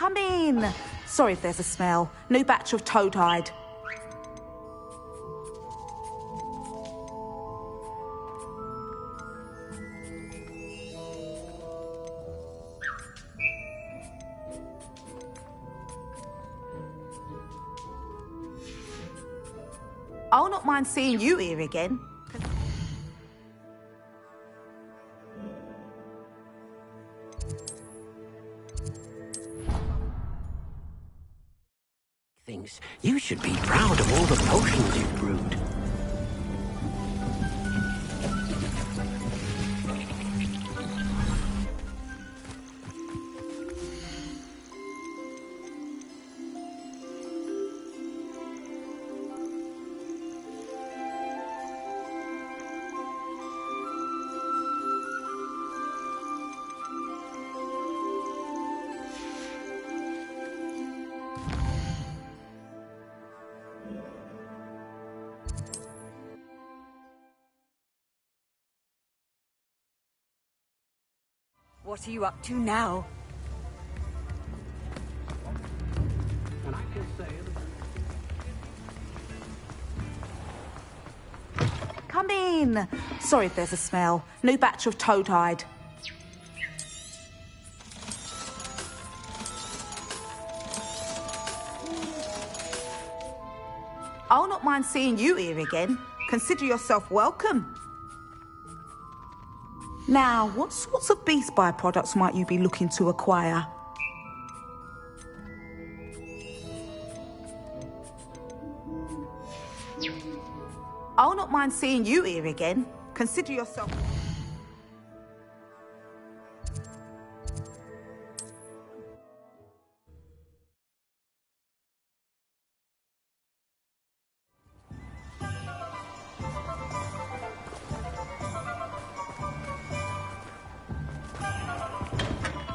Come in. Sorry if there's a smell. New batch of toad-hide. I'll not mind seeing you here again. Things. You should be proud of all the potions you've brewed. What are you up to now? And I can say Come in. Sorry if there's a smell. New batch of toad-hide. I'll not mind seeing you here again. Consider yourself welcome. Now, what sorts of beast byproducts might you be looking to acquire? I'll not mind seeing you here again. Consider yourself...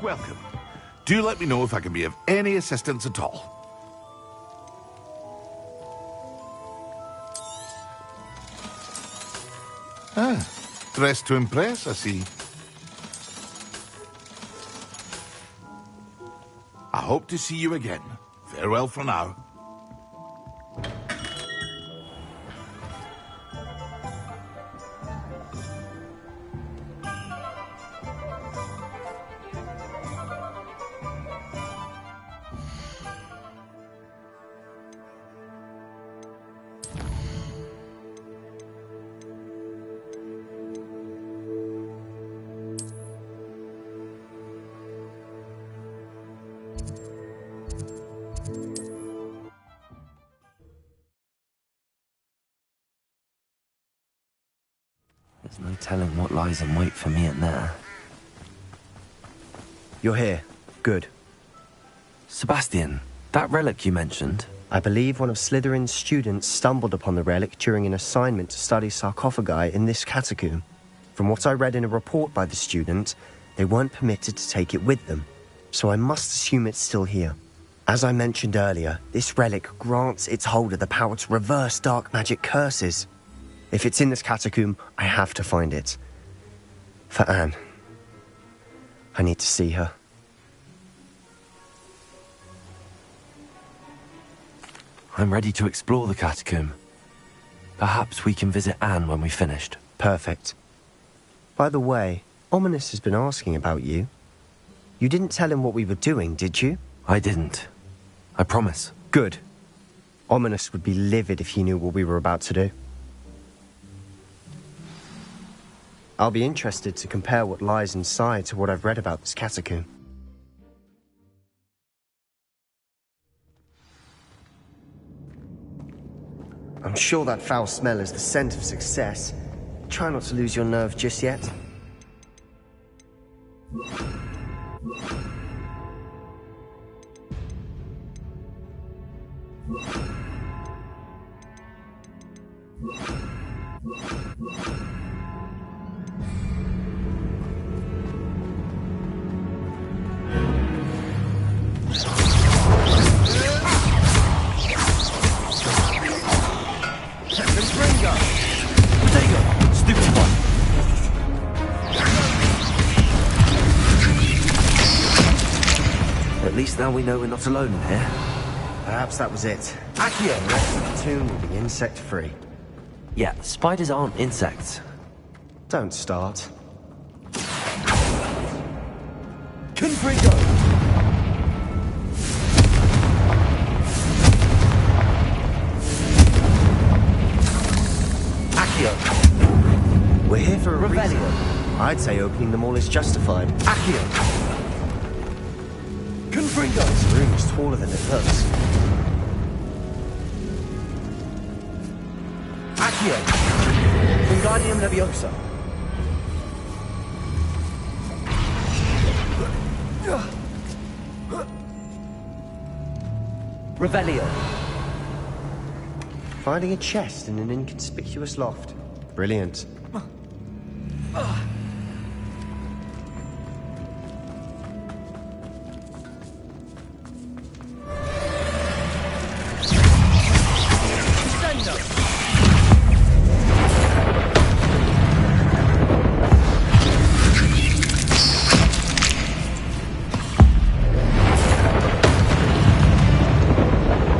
Welcome. Do let me know if I can be of any assistance at all. Ah, dressed to impress, I see. I hope to see you again. Farewell for now. There's no telling what lies in wait for me in there. You're here. Good. Sebastian, that relic you mentioned. I believe one of Slytherin's students stumbled upon the relic during an assignment to study sarcophagi in this catacomb. From what I read in a report by the student, they weren't permitted to take it with them, so I must assume it's still here. As I mentioned earlier, this relic grants its holder the power to reverse dark magic curses. If it's in this catacomb, I have to find it. For Anne. I need to see her. I'm ready to explore the catacomb. Perhaps we can visit Anne when we've finished. Perfect. By the way, Ominous has been asking about you. You didn't tell him what we were doing, did you? I didn't. I promise. Good. Ominous would be livid if he knew what we were about to do. I'll be interested to compare what lies inside to what I've read about this catacomb. I'm sure that foul smell is the scent of success. Try not to lose your nerve just yet. At least now we know we're not alone in here. Perhaps that was it. Accio! The rest of the tomb will be insect-free. Yeah, spiders aren't insects. Don't start. Confringo! Accio! We're here for a reason. Revelio! I'd say opening them all is justified. Accio! Confringo! This room is taller than it looks. Accio! Wingardium Leviosa! Revelio! Finding a chest in an inconspicuous loft. Brilliant.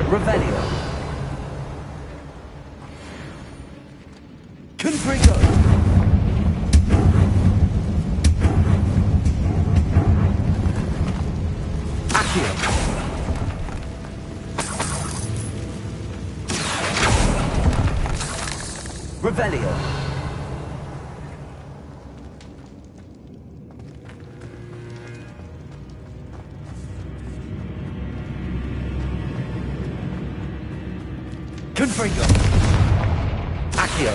Revelio! Confringo! Accio! Revelio! Confringo! Accio!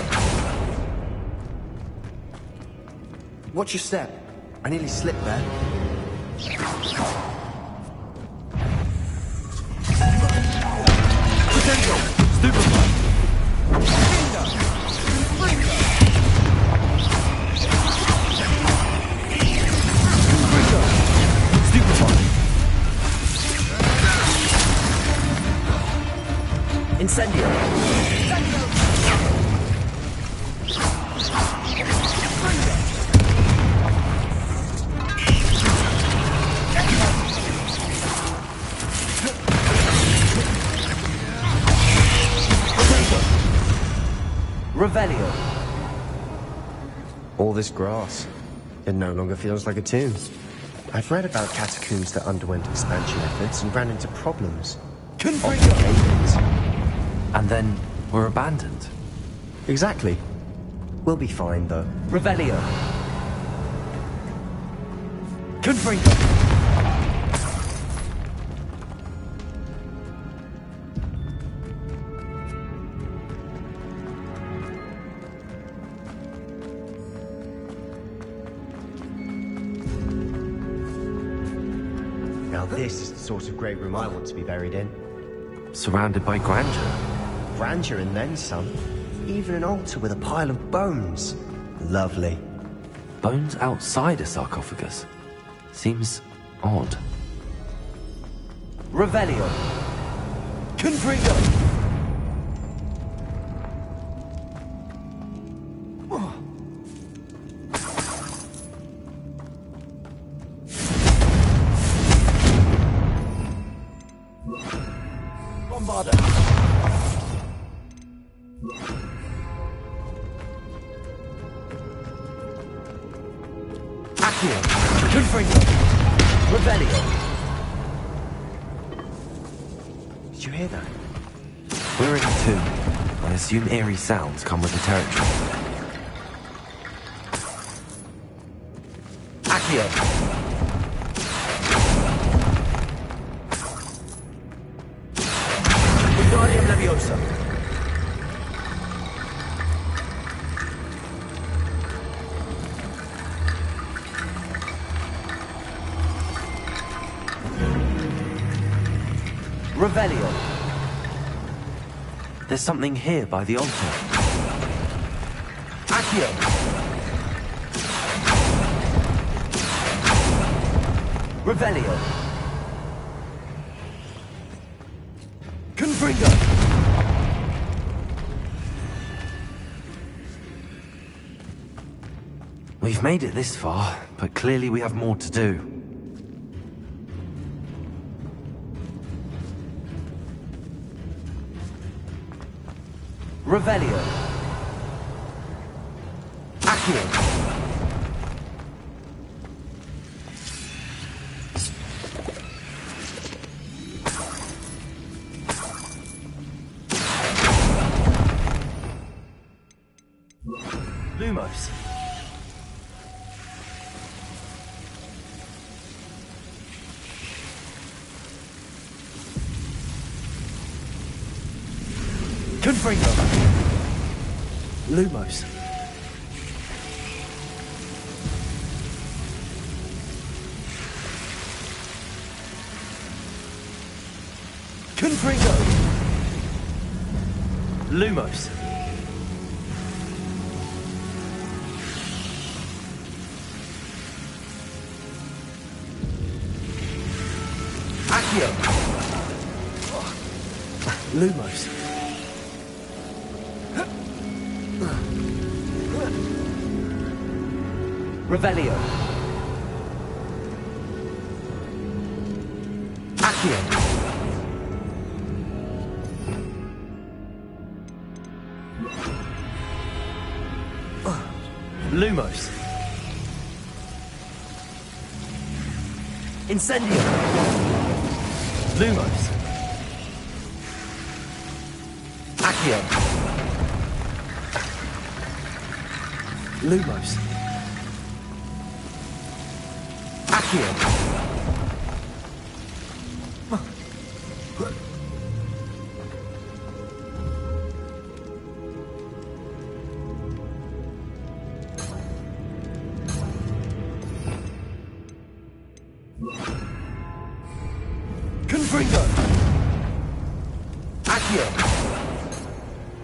Watch your step. I nearly slipped there. Potential! Stupefy! Incendio! Revelio! All this grass. It no longer feels like a tomb. I've read about catacombs that underwent expansion efforts and ran into problems. Confringo! And then we're abandoned. Exactly. We'll be fine, though. Revelio! Confringo! Now this is the sort of great room I want to be buried in. Surrounded by grandeur. Grandeur and then some. Even an altar with a pile of bones. Lovely. Bones outside a sarcophagus. Seems odd. Revelio. Confringo. Bombarda. Accio. Confringo. Revelio. Did you hear that? We're in a tomb. I assume eerie sounds come with the territory. Accio. Wingardium Leviosa. Revelio. There's something here by the altar. Accio. Revelio. Confringo. We've made it this far, but clearly we have more to do. Revelio. Accio. Lumos. Confringo. Lumos. Confringo. Lumos. Accio. Lumos. Revelio. Accio. Lumos. Incendio. Lumos. Accio. Lumos. Accio. Confringo. Accio.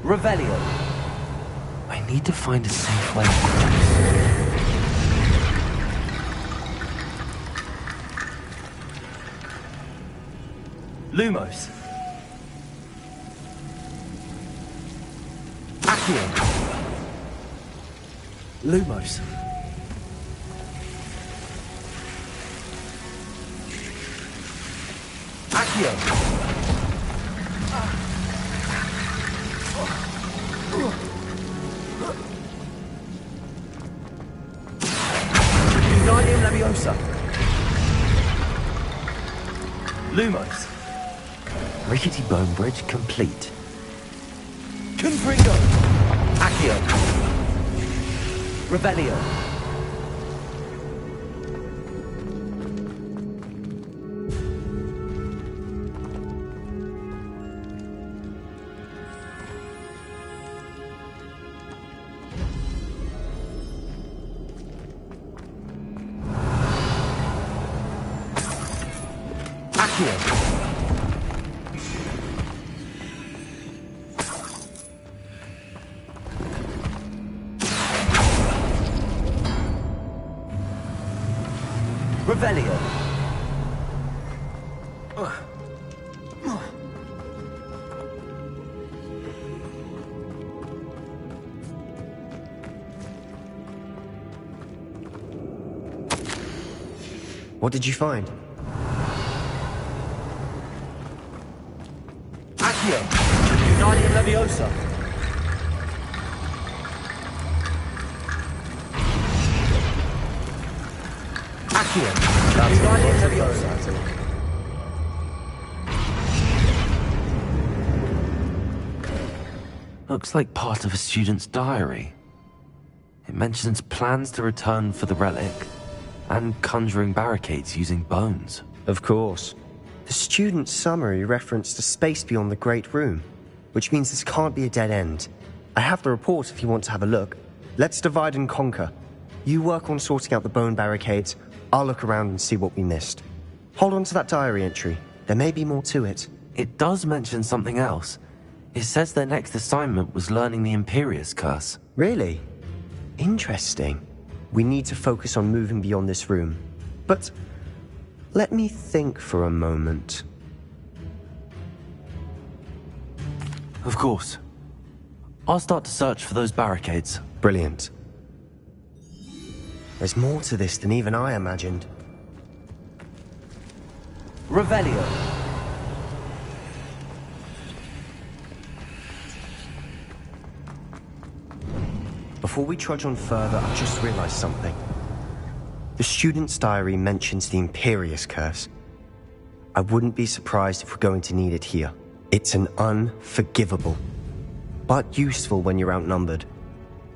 Revelio. I need to find a safe way. Lumos. Accio. Lumos. Accio. Wingardium Leviosa. Lumos. Rickety bone bridge complete. Confringo. Accio. Revelio. Accio. Revelio. What did you find? Accio. Guardian Leviosa. Accio. Guardian Leviosa. Looks like part of a student's diary. It mentions plans to return for the relic and conjuring barricades using bones. Of course. The student's summary referenced a space beyond the Great Room, which means this can't be a dead end. I have the report if you want to have a look. Let's divide and conquer. You work on sorting out the bone barricades. I'll look around and see what we missed. Hold on to that diary entry. There may be more to it. It does mention something else. It says their next assignment was learning the Imperius Curse. Really? Interesting. We need to focus on moving beyond this room. But let me think for a moment. Of course. I'll start to search for those barricades. Brilliant. There's more to this than even I imagined. Revelio. Before we trudge on further, I've just realized something. The student's diary mentions the Imperius Curse. I wouldn't be surprised if we're going to need it here. It's an unforgivable, but useful when you're outnumbered.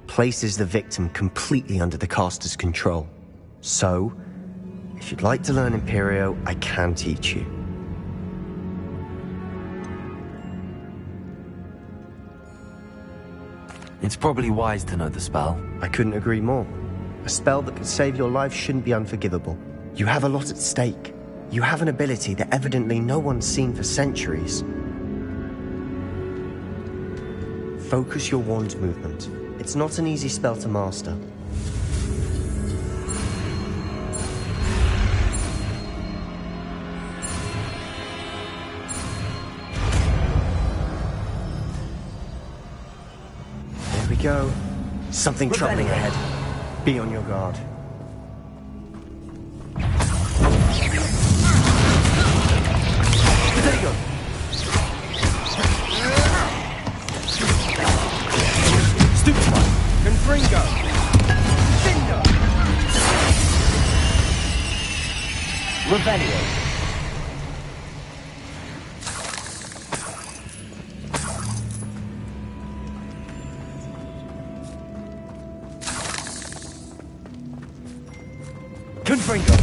Places the victim completely under the caster's control. So, if you'd like to learn Imperio, I can teach you. It's probably wise to know the spell. I couldn't agree more. A spell that could save your life shouldn't be unforgivable. You have a lot at stake. You have an ability that evidently no one's seen for centuries. Focus your wand movement. It's not an easy spell to master. There we go. Something troubling ahead. Be on your guard. There you go. Stupefy. Confringo. Finger. Revelio. Confringo.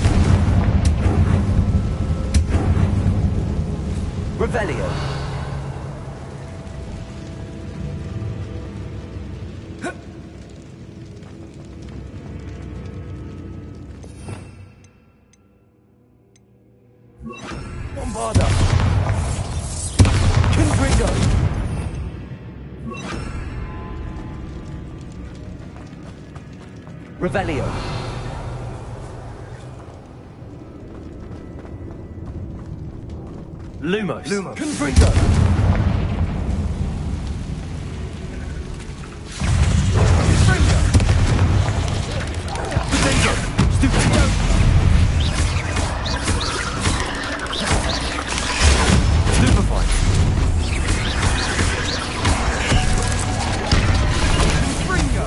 Revelio. Bombarda. Confringo. Revelio. Lumos. Confringo. Confringo. Potato. Stupefy. Stupefy. Confringo.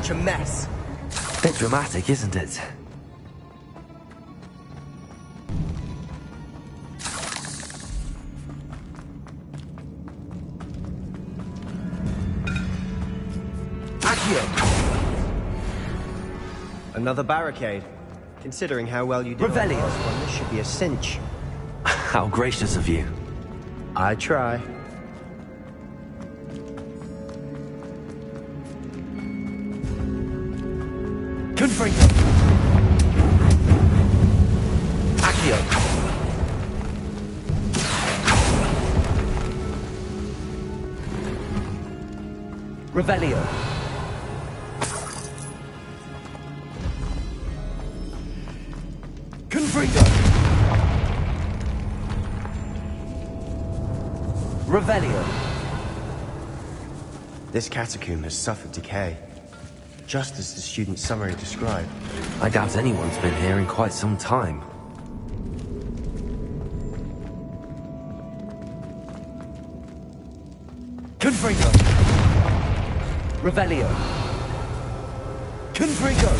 such a mess. Bit dramatic, isn't it? Another barricade. Considering how well you did on the Revelio. last one, this should be a cinch. How gracious of you. I try. Confringo. Accio. Revelio. Confringo. Revelio. This catacomb has suffered decay, just as the student's summary described. I doubt anyone's been here in quite some time. Confringo. Revelio. Confringo.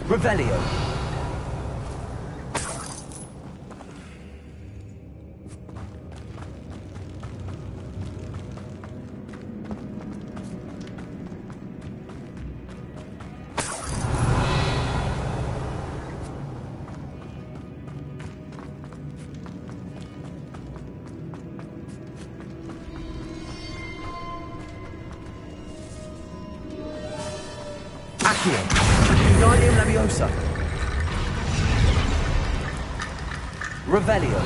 Revelio. Accio. Guardian Leviosa. Revelio.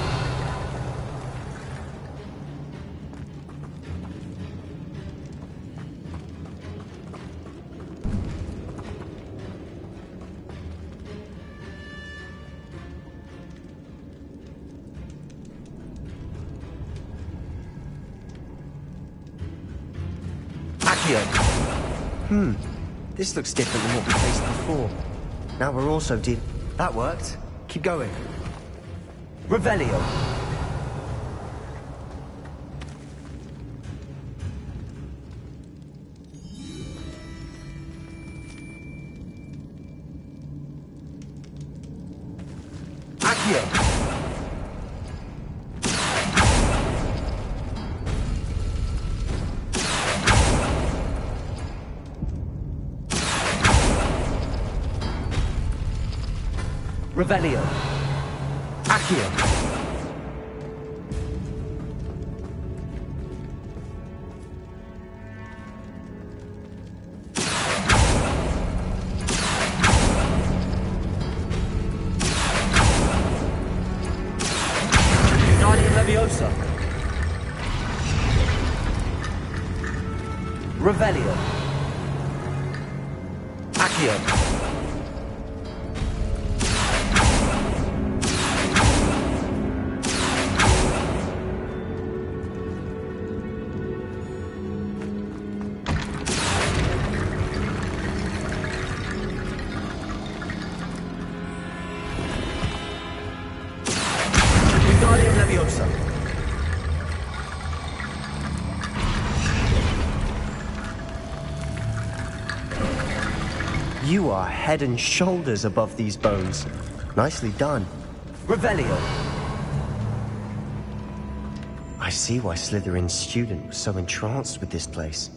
Accio. This looks different than what we faced before. Now we're also That worked. Keep going. Revelio. Accio. Revelio. Accio. Guardian Leviosa. Revelio. Accio. Guardian Leviosa. You are head and shoulders above these bones. Nicely done. Revelio. I see why Slytherin's student was so entranced with this place.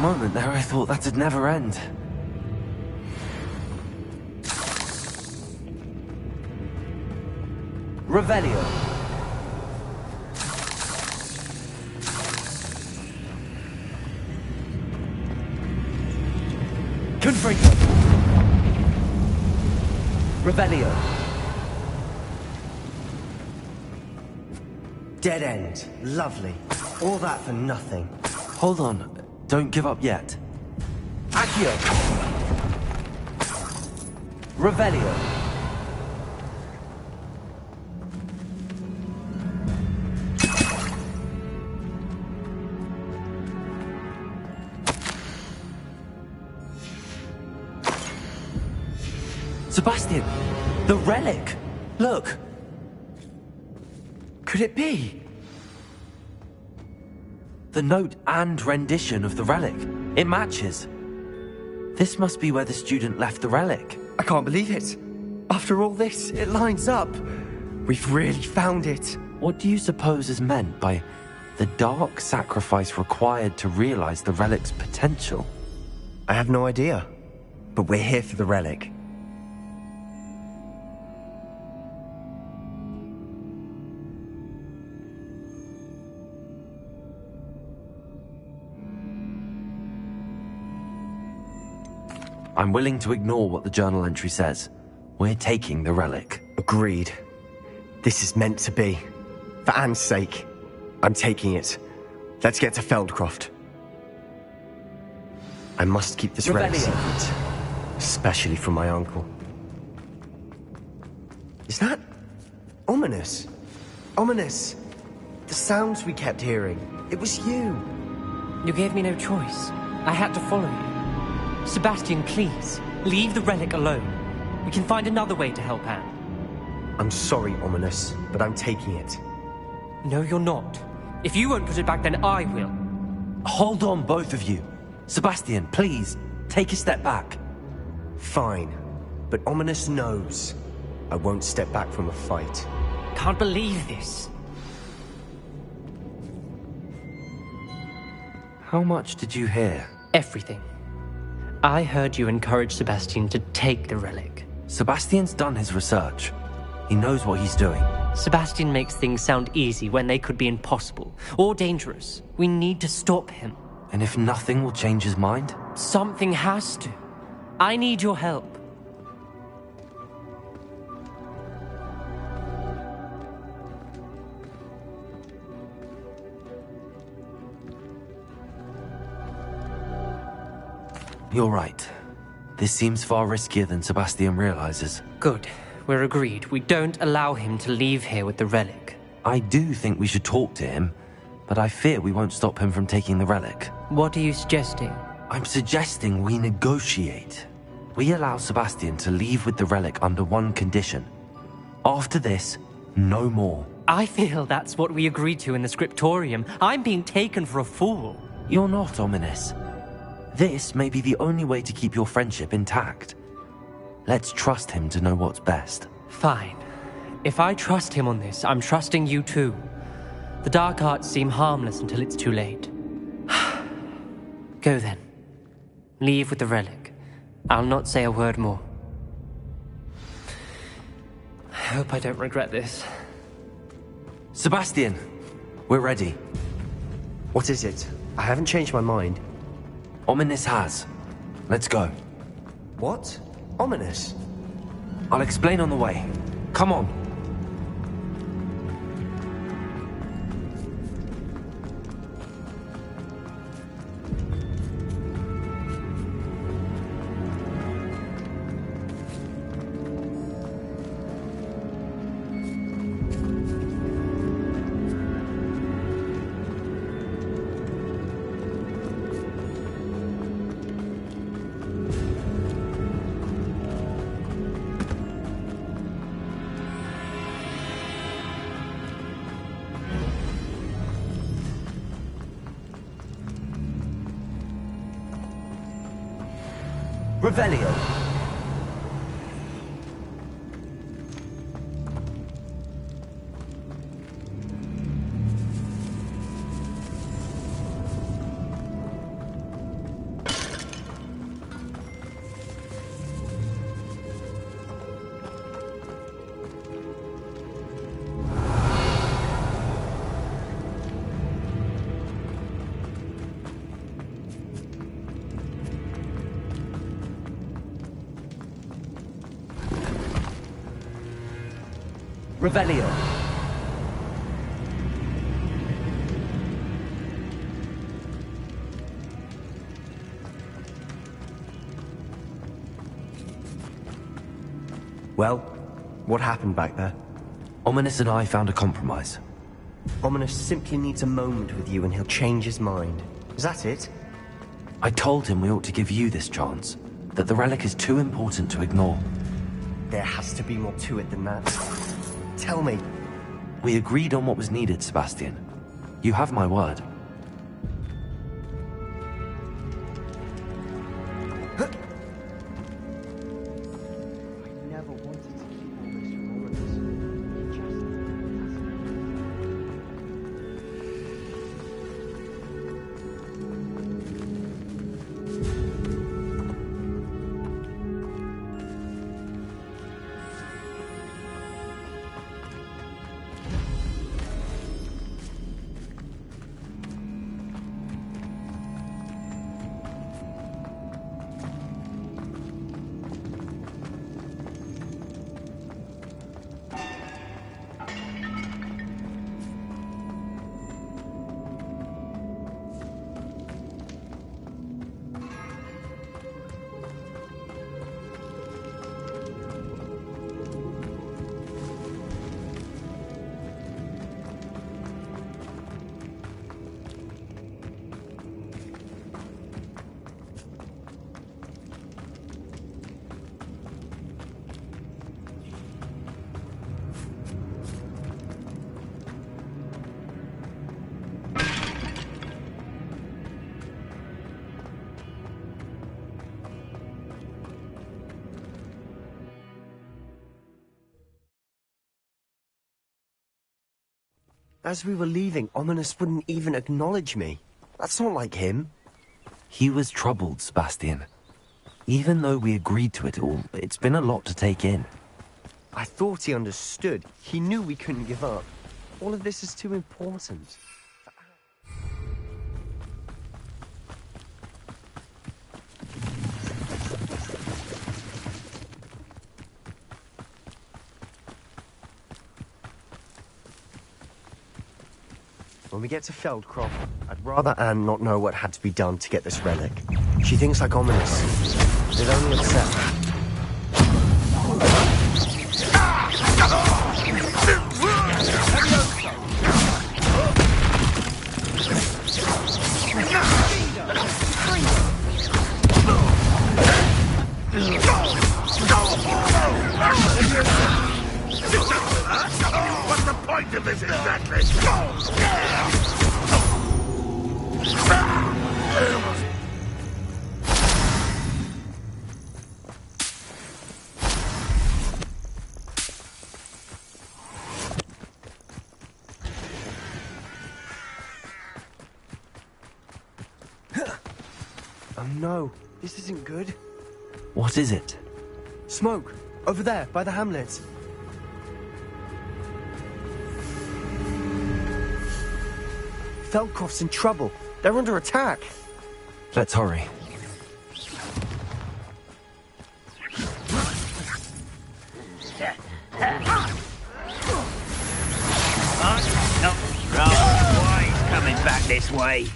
moment there, I thought that'd never end. Revelio. Confringo. Revelio. Dead end. Lovely. All that for nothing. Hold on. Don't give up yet. Accio. Revelio. Sebastian! The relic! Look! Could it be? The note and rendition of the relic. It matches. This must be where the student left the relic. I can't believe it. After all this, it lines up. We've really found it. What do you suppose is meant by the dark sacrifice required to realize the relic's potential? I have no idea. But we're here for the relic. I'm willing to ignore what the journal entry says. We're taking the relic. Agreed. This is meant to be. For Anne's sake, I'm taking it. Let's get to Feldcroft. I must keep this relic secret. Especially from my uncle. Is that... ominous? Ominous! The sounds we kept hearing. It was you. You gave me no choice. I had to follow you. Sebastian, please, leave the relic alone. We can find another way to help Anne. I'm sorry, Ominous, but I'm taking it. No, you're not. If you won't put it back, then I will. Hold on, both of you. Sebastian, please, take a step back. Fine, but Ominous knows. I won't step back from a fight. Can't believe this. How much did you hear? Everything. I heard you encourage Sebastian to take the relic. Sebastian's done his research. He knows what he's doing. Sebastian makes things sound easy when they could be impossible or dangerous. We need to stop him. And if nothing will change his mind? Something has to. I need your help. You're right. This seems far riskier than Sebastian realizes. Good. We're agreed. We don't allow him to leave here with the relic. I do think we should talk to him, but I fear we won't stop him from taking the relic. What are you suggesting? I'm suggesting we negotiate. We allow Sebastian to leave with the relic under one condition. After this, no more. I feel that's what we agreed to in the scriptorium. I'm being taken for a fool. You're not, Ominous. This may be the only way to keep your friendship intact. Let's trust him to know what's best. Fine. If I trust him on this, I'm trusting you too. The dark arts seem harmless until it's too late. Go then. Leave with the relic. I'll not say a word more. I hope I don't regret this. Sebastian, we're ready. What is it? I haven't changed my mind. Ominous has. Let's go. What? Ominous? I'll explain on the way. Come on. Revelio. Revelio. Well, what happened back there? Ominous and I found a compromise. Ominous simply needs a moment with you and he'll change his mind. Is that it? I told him we ought to give you this chance, that the relic is too important to ignore. There has to be more to it than that. Tell me. We agreed on what was needed, Sebastian. You have my word. I never wanted to keep all this from Ominous. He just... As we were leaving, Ominous wouldn't even acknowledge me. That's not like him. He was troubled, Sebastian. Even though we agreed to it all, it's been a lot to take in. I thought he understood. He knew we couldn't give up. All of this is too important. When we get to Feldcroft, I'd rather Anne not know what had to be done to get this relic. She thinks like Ominous. It only upset her. What's the point of this exactly? Oh no, this isn't good. What is it? Smoke! Over there, by the hamlet. Feldcroft's in trouble. They're under attack. Let's hurry. Why he's coming back this way?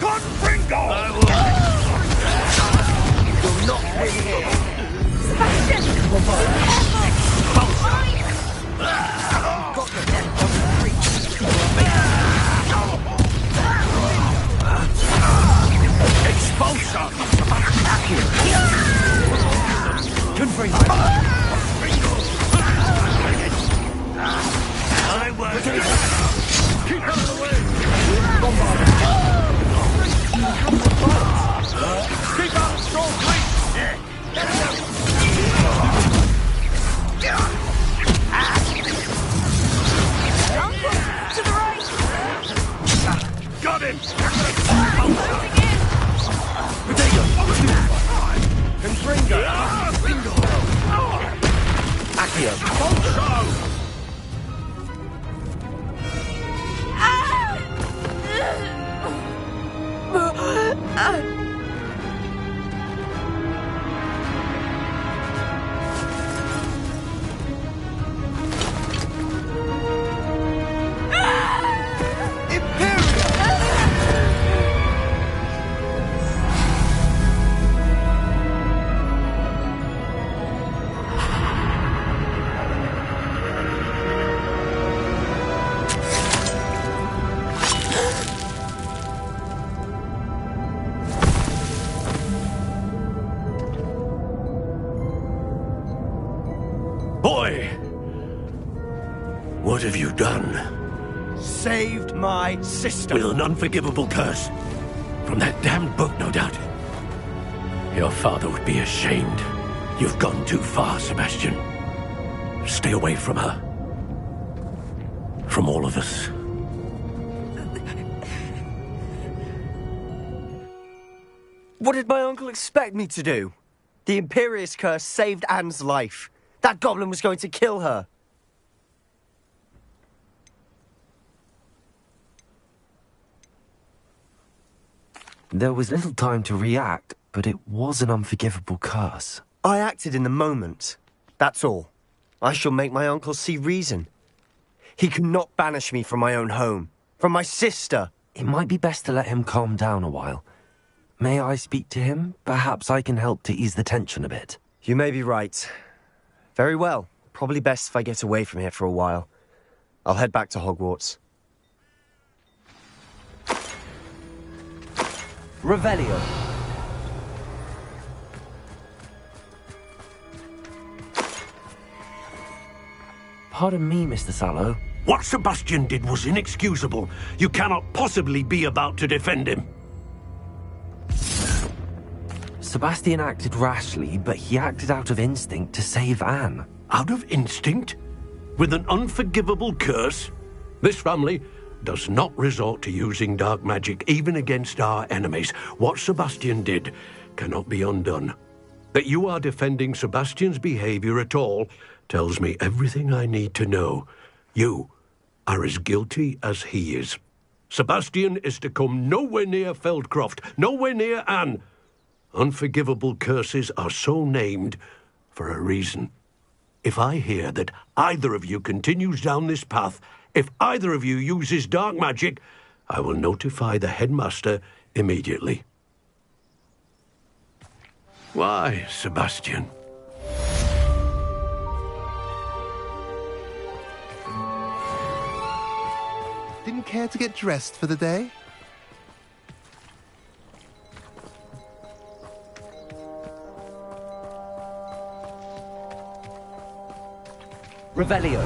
Gryffindor! Keep out of the way! Keep out of strong To the right! Got him! Accio. Boy! What have you done? Saved my sister. With an unforgivable curse. From that damned book, no doubt. Your father would be ashamed. You've gone too far, Sebastian. Stay away from her. From all of us. What did my uncle expect me to do? The Imperious curse saved Anne's life. That goblin was going to kill her. There was little time to react, but it was an unforgivable curse. I acted in the moment. That's all. I shall make my uncle see reason. He cannot banish me from my own home. From my sister. It might be best to let him calm down a while. May I speak to him? Perhaps I can help to ease the tension a bit. You may be right. Very well. Probably best if I get away from here for a while. I'll head back to Hogwarts. Revelio. Pardon me, Mr. Sallow. What Sebastian did was inexcusable. You cannot possibly be about to defend him. Sebastian acted rashly, but he acted out of instinct to save Anne. Out of instinct? With an unforgivable curse? This family does not resort to using dark magic even against our enemies. What Sebastian did cannot be undone. That you are defending Sebastian's behavior at all tells me everything I need to know. You are as guilty as he is. Sebastian is to come nowhere near Feldcroft, nowhere near Anne. Unforgivable curses are so named for a reason. If I hear that either of you continues down this path, if either of you uses dark magic, I will notify the headmaster immediately. Why, Sebastian? Didn't care to get dressed for the day? Revelio.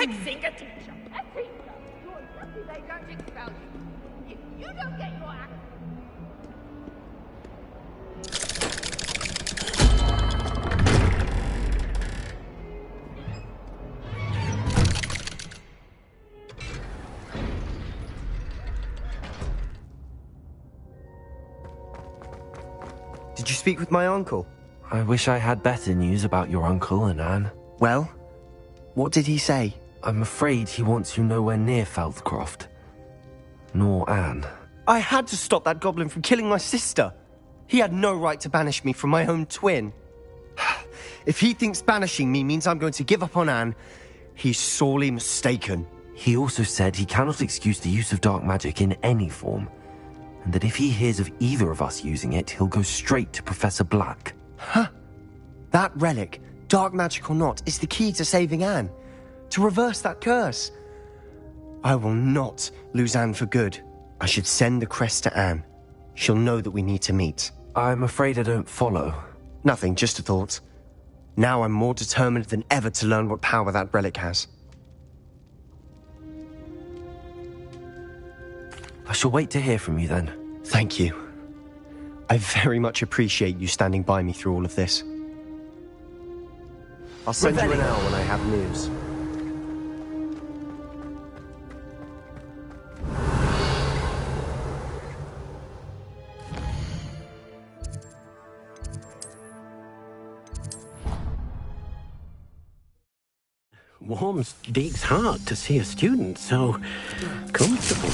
Headsinger teacher, Headsinger, you're lucky they don't expel you. If you don't get your act... Did you speak with my uncle? I wish I had better news about your uncle and Anne. Well, what did he say? I'm afraid he wants you nowhere near Feldcroft. Nor Anne. I had to stop that goblin from killing my sister. He had no right to banish me from my own twin. If he thinks banishing me means I'm going to give up on Anne, he's sorely mistaken. He also said he cannot excuse the use of dark magic in any form, and that if he hears of either of us using it, he'll go straight to Professor Black. Huh. That relic, dark magic or not, is the key to saving Anne. To reverse that curse. I will not lose Anne for good. I should send the crest to Anne. She'll know that we need to meet. I'm afraid I don't follow. Nothing, just a thought. Now I'm more determined than ever to learn what power that relic has. I shall wait to hear from you then. Thank you. I very much appreciate you standing by me through all of this. I'll send you an hour when I have news. Warms Deke's heart to see a student so comfortable.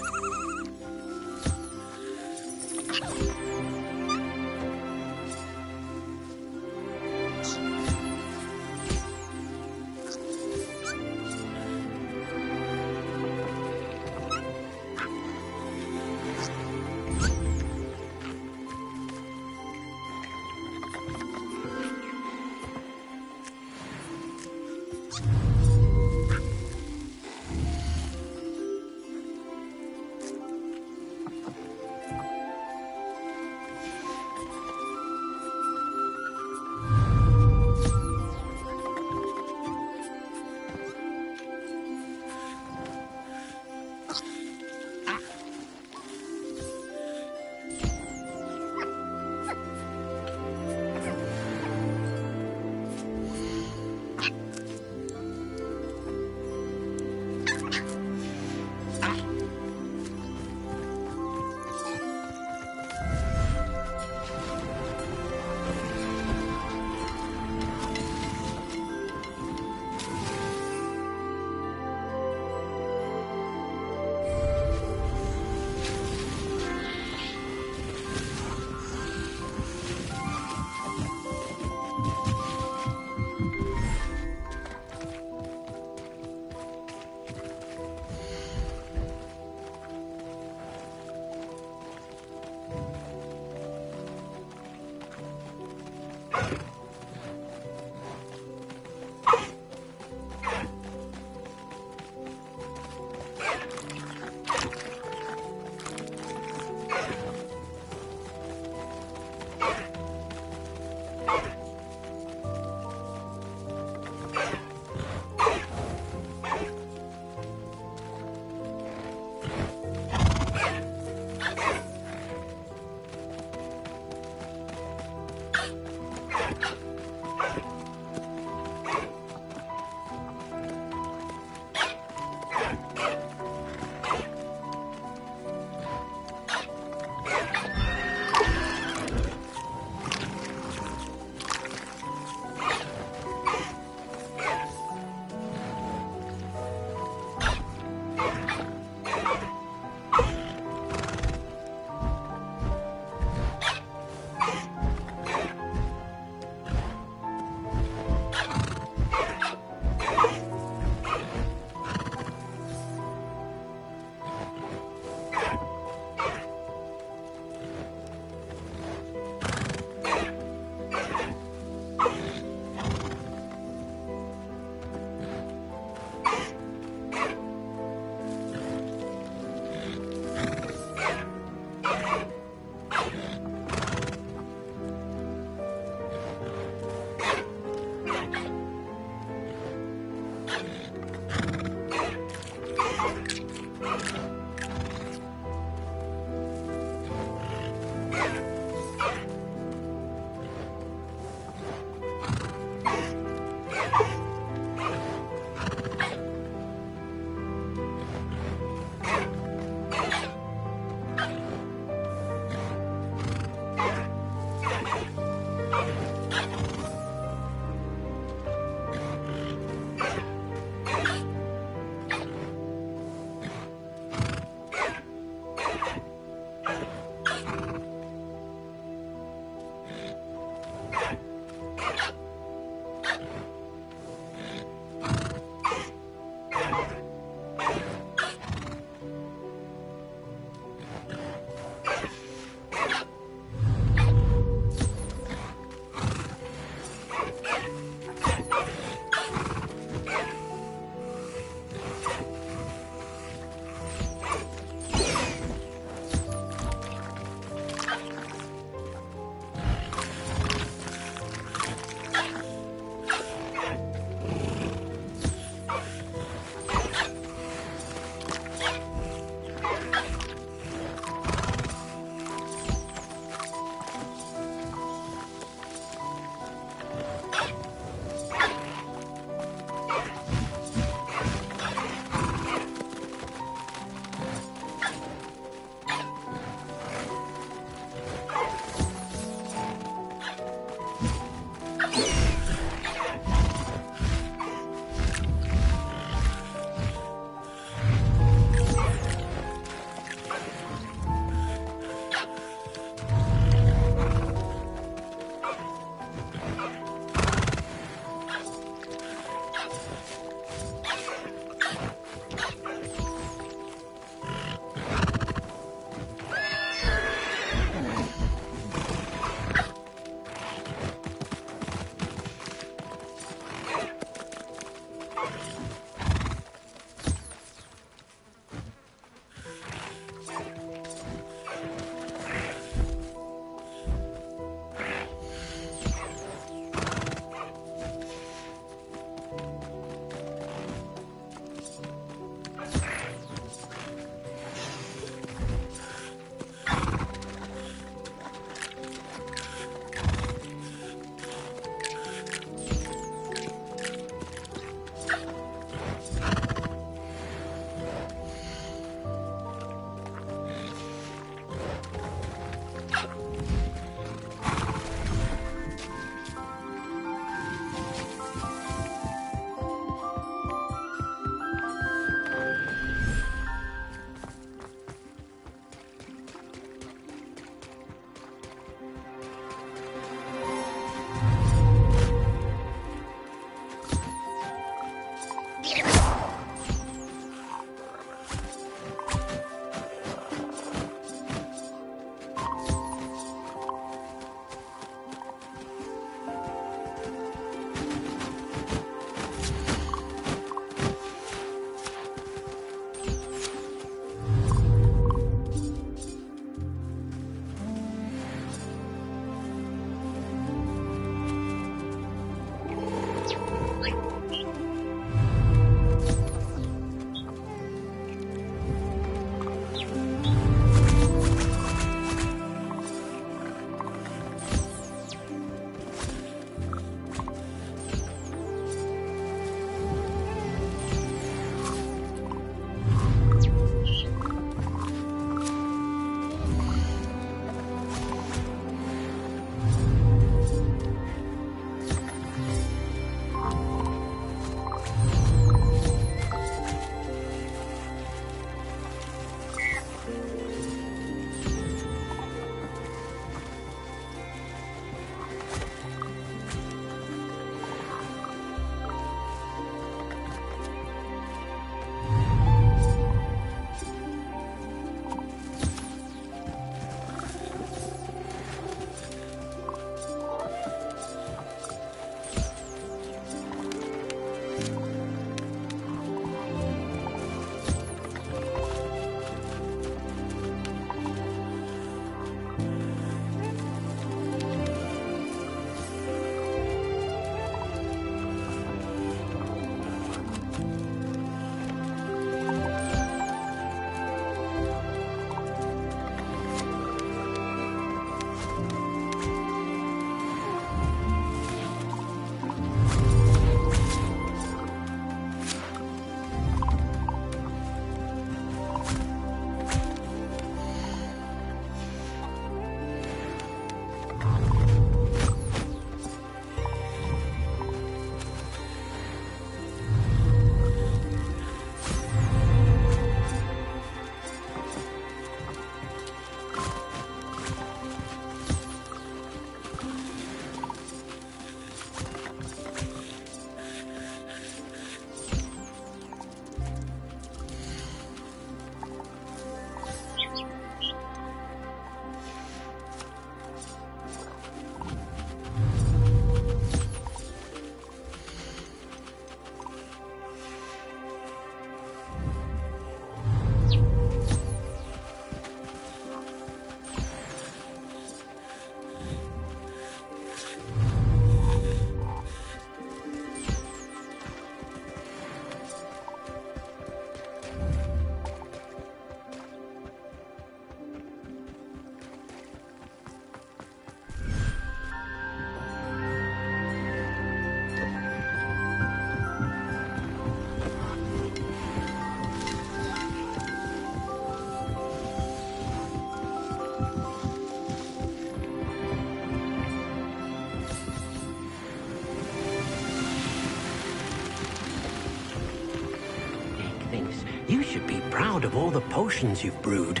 You should be proud of all the potions you've brewed.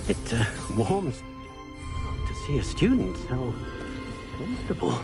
It warms to see a student so comfortable.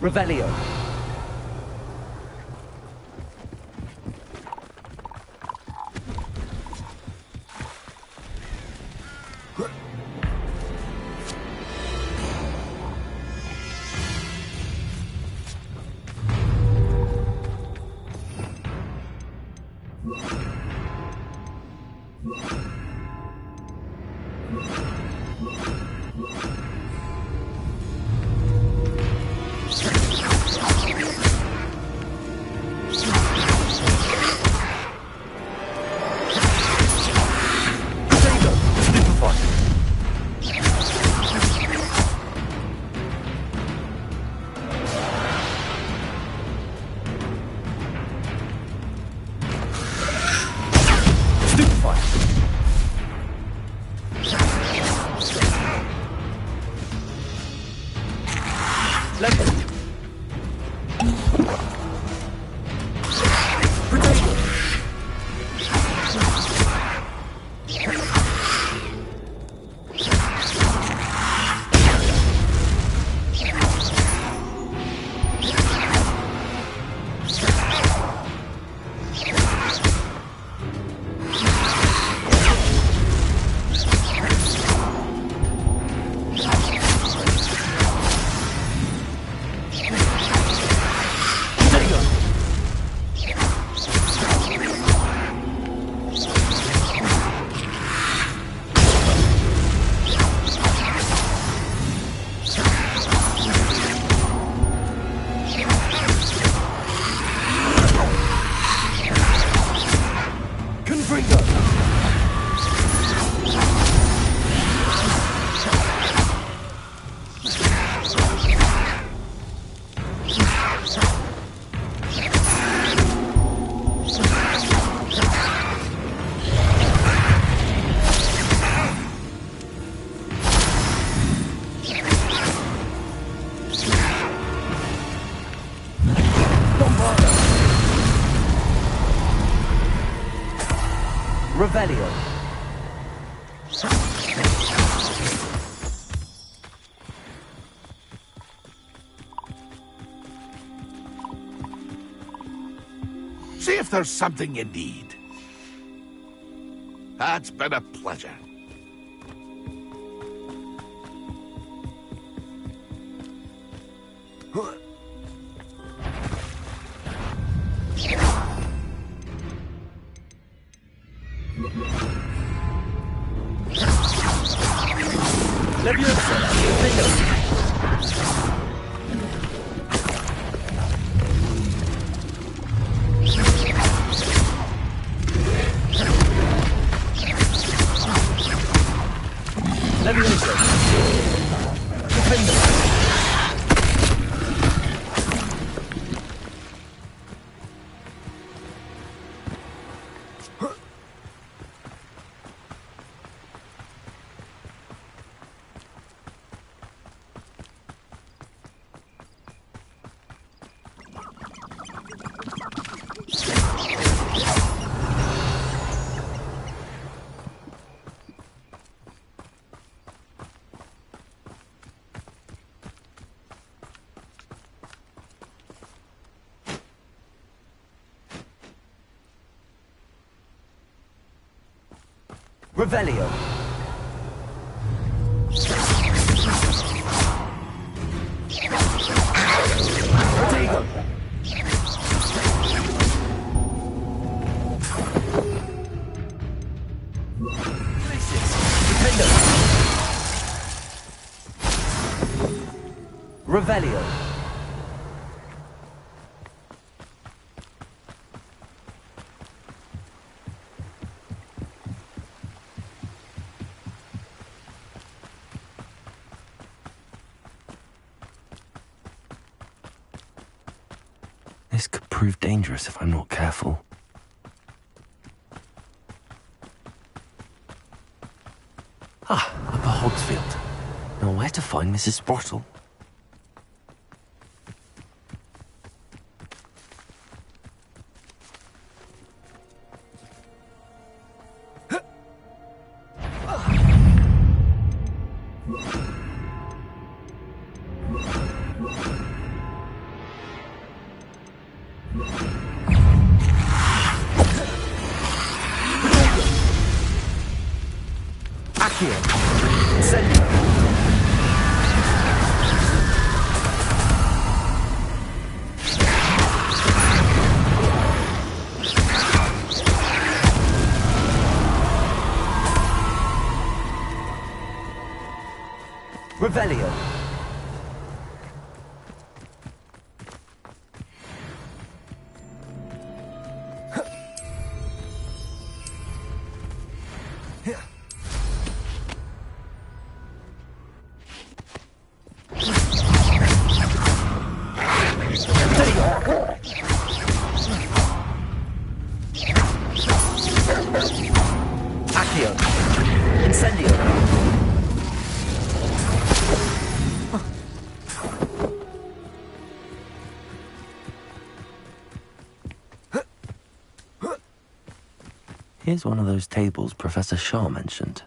Revelio. Revelio. See if there's something you need. It's been a pleasure. Revelio. Protego. Revelio. This could prove dangerous if I'm not careful. Upper Hogsfield. Now where to find Mrs. Sprottle? Accio. Incendio. Revelio. Accio. Incendio. Here's one of those tables Professor Shaw mentioned.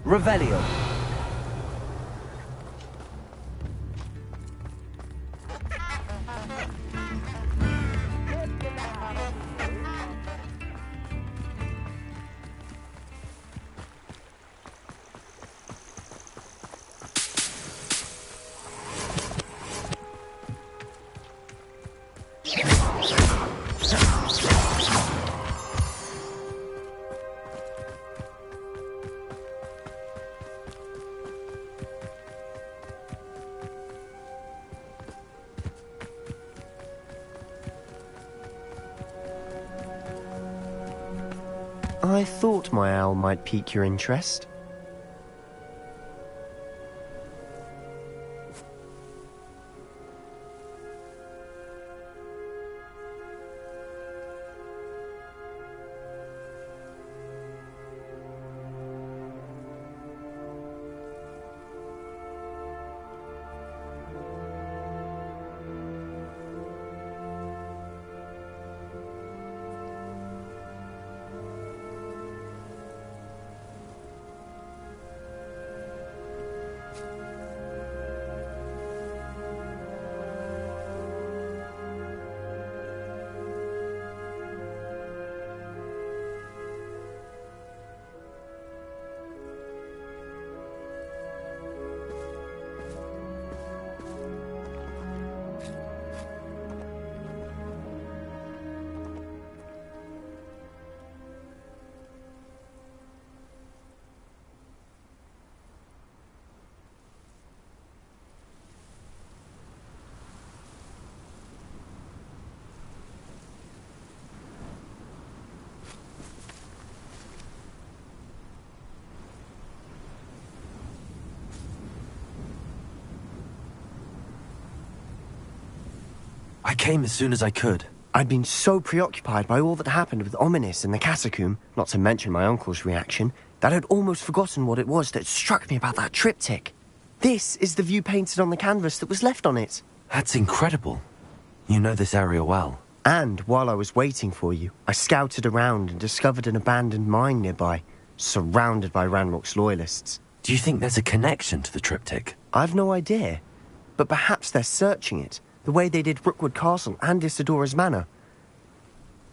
Revelio. I thought my owl might pique your interest. I came as soon as I could. I'd been so preoccupied by all that happened with Ominis in the catacomb, not to mention my uncle's reaction, that I'd almost forgotten what it was that struck me about that triptych. This is the view painted on the canvas that was left on it. That's incredible. You know this area well. And while I was waiting for you, I scouted around and discovered an abandoned mine nearby, surrounded by Ranrock's loyalists. Do you think there's a connection to the triptych? I've no idea, but perhaps they're searching it, the way they did Rookwood Castle and Isidora's Manor.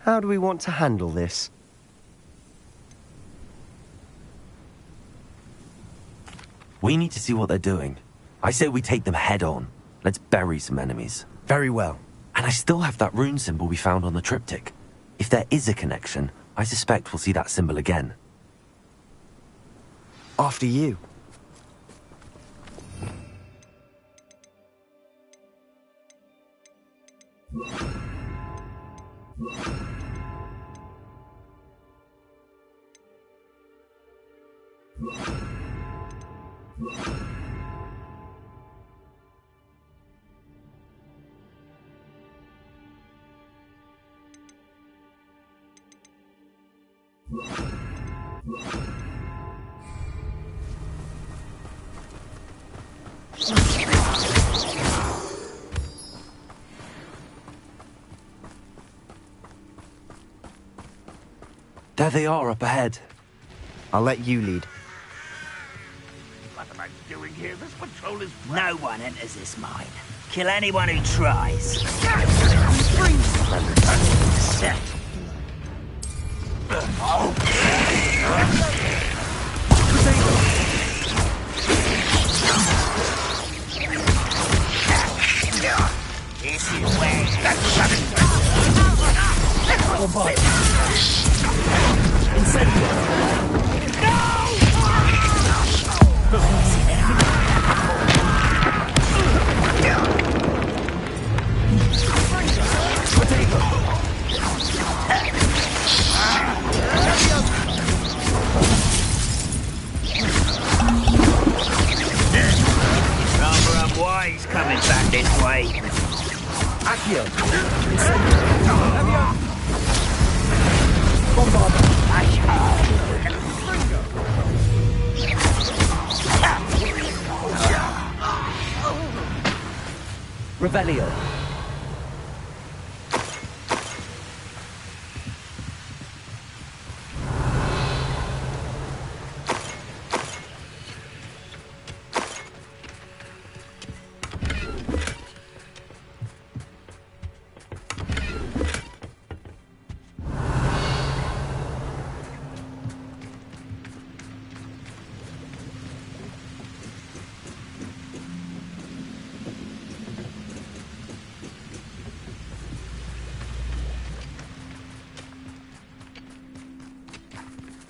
How do we want to handle this? We need to see what they're doing. I say we take them head on. Let's bury some enemies. Very well. And I still have that rune symbol we found on the triptych. If there is a connection, I suspect we'll see that symbol again. After you. There they are up ahead. I'll let you lead. What am I doing here? This patrol is... No one enters this mine. Kill anyone who tries. This is where... Wise coming back this way. Accio. Revelio.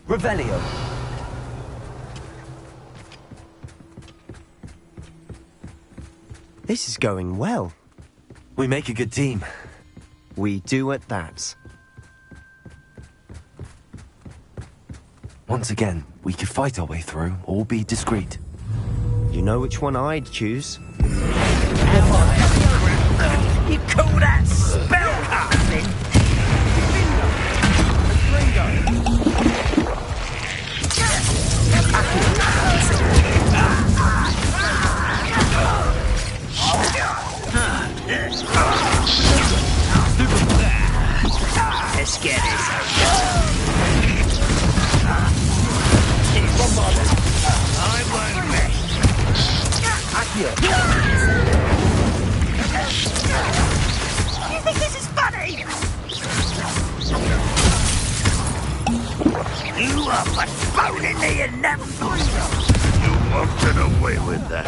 Revelio. This is going well. We make a good team. We do at that. Once again, we could fight our way through or be discreet. You know which one I'd choose. You call that spellcasting? Let's get this I won't rest. Accio. You think this is funny? You are postponing the inevitable. You won't get away with that.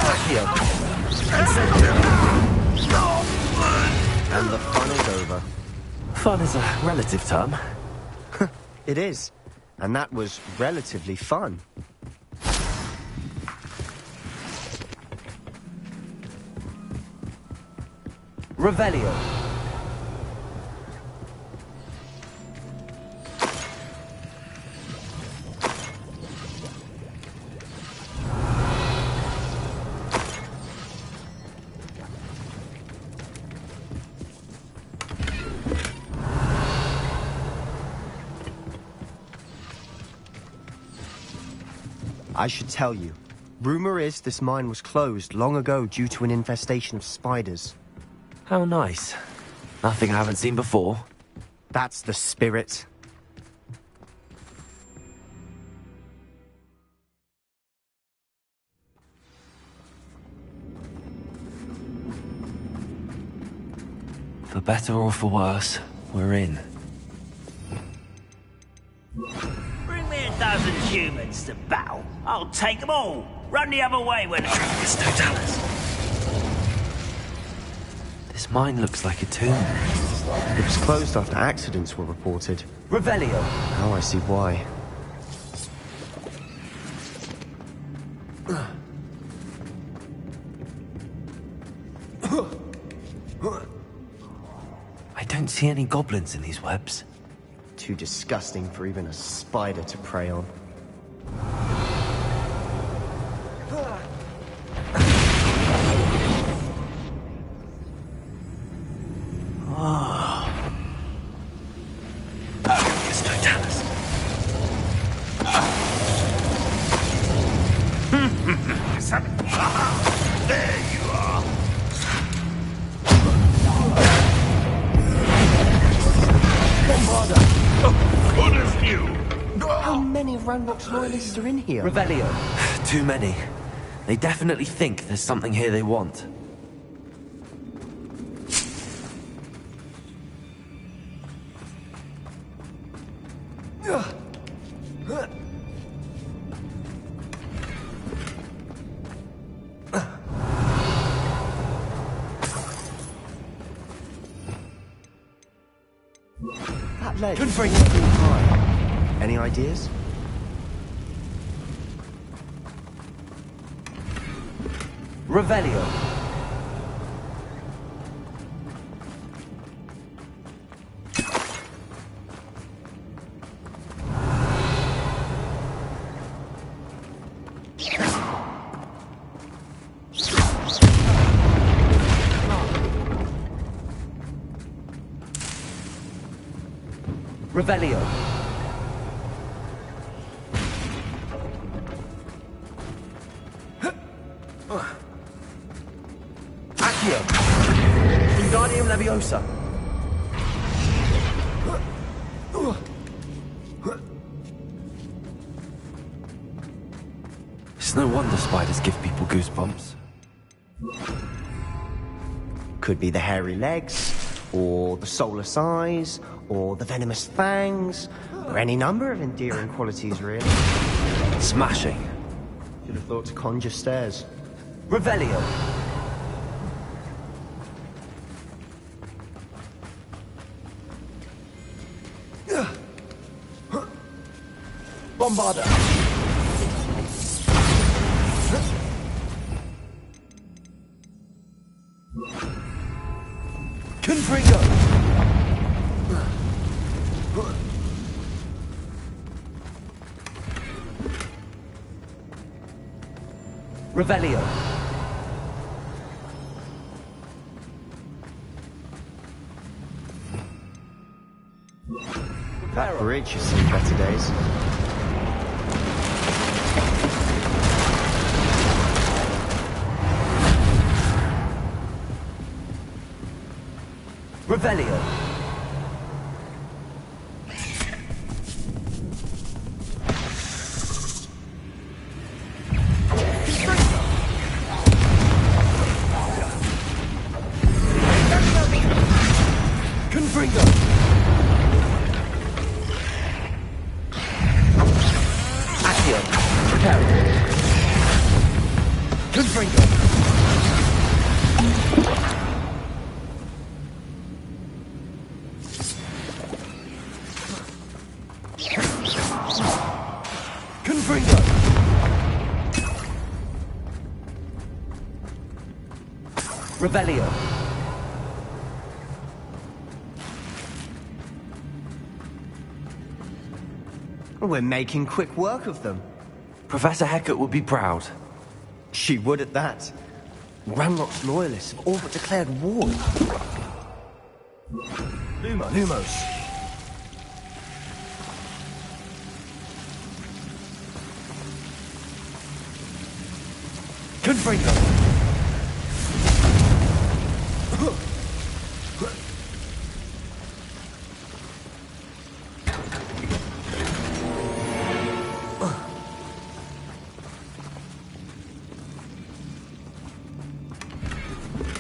Accio. And the fun is over. Fun is a relative term. It is. And that was relatively fun. Revelio. I should tell you. Rumor is this mine was closed long ago due to an infestation of spiders. How nice. Nothing I haven't seen before. That's the spirit. For better or for worse, we're in. Bring me a dozen humans to battle. I'll take them all. Run the other way when There's no Dallas. This mine looks like a tomb. It was closed after accidents were reported. Revelio. Now I see why. I don't see any goblins in these webs. Too disgusting for even a spider to prey on. of Ranrock's loyalists are in here? Revelio. Too many. They definitely think there's something here they want. That ledge is way too high. Any ideas? Revelio. Revelio. Accio. Wingardium Leviosa. It's no wonder spiders give people goosebumps. Could be the hairy legs, or the soulless eyes, or the venomous fangs, or any number of endearing qualities, really. Smashing. Should have thought to conjure stairs. Revelio. Bombarda. Confringo. Revelio. That bridge has seen better days. Revelio. Confringo. Accio. Prepare. Confringo. Confringo. Revelio. We're making quick work of them. Professor Hecat would be proud. She would at that. Ranrock's loyalists have all but declared war. Lumos. Confringo.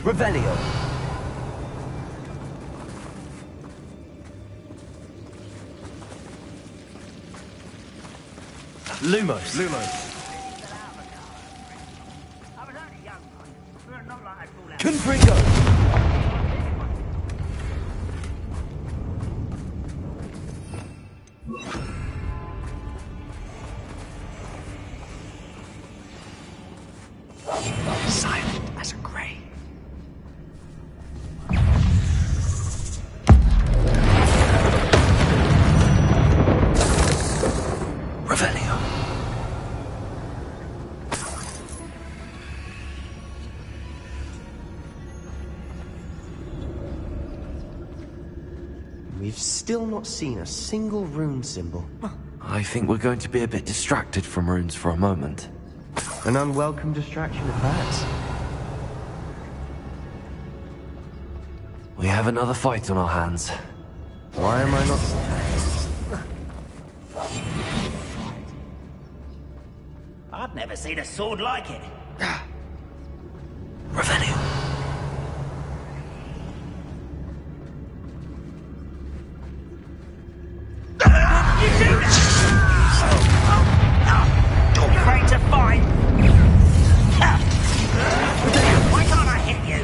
Revelio. Lumos. Confringo. Silent as a grave. Revelio. We've still not seen a single rune symbol. I think we're going to be a bit distracted from runes for a moment. An unwelcome distraction at that. We have another fight on our hands. Why am I not surprised? I've never seen a sword like it. Revelio. You're afraid to fight? Why can't I hit you?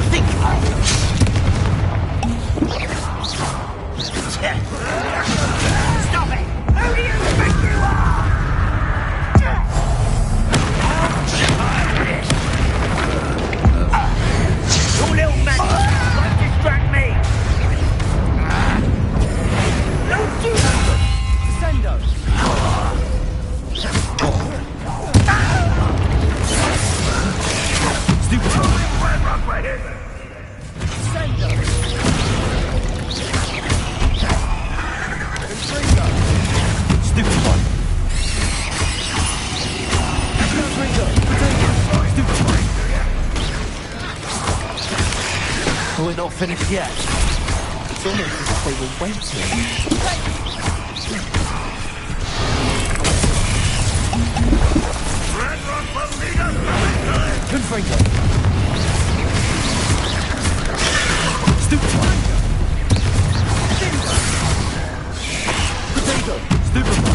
Think. Stop it! Who do you think you are? Your little man won't distract me. Don't do that! Descendo! We're not finished yet. It's almost as if they were waiting. Gryffindor! Potato! Stupefy!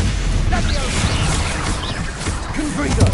Confringo!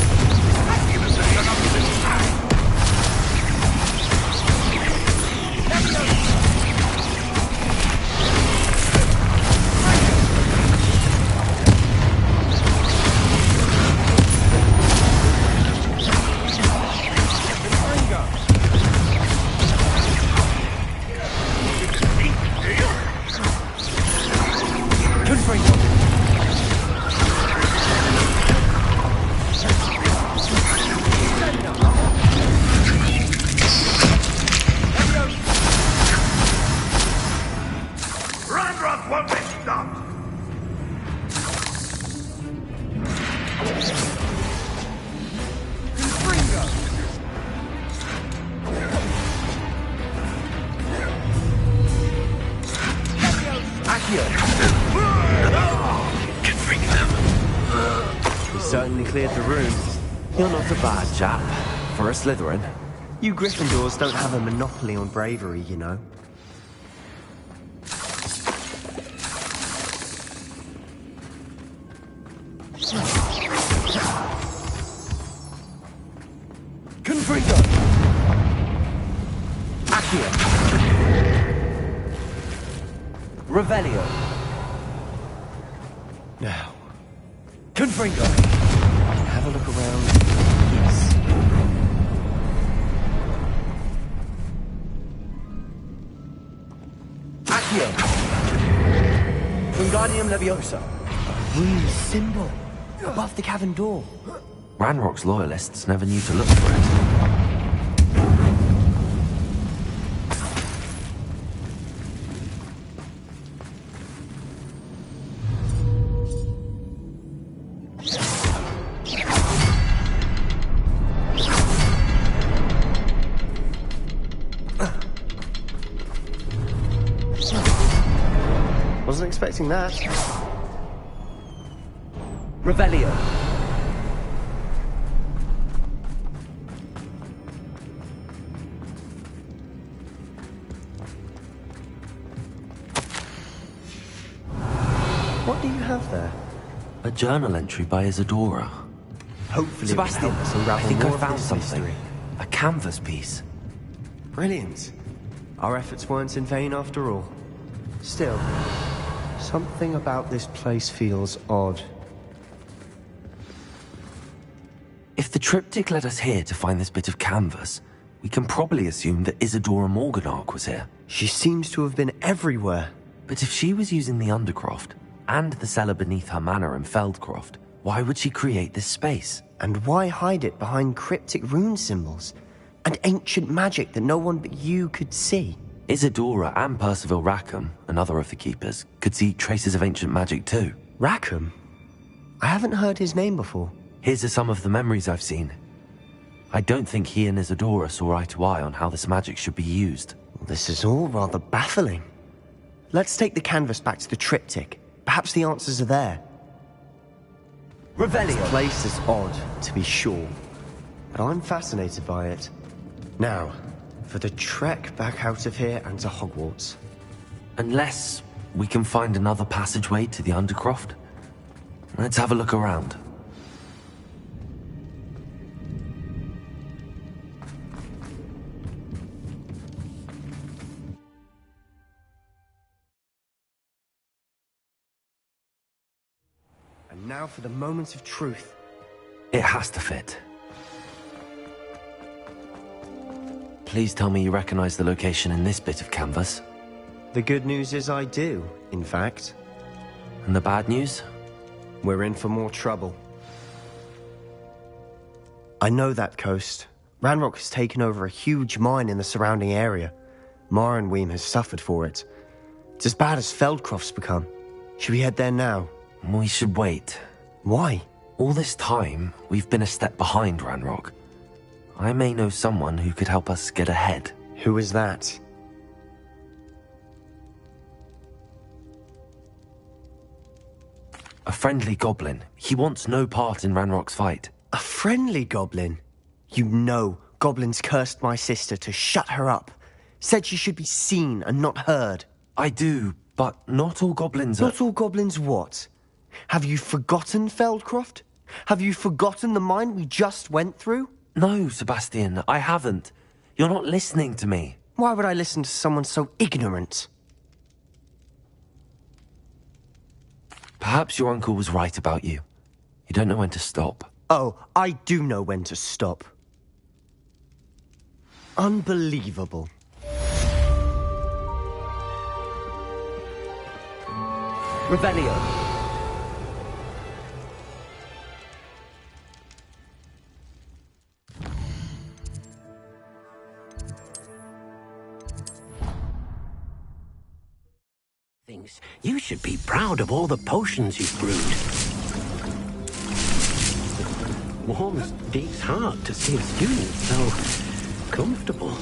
Certainly cleared the room. You're not a bad chap for a Slytherin. You Gryffindors don't have a monopoly on bravery, you know. Confringo! Accio! Revelio! Now, Confringo! have a look around. Yes. Accio! Wingardium Leviosa! A rune symbol above the cavern door. Ranrock's loyalists never knew to look for it. Wasn't expecting that. Revelio! What do you have there? A journal entry by Isadora. Hopefully Sebastian, it will help us unravel I think more I of found this something. mystery. A canvas piece. Brilliant. Our efforts weren't in vain after all. Still, something about this place feels odd. If the triptych led us here to find this bit of canvas, we can probably assume that Isadora Morganach was here. She seems to have been everywhere. But if she was using the Undercroft, and the cellar beneath her manor in Feldcroft, why would she create this space? And why hide it behind cryptic rune symbols? And ancient magic that no one but you could see? Isadora and Percival Rackham, another of the Keepers, could see traces of ancient magic too. Rackham? I haven't heard his name before. Here's are some of the memories I've seen. I don't think he and Isadora saw eye to eye on how this magic should be used. This is all rather baffling. Let's take the canvas back to the triptych. Perhaps the answers are there. This Revelio. place is odd, to be sure, but I'm fascinated by it. Now, for the trek back out of here and to Hogwarts. Unless we can find another passageway to the Undercroft. Let's have a look around. And now for the moment of truth. It has to fit. Please tell me you recognize the location in this bit of canvas. The good news is I do, in fact. And the bad news? We're in for more trouble. I know that coast. Ranrock has taken over a huge mine in the surrounding area. Marrenweem has suffered for it. It's as bad as Feldcroft's become. Should we head there now? We should wait. Why? All this time, we've been a step behind Ranrock. I may know someone who could help us get ahead. Who is that? A friendly goblin. He wants no part in Ranrock's fight. A friendly goblin? You know, goblins cursed my sister to shut her up. Said she should be seen and not heard. I do, but not all goblins are... Not all goblins what? Have you forgotten Feldcroft? Have you forgotten the mine we just went through? No, Sebastian, I haven't. You're not listening to me. Why would I listen to someone so ignorant? Perhaps your uncle was right about you. You don't know when to stop. Oh, I do know when to stop. Unbelievable. Revelio. You should be proud of all the potions you've brewed. Warms Deek's heart to see a student so comfortable.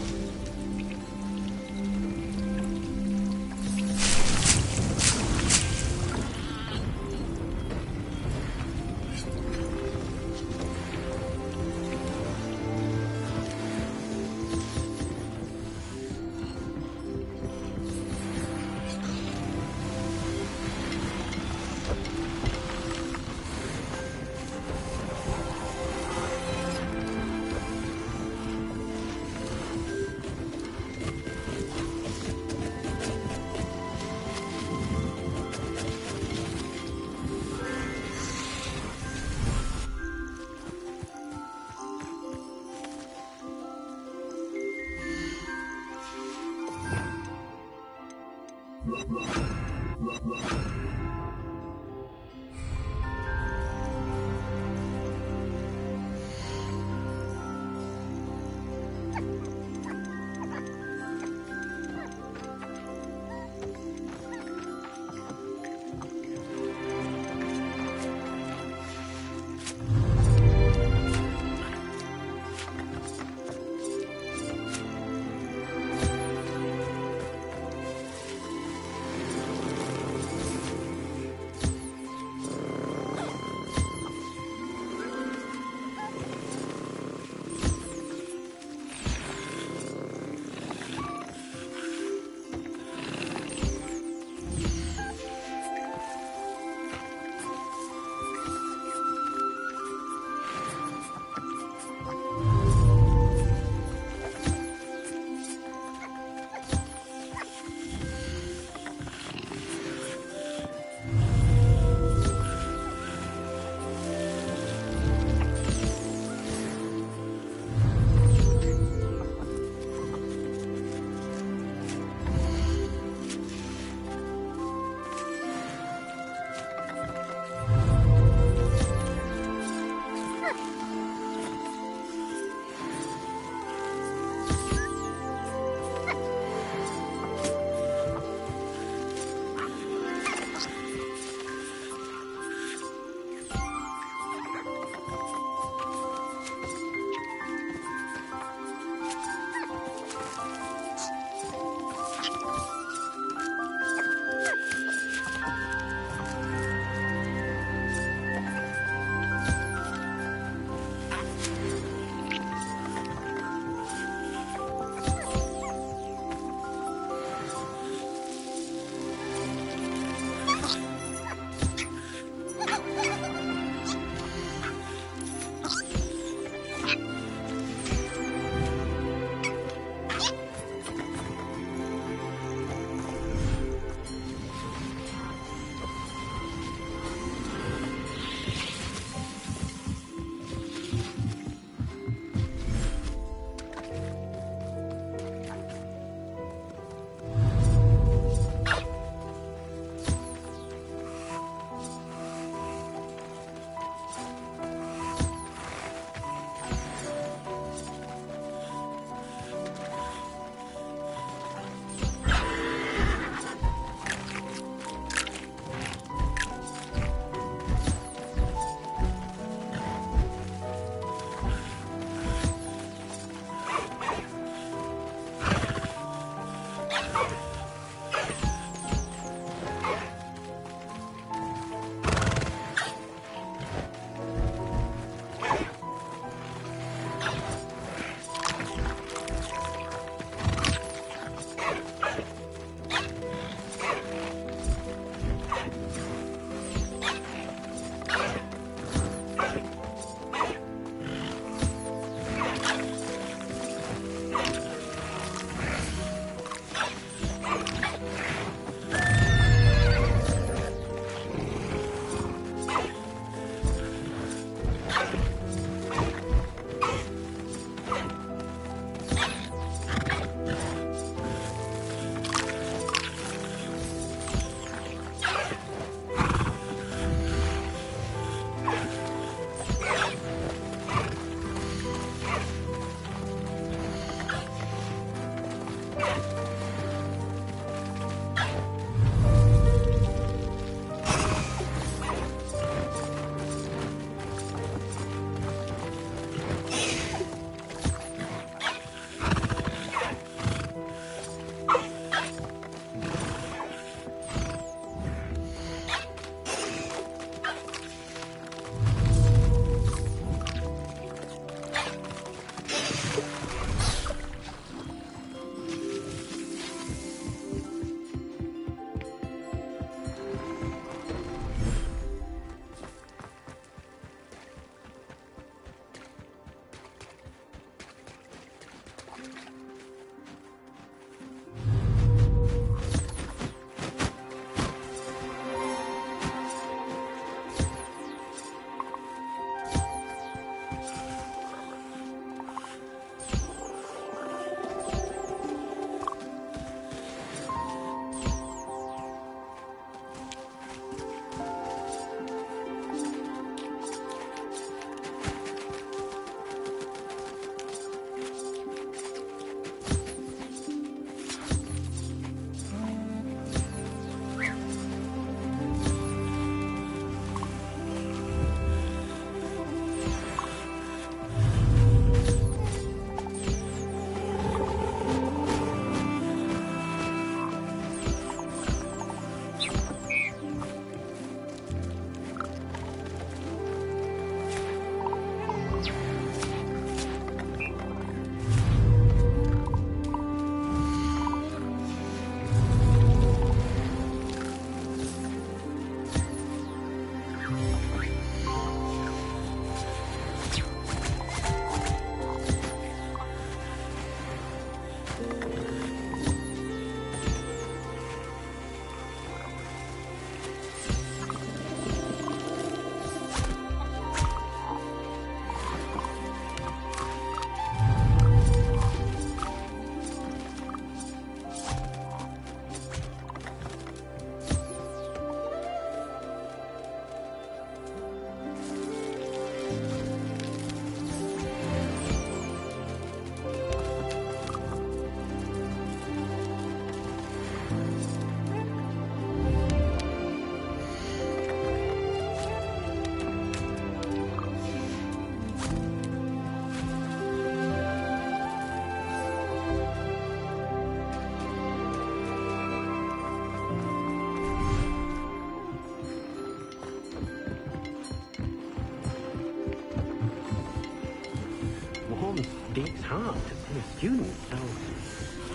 Warm Dick's heart to see a student so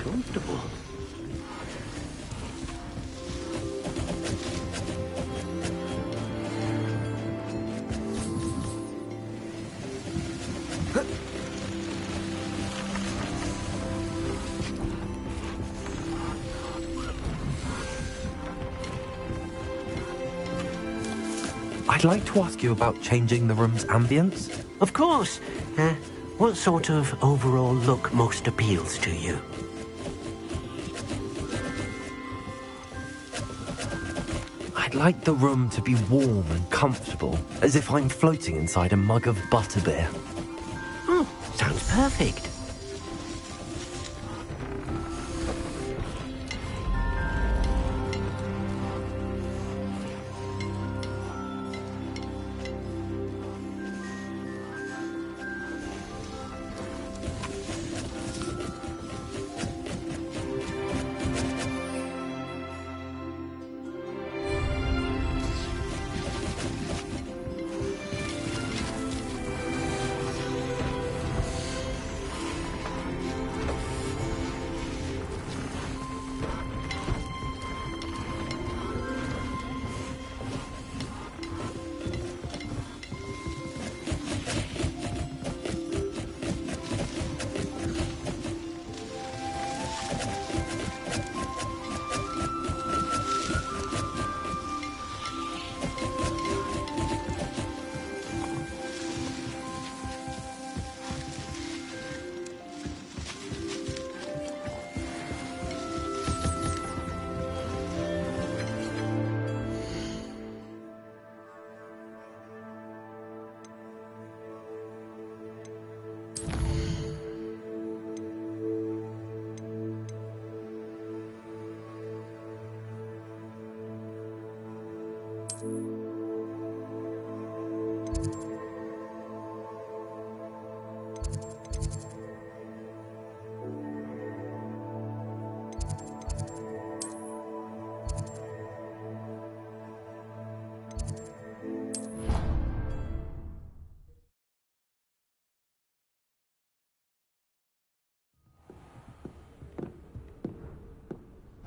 comfortable. I'd like to ask you about changing the room's ambience. Of course. What sort of overall look most appeals to you? I'd like the room to be warm and comfortable, as if I'm floating inside a mug of butterbeer. Oh, sounds perfect.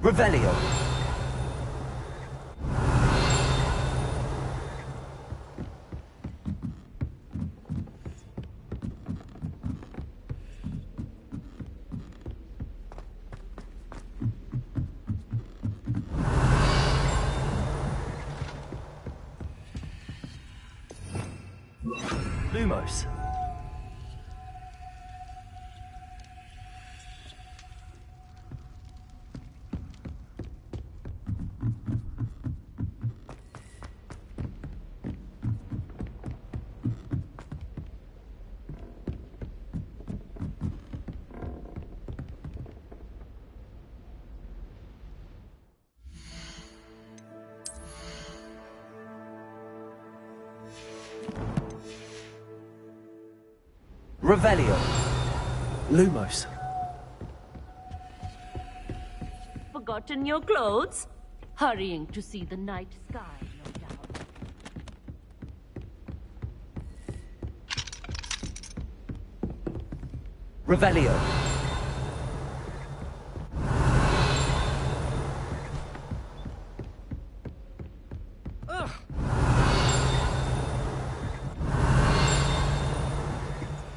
Revelio. Lumos. Revelio. Lumos. Forgotten your clothes? Hurrying to see the night sky, no doubt. Revelio.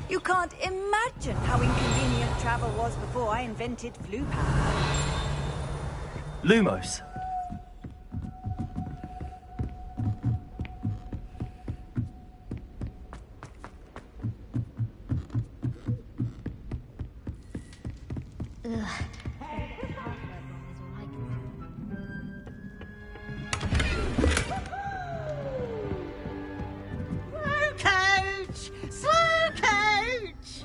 You can't imagine how inconvenient travel was before I invented flu power. Lumos. Coach! Slow coach!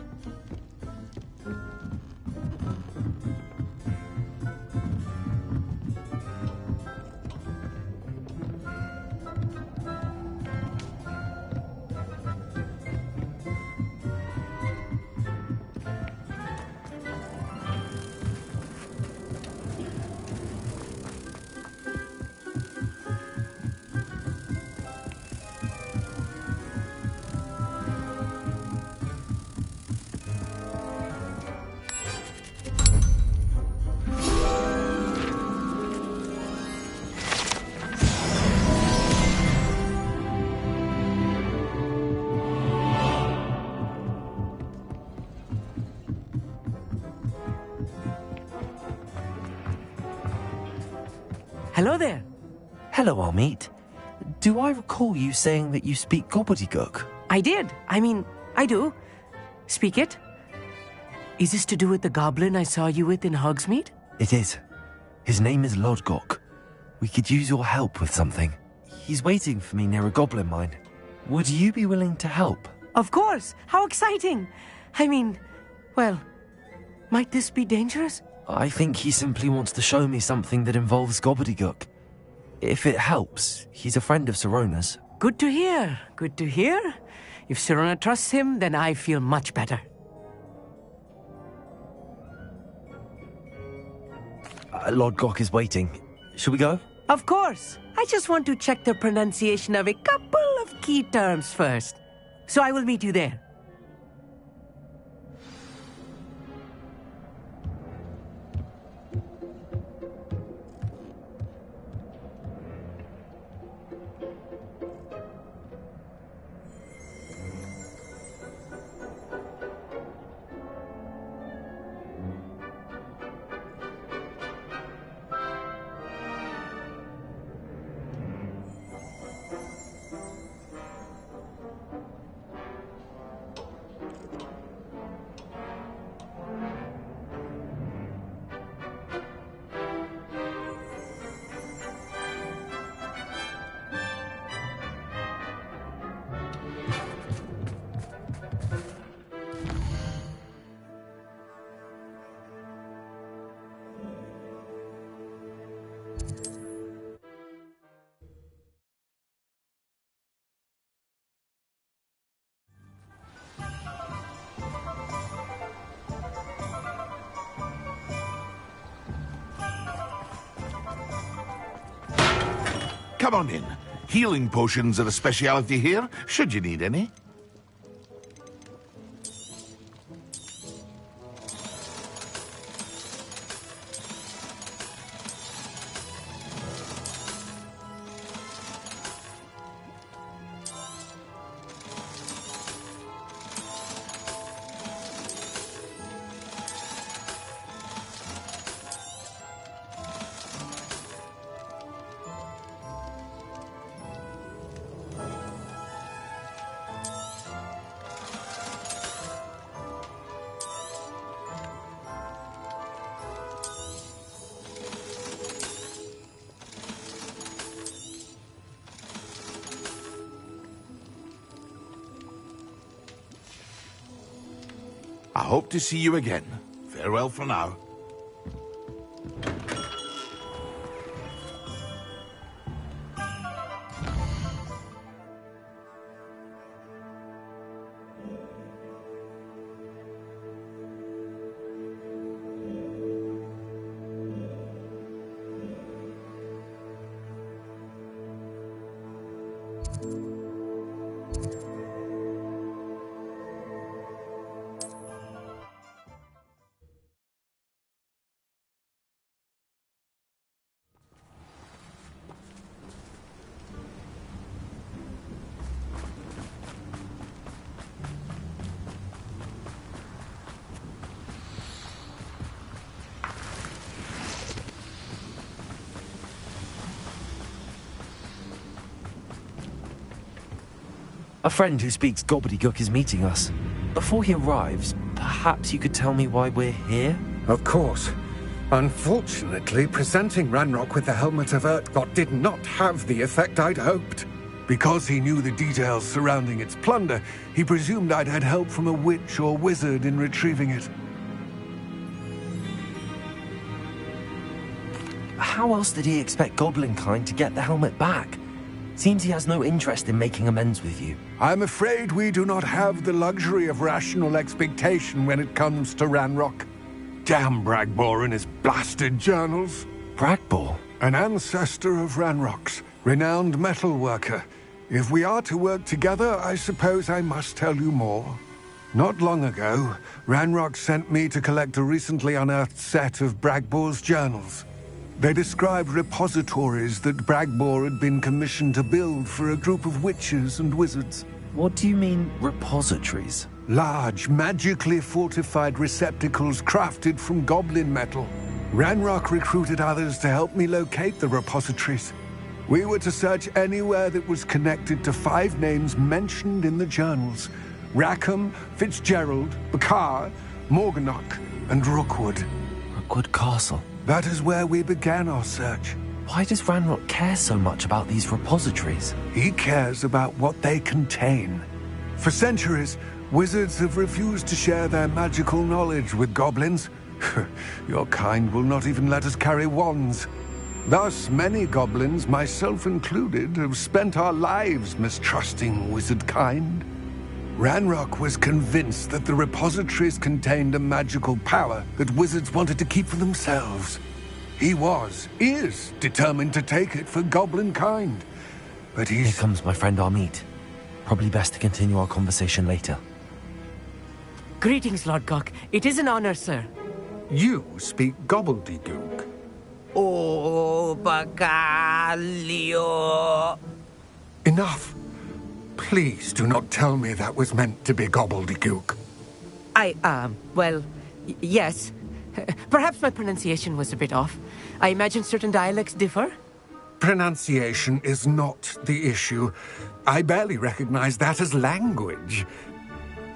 Hello there. Hello, Armeet. Do I recall you saying that you speak gobbledygook? I did. I do. Speak it. Is this to do with the goblin I saw you with in Hogsmeade? It is. His name is Lodgok. We could use your help with something. He's waiting for me near a goblin mine. Would you be willing to help? Of course. How exciting. Well, might this be dangerous? I think he simply wants to show me something that involves gobbledygook. If it helps, he's a friend of Sirona's. Good to hear. Good to hear. If Sirona trusts him, then I feel much better. Lodgok is waiting. Shall we go? Of course. I just want to check the pronunciation of a couple of key terms first. So I will meet you there. Come on in. Healing potions are a speciality here, should you need any. I hope to see you again. Farewell for now. A friend who speaks gobbledygook is meeting us. Before he arrives, perhaps you could tell me why we're here? Of course. Unfortunately, presenting Ranrock with the Helmet of Urtkot did not have the effect I'd hoped. Because he knew the details surrounding its plunder, he presumed I'd had help from a witch or wizard in retrieving it. How else did he expect Goblinkind to get the helmet back? Seems he has no interest in making amends with you. I'm afraid we do not have the luxury of rational expectation when it comes to Ranrock. Damn Bragbor and his blasted journals. Bragbor? An ancestor of Ranrock's, renowned metalworker. If we are to work together, I suppose I must tell you more. Not long ago, Ranrock sent me to collect a recently unearthed set of Bragbor's journals. They described repositories that Bragbor had been commissioned to build for a group of witches and wizards. What do you mean, repositories? Large, magically fortified receptacles crafted from goblin metal. Ranrock recruited others to help me locate the repositories. We were to search anywhere that was connected to 5 names mentioned in the journals: Rackham, Fitzgerald, Bakar, Morganach, and Rookwood. Rookwood Castle? That is where we began our search. Why does Ranrock care so much about these repositories? He cares about what they contain. For centuries, wizards have refused to share their magical knowledge with goblins. Your kind will not even let us carry wands. Thus, many goblins, myself included, have spent our lives mistrusting wizard kind. Ranrock was convinced that the repositories contained a magical power that wizards wanted to keep for themselves. He is determined to take it for goblin kind. But Here comes my friend Amit. Probably best to continue our conversation later. Greetings, Lord Gok. It is an honor, sir. You speak gobbledygook. Oh, Bacalio. Enough. Please do not tell me that was meant to be gobbledygook. Well, yes. Perhaps my pronunciation was a bit off. I imagine certain dialects differ? Pronunciation is not the issue. I barely recognize that as language.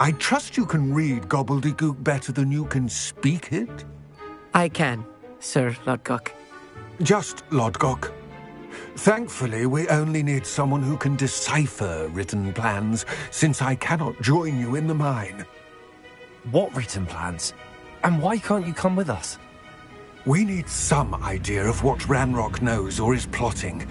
I trust you can read gobbledygook better than you can speak it? I can, Sir Lord Gok. Just Lord Gok. Thankfully, we only need someone who can decipher written plans, since I cannot join you in the mine. What written plans? And why can't you come with us? We need some idea of what Ranrock knows or is plotting.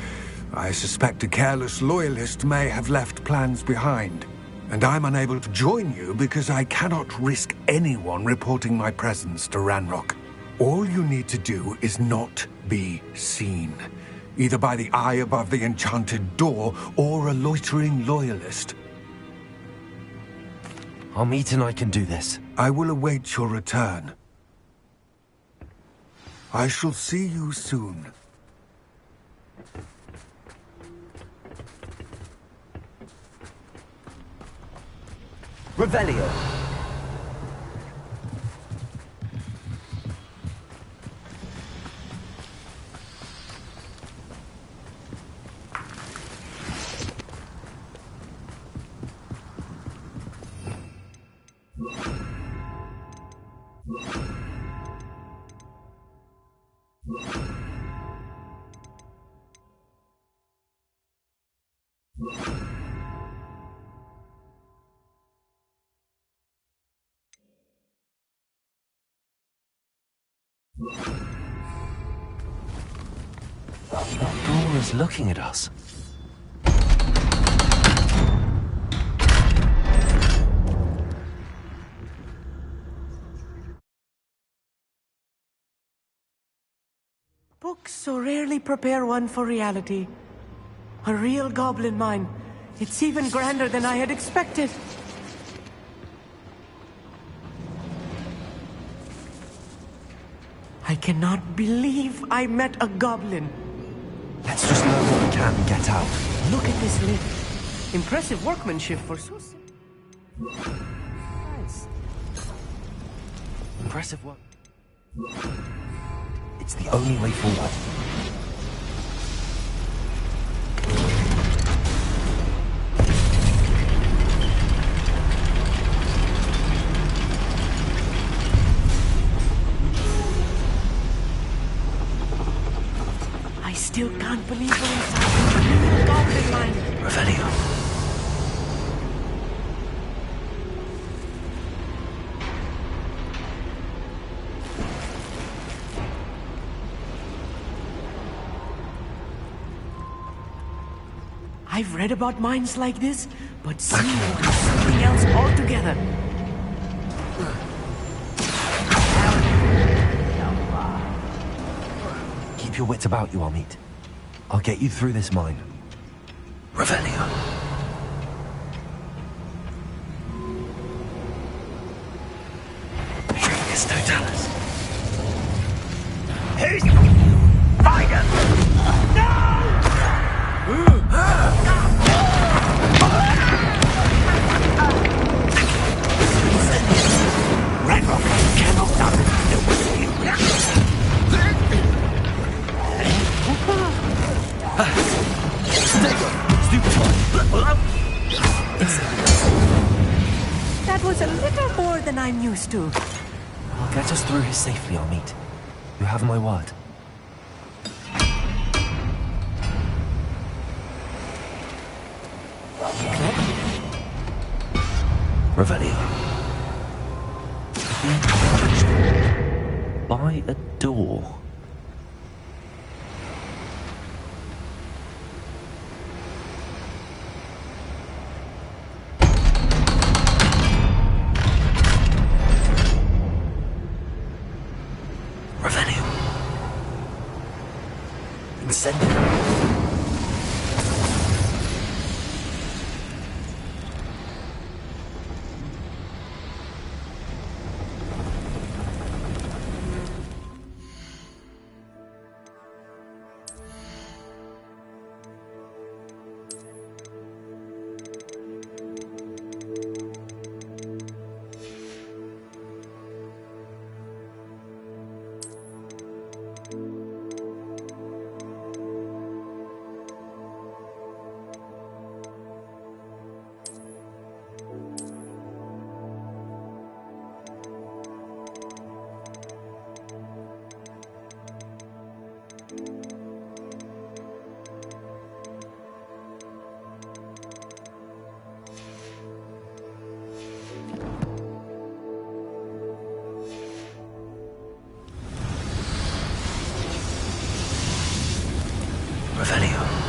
I suspect a careless loyalist may have left plans behind. And I'm unable to join you because I cannot risk anyone reporting my presence to Ranrock. All you need to do is not be seen. Either by the eye above the enchanted door, or a loitering loyalist. Amit and I can do this. I will await your return. I shall see you soon. Revelio. Dora's looking at us. Books so rarely prepare one for reality. A real goblin mine. It's even grander than I had expected. I cannot believe I met a goblin. Let's just learn what we can and get out. Look at this lift. Impressive workmanship for so nice. Impressive work. It's the only way forward. still can't believe we're inside the real goblin mine. Revelio. I've read about mines like this, but seeing one is something else altogether. Keep your wits about you, Amit. I'll get you through this mine. Revelio. Trigus Totalis. Who's... Find him! Red Rock cannot stop That was a little more than I'm used to. I'll get us through here safely, Amit. You have my word. Revelio. By a door. Revelio. Incendio. Revelio.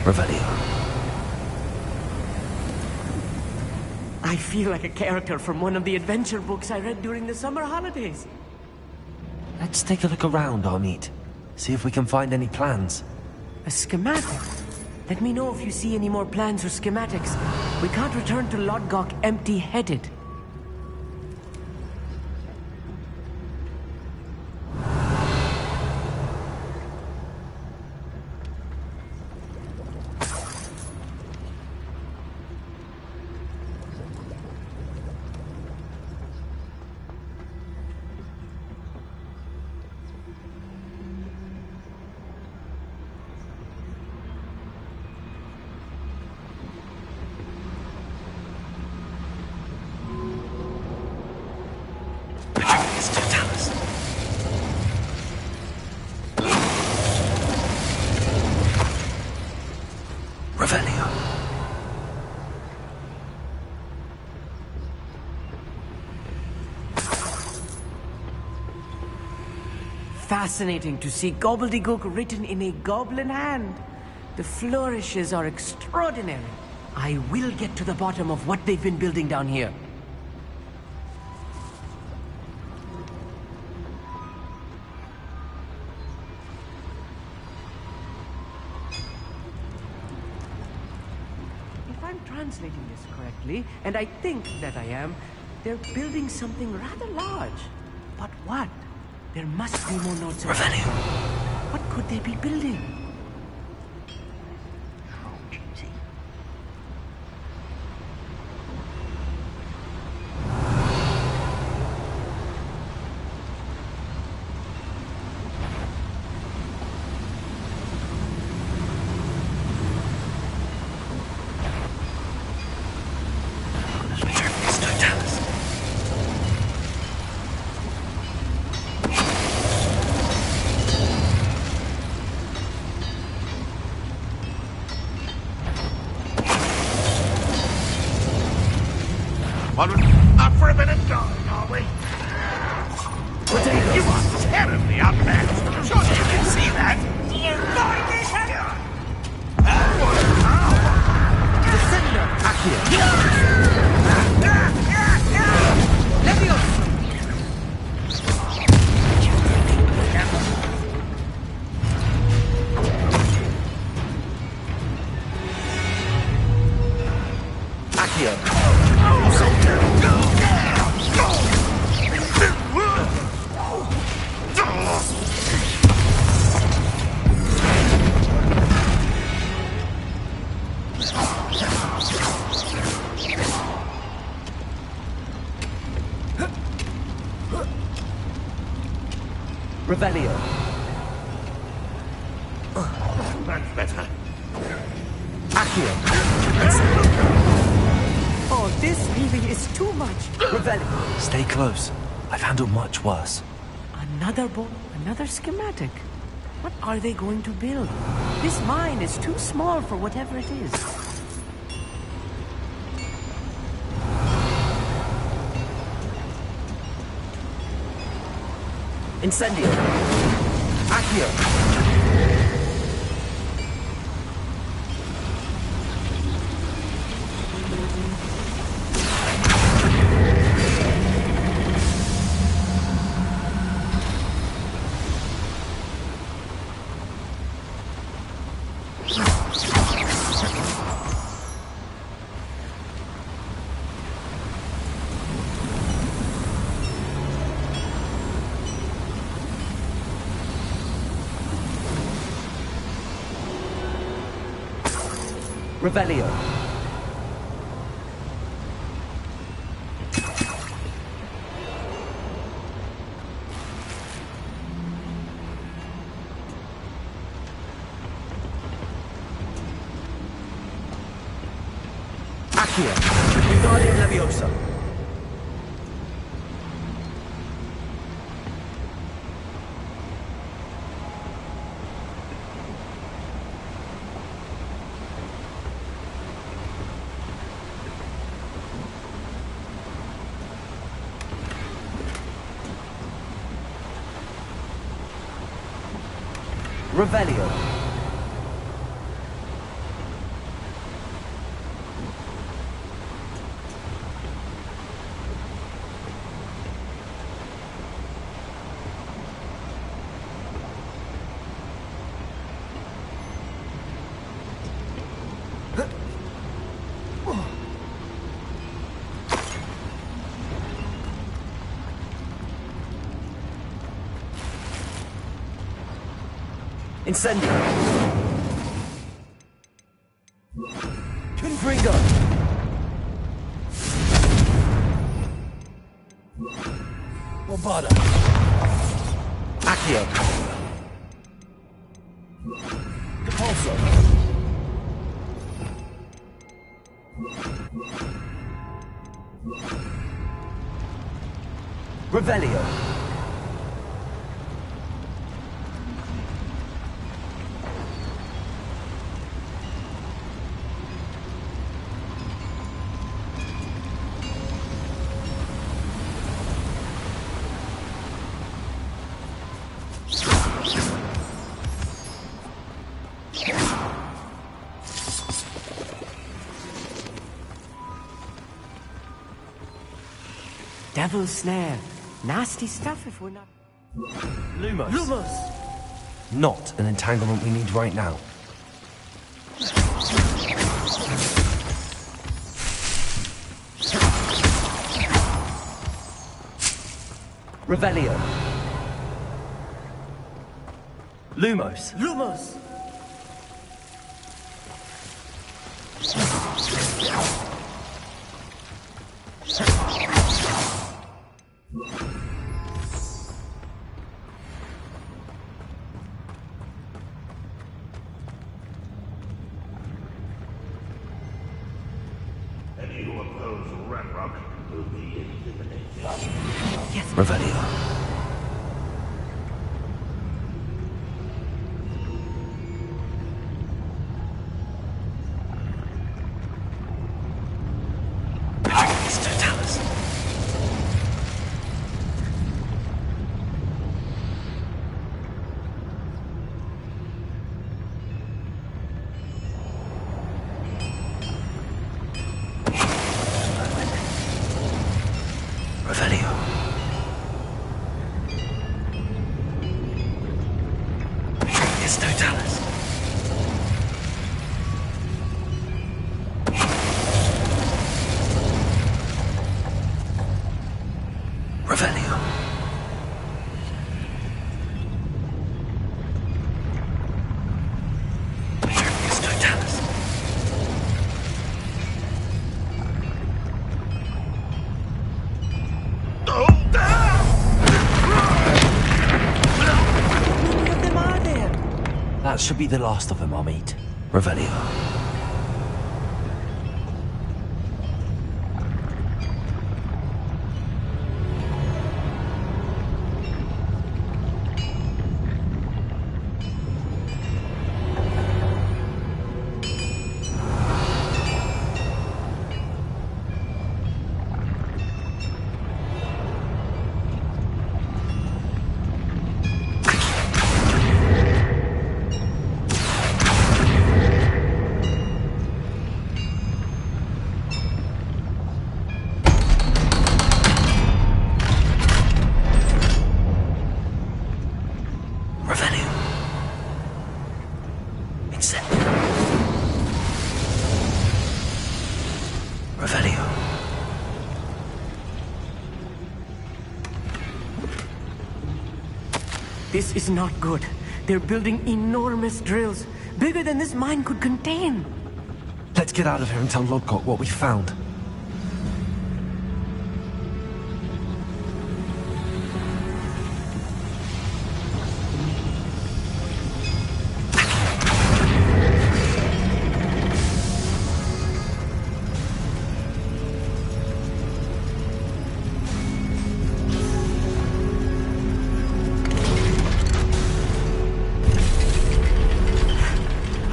Revelio. I feel like a character from one of the adventure books I read during the summer holidays. Let's take a look around, Amit. See if we can find any plans. A schematic? Let me know if you see any more plans or schematics. We can't return to Lodgok empty-headed. Revelio. Fascinating to see gobbledygook written in a goblin hand. The flourishes are extraordinary. I will get to the bottom of what they've been building down here. translating this correctly, and I think that I am, they're building something rather large. But what? There must be more notes. Revenue. What could they be building? Up for a bit of going, are we? You are terribly outmatched. Surely you can see that. You find this here. Descender! Leviosa! Accio. Revelio. That's better. Accio. Oh, this really is too much. Revelio. Stay close. I've handled much worse. Another boat, another schematic. What are they going to build? This mine is too small for whatever it is. Incendio. Accio. Revelio. Accio. Wingardium Leviosa. Revelio. Incendio. Confringo. Bombada. Accio. Capulso. Revelio. Devil's snare. Nasty stuff if we're not... Lumos. Lumos! Not an entanglement we need right now. Revelio. Lumos. Lumos! Any who oppose Ranrock will be eliminated. Yes. Revelio. That should be the last of them I'll meet. Revelio. This is not good. They're building enormous drills, bigger than this mine could contain. Let's get out of here and tell Lodgok what we found.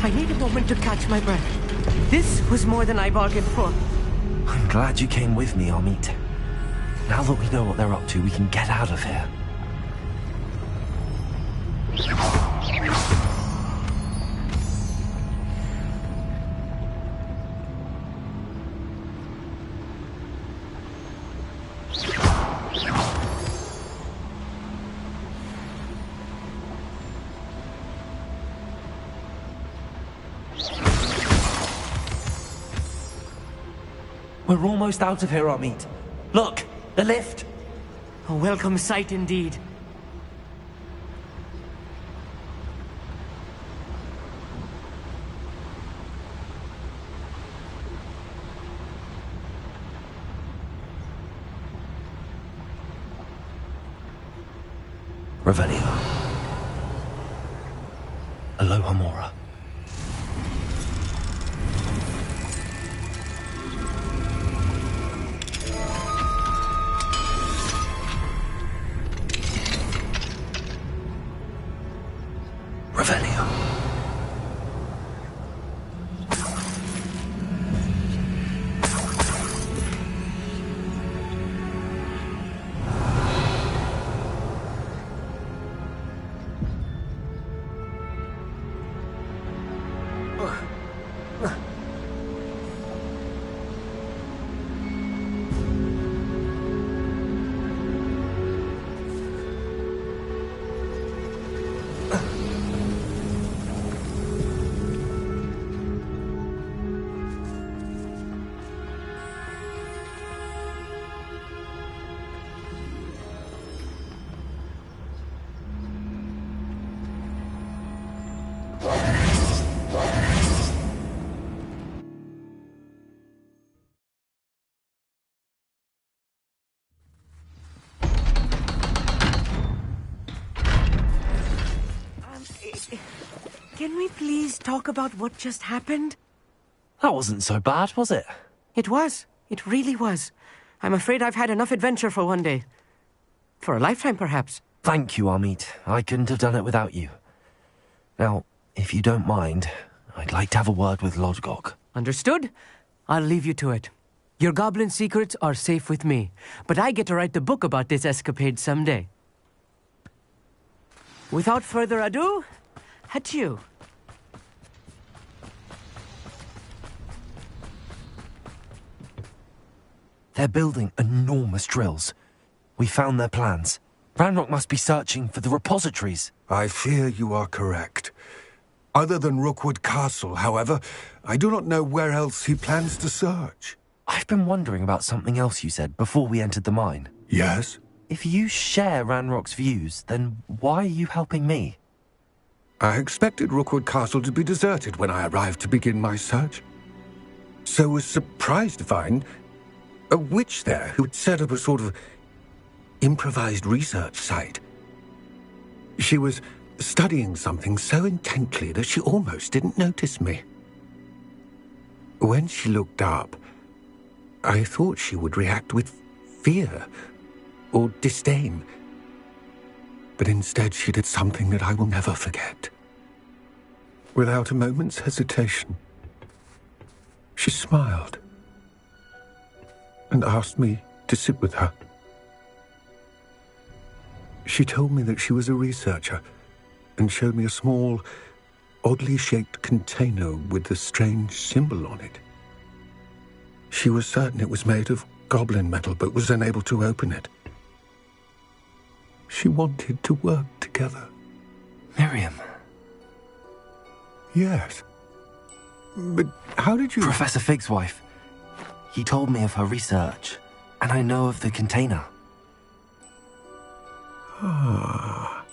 I need a moment to catch my breath. This was more than I bargained for. I'm glad you came with me, Amit. Now that we know what they're up to, we can get out of here. We're almost out of here, Amit. Look, the lift. A welcome sight indeed. Revelio. Aloha Mora. Revelio. Can we please talk about what just happened? That wasn't so bad, was it? It was. It really was. I'm afraid I've had enough adventure for one day. For a lifetime, perhaps. Thank you, Amit. I couldn't have done it without you. Now, if you don't mind, I'd like to have a word with Lodgok. Understood? I'll leave you to it. Your goblin secrets are safe with me, but I get to write the book about this escapade someday. Without further ado, adieu. They're building enormous drills. We found their plans. Ranrock must be searching for the repositories. I fear you are correct. Other than Rookwood Castle, however, I do not know where else he plans to search. I've been wondering about something else you said before we entered the mine. Yes? If you share Ranrock's views, then why are you helping me? I expected Rookwood Castle to be deserted when I arrived to begin my search. So was surprised to find a witch there who had set up a sort of improvised research site. She was studying something so intently that she almost didn't notice me. When she looked up, I thought she would react with fear or disdain. But instead she did something that I will never forget. Without a moment's hesitation, she smiled and asked me to sit with her. She told me that she was a researcher and showed me a small, oddly shaped container with a strange symbol on it. She was certain it was made of goblin metal, but was unable to open it. She wanted to work together. Miriam. Yes. But how did you... Professor Fig's wife. He told me of her research, and I know of the container. Ah.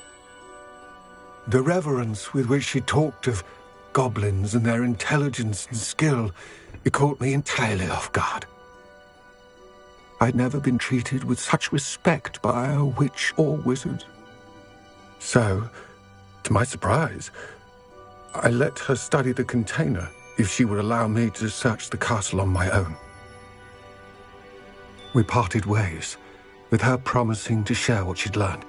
The reverence with which she talked of goblins and their intelligence and skill, it caught me entirely off guard. I'd never been treated with such respect by a witch or wizard. So, to my surprise, I let her study the container if she would allow me to search the castle on my own. We parted ways, with her promising to share what she'd learned.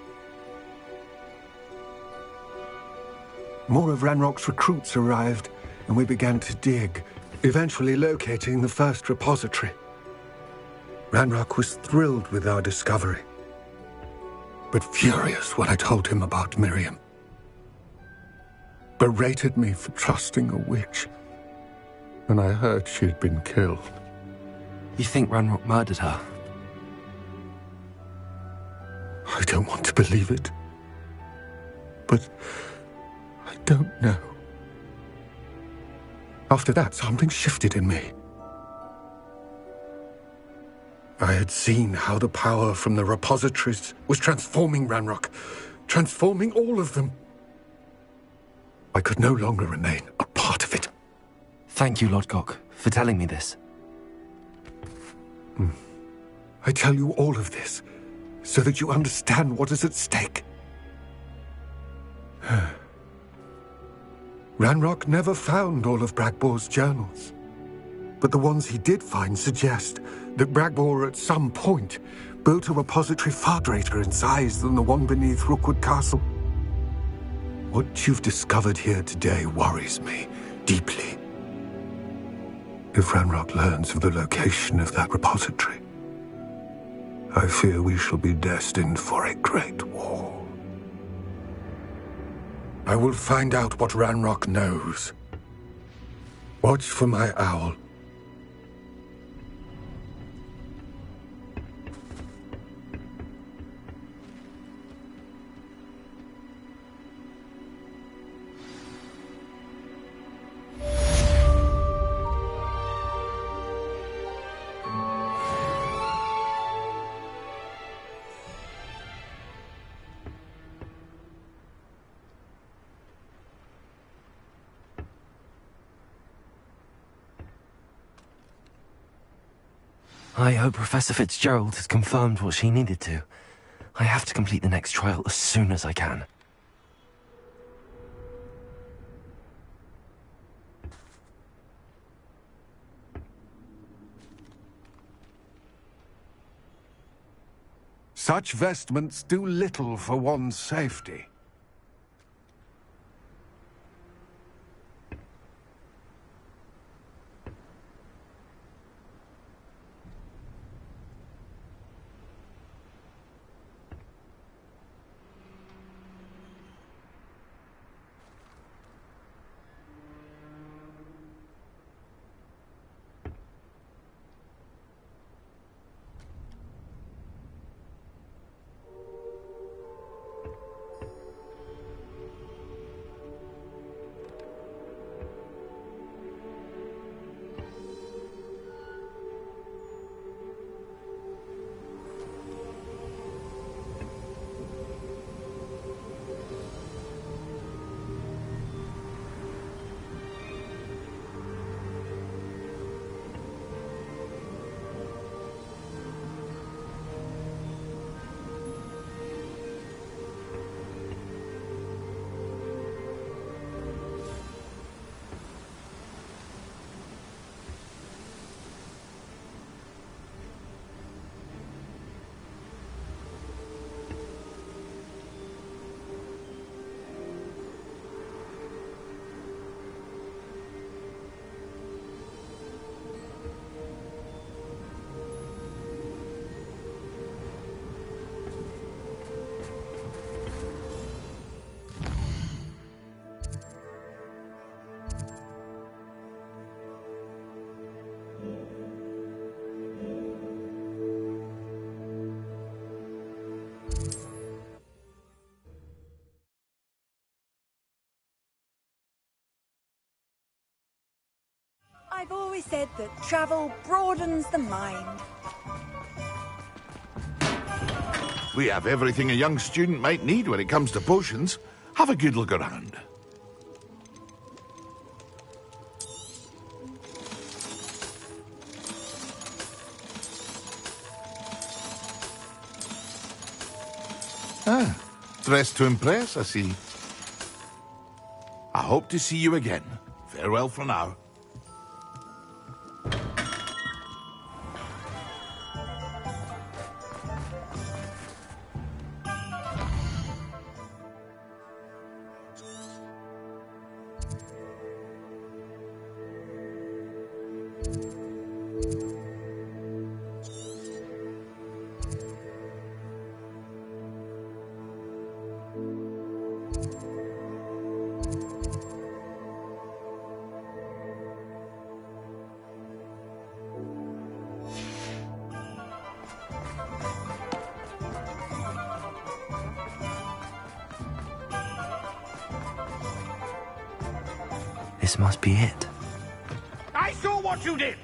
More of Ranrock's recruits arrived, and we began to dig, eventually locating the first repository. Ranrock was thrilled with our discovery, but furious when I told him about Miriam. Berated me for trusting a witch, and I heard she had been killed. You think Ranrock murdered her? I don't want to believe it, but I don't know. After that, something shifted in me. I had seen how the power from the repositories was transforming Ranrock, transforming all of them. I could no longer remain a part of it. Thank you, Lodgok, for telling me this. I tell you all of this so that you understand what is at stake. Ranrock never found all of Bragbor's journals, but the ones he did find suggest that Bragbor at some point built a repository far greater in size than the one beneath Rookwood Castle. What you've discovered here today worries me deeply. If Ranrock learns of the location of that repository, I fear we shall be destined for a great war. I will find out what Ranrock knows. Watch for my owl. I hope Professor Fitzgerald has confirmed what she needed to. I have to complete the next trial as soon as I can. Such vestments do little for one's safety. I've always said that travel broadens the mind. We have everything a young student might need when it comes to potions. Have a good look around. Ah, dressed to impress, I see. I hope to see you again. Farewell for now. This must be it. I saw what you did!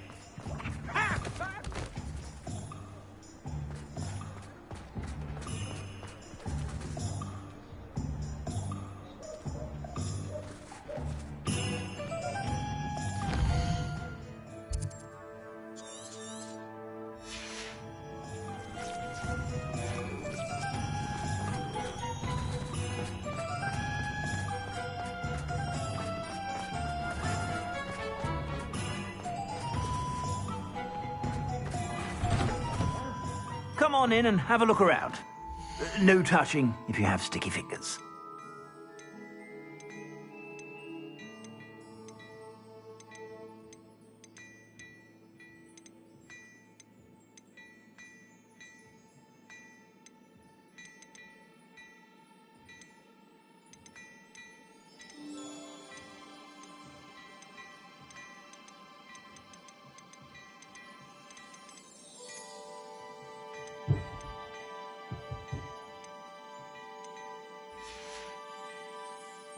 Come on in and have a look around. No touching if you have sticky fingers.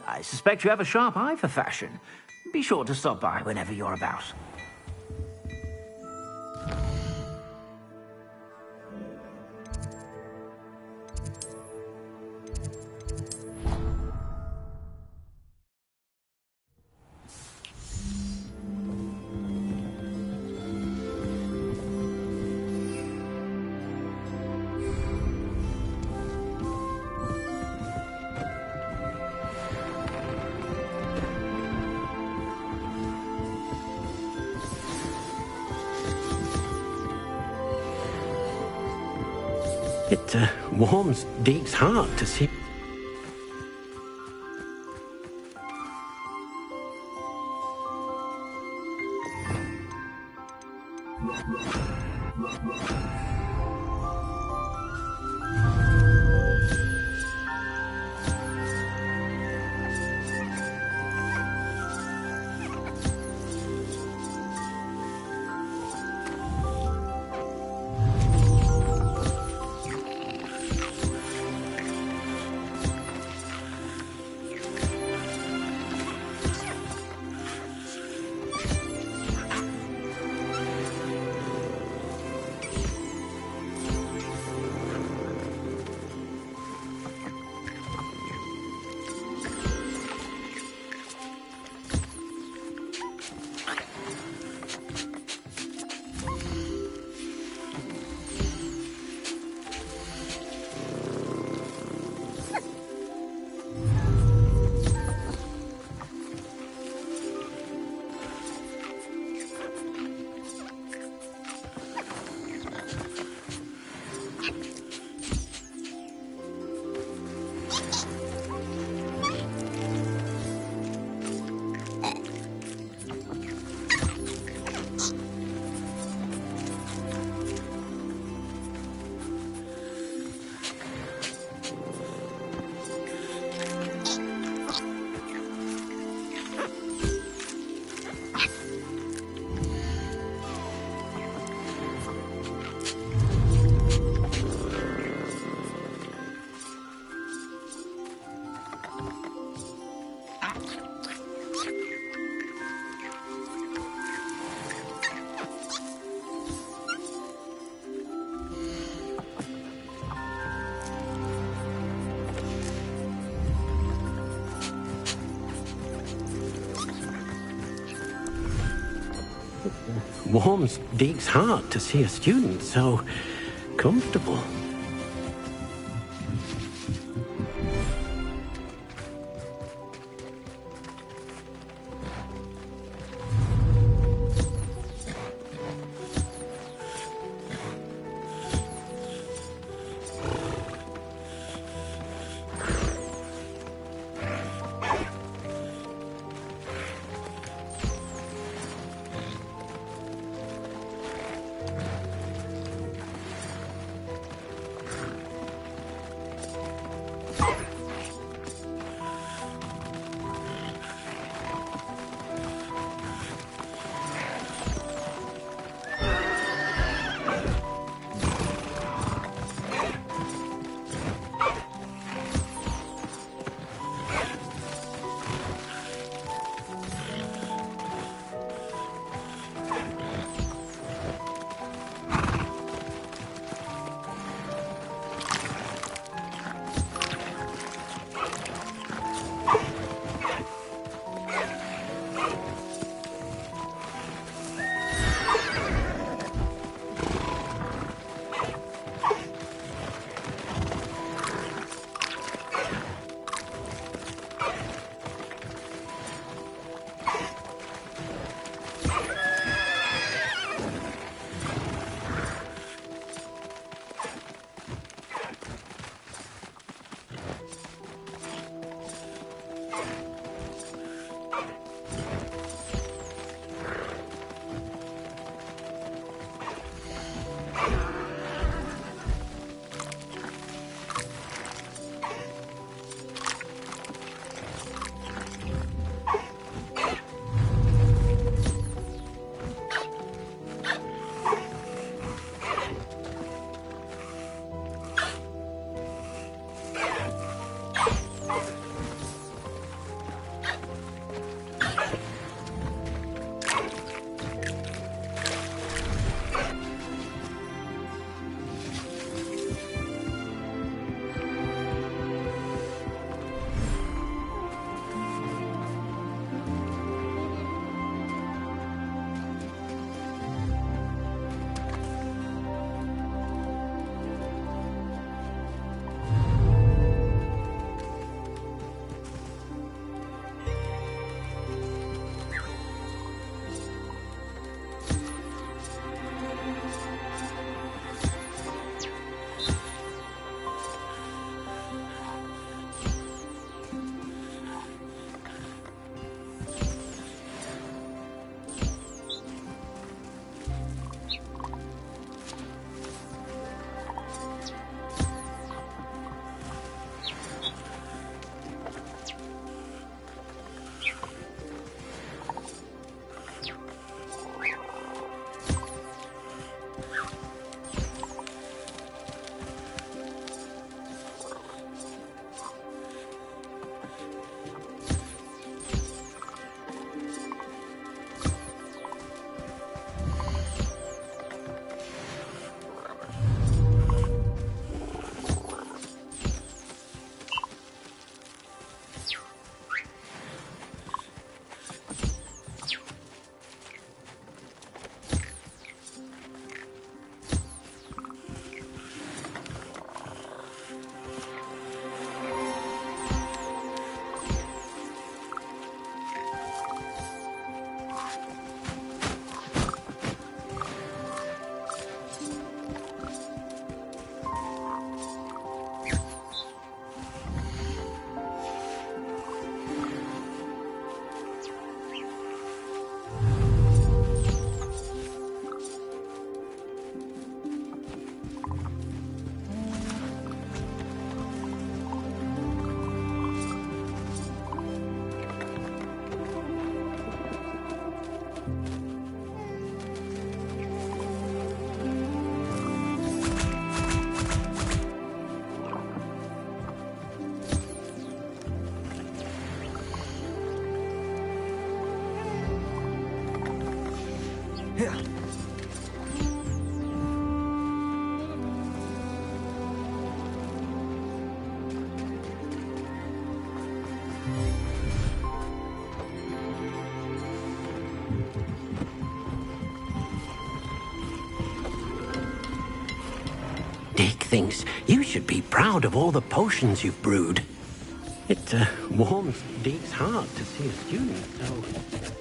I suspect you have a sharp eye for fashion. Be sure to stop by whenever you're about. It warms Deke's heart to see... warms Deke's heart to see a student so comfortable. Dick thinks you should be proud of all the potions you've brewed. It warms Dick's heart to see a student so comfortable.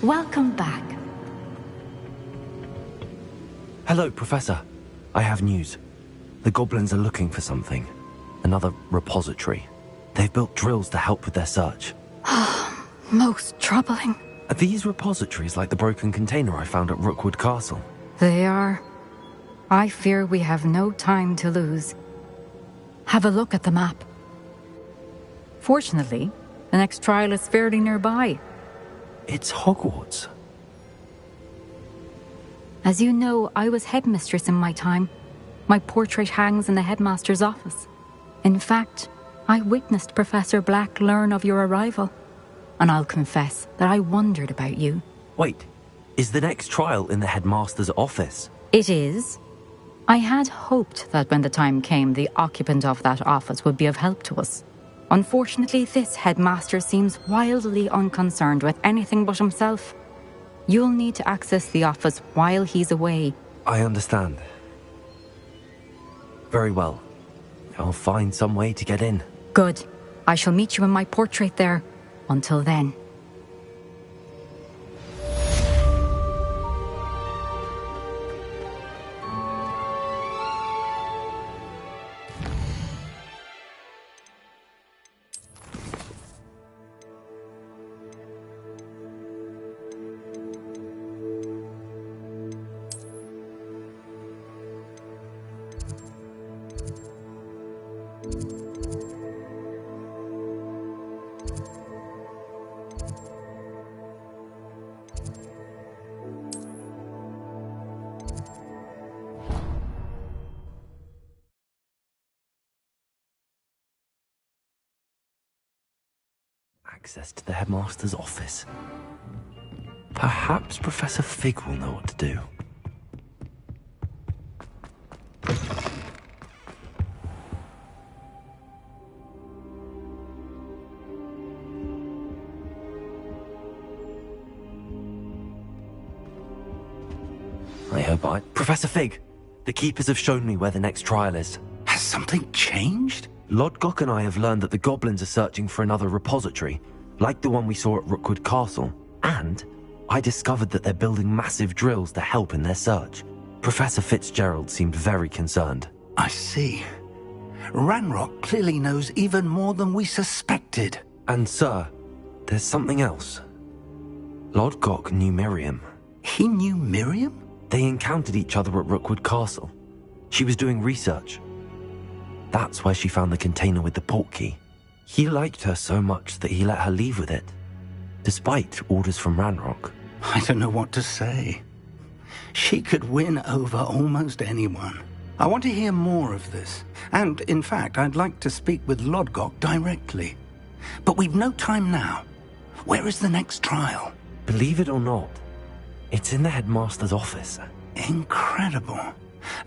Welcome back. Hello, Professor. I have news. The goblins are looking for something. Another repository. They've built drills to help with their search. Most troubling. Are these repositories like the broken container I found at Rookwood Castle? They are. I fear we have no time to lose. Have a look at the map. Fortunately, the next trial is fairly nearby. It's Hogwarts. As you know, I was headmistress in my time. My portrait hangs in the headmaster's office. In fact, I witnessed Professor Black learn of your arrival. And I'll confess that I wondered about you. Wait, is the next trial in the headmaster's office? It is. I had hoped that when the time came, the occupant of that office would be of help to us. Unfortunately, this headmaster seems wildly unconcerned with anything but himself. You'll need to access the office while he's away. I understand. Very well. I'll find some way to get in. Good. I shall meet you in my portrait there. Until then. Access to the headmaster's office. Perhaps Professor Fig will know what to do. I hope Professor Fig! The Keepers have shown me where the next trial is. Has something changed? Lodgok and I have learned that the goblins are searching for another repository, like the one we saw at Rookwood Castle. And I discovered that they're building massive drills to help in their search. Professor Fitzgerald seemed very concerned. I see. Ranrock clearly knows even more than we suspected. And sir, there's something else. Lodgok knew Miriam. He knew Miriam? They encountered each other at Rookwood Castle. She was doing research. That's where she found the container with the portkey. He liked her so much that he let her leave with it, despite orders from Ranrock. I don't know what to say. She could win over almost anyone. I want to hear more of this. And, in fact, I'd like to speak with Lodgok directly. But we've no time now. Where is the next trial? Believe it or not, it's in the headmaster's office. Incredible.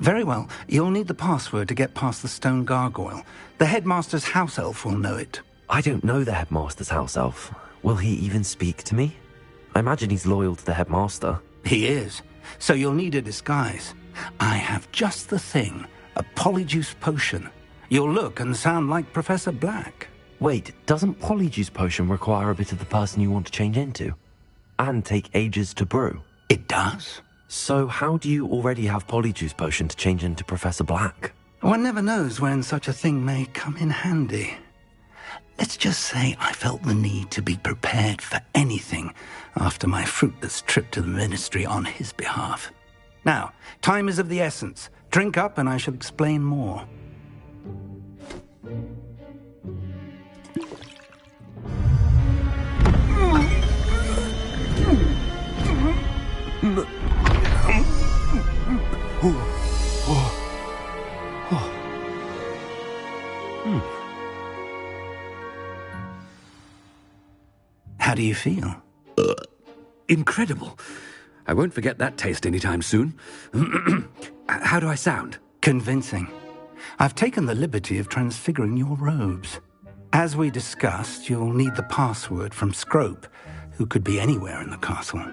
Very well. You'll need the password to get past the stone gargoyle. The headmaster's house elf will know it. I don't know the headmaster's house elf. Will he even speak to me? I imagine he's loyal to the headmaster. He is. So you'll need a disguise. I have just the thing. A polyjuice potion. You'll look and sound like Professor Black. Wait, doesn't polyjuice potion require a bit of the person you want to change into? And take ages to brew? It does. So how do you already have polyjuice potion to change into Professor Black? One never knows when such a thing may come in handy. Let's just say I felt the need to be prepared for anything after my fruitless trip to the ministry on his behalf. Now, time is of the essence. Drink up and I shall explain more. How do you feel? Incredible. I won't forget that taste anytime soon. How do I sound? Convincing. I've taken the liberty of transfiguring your robes. As we discussed, you'll need the password from Scrope, who could be anywhere in the castle.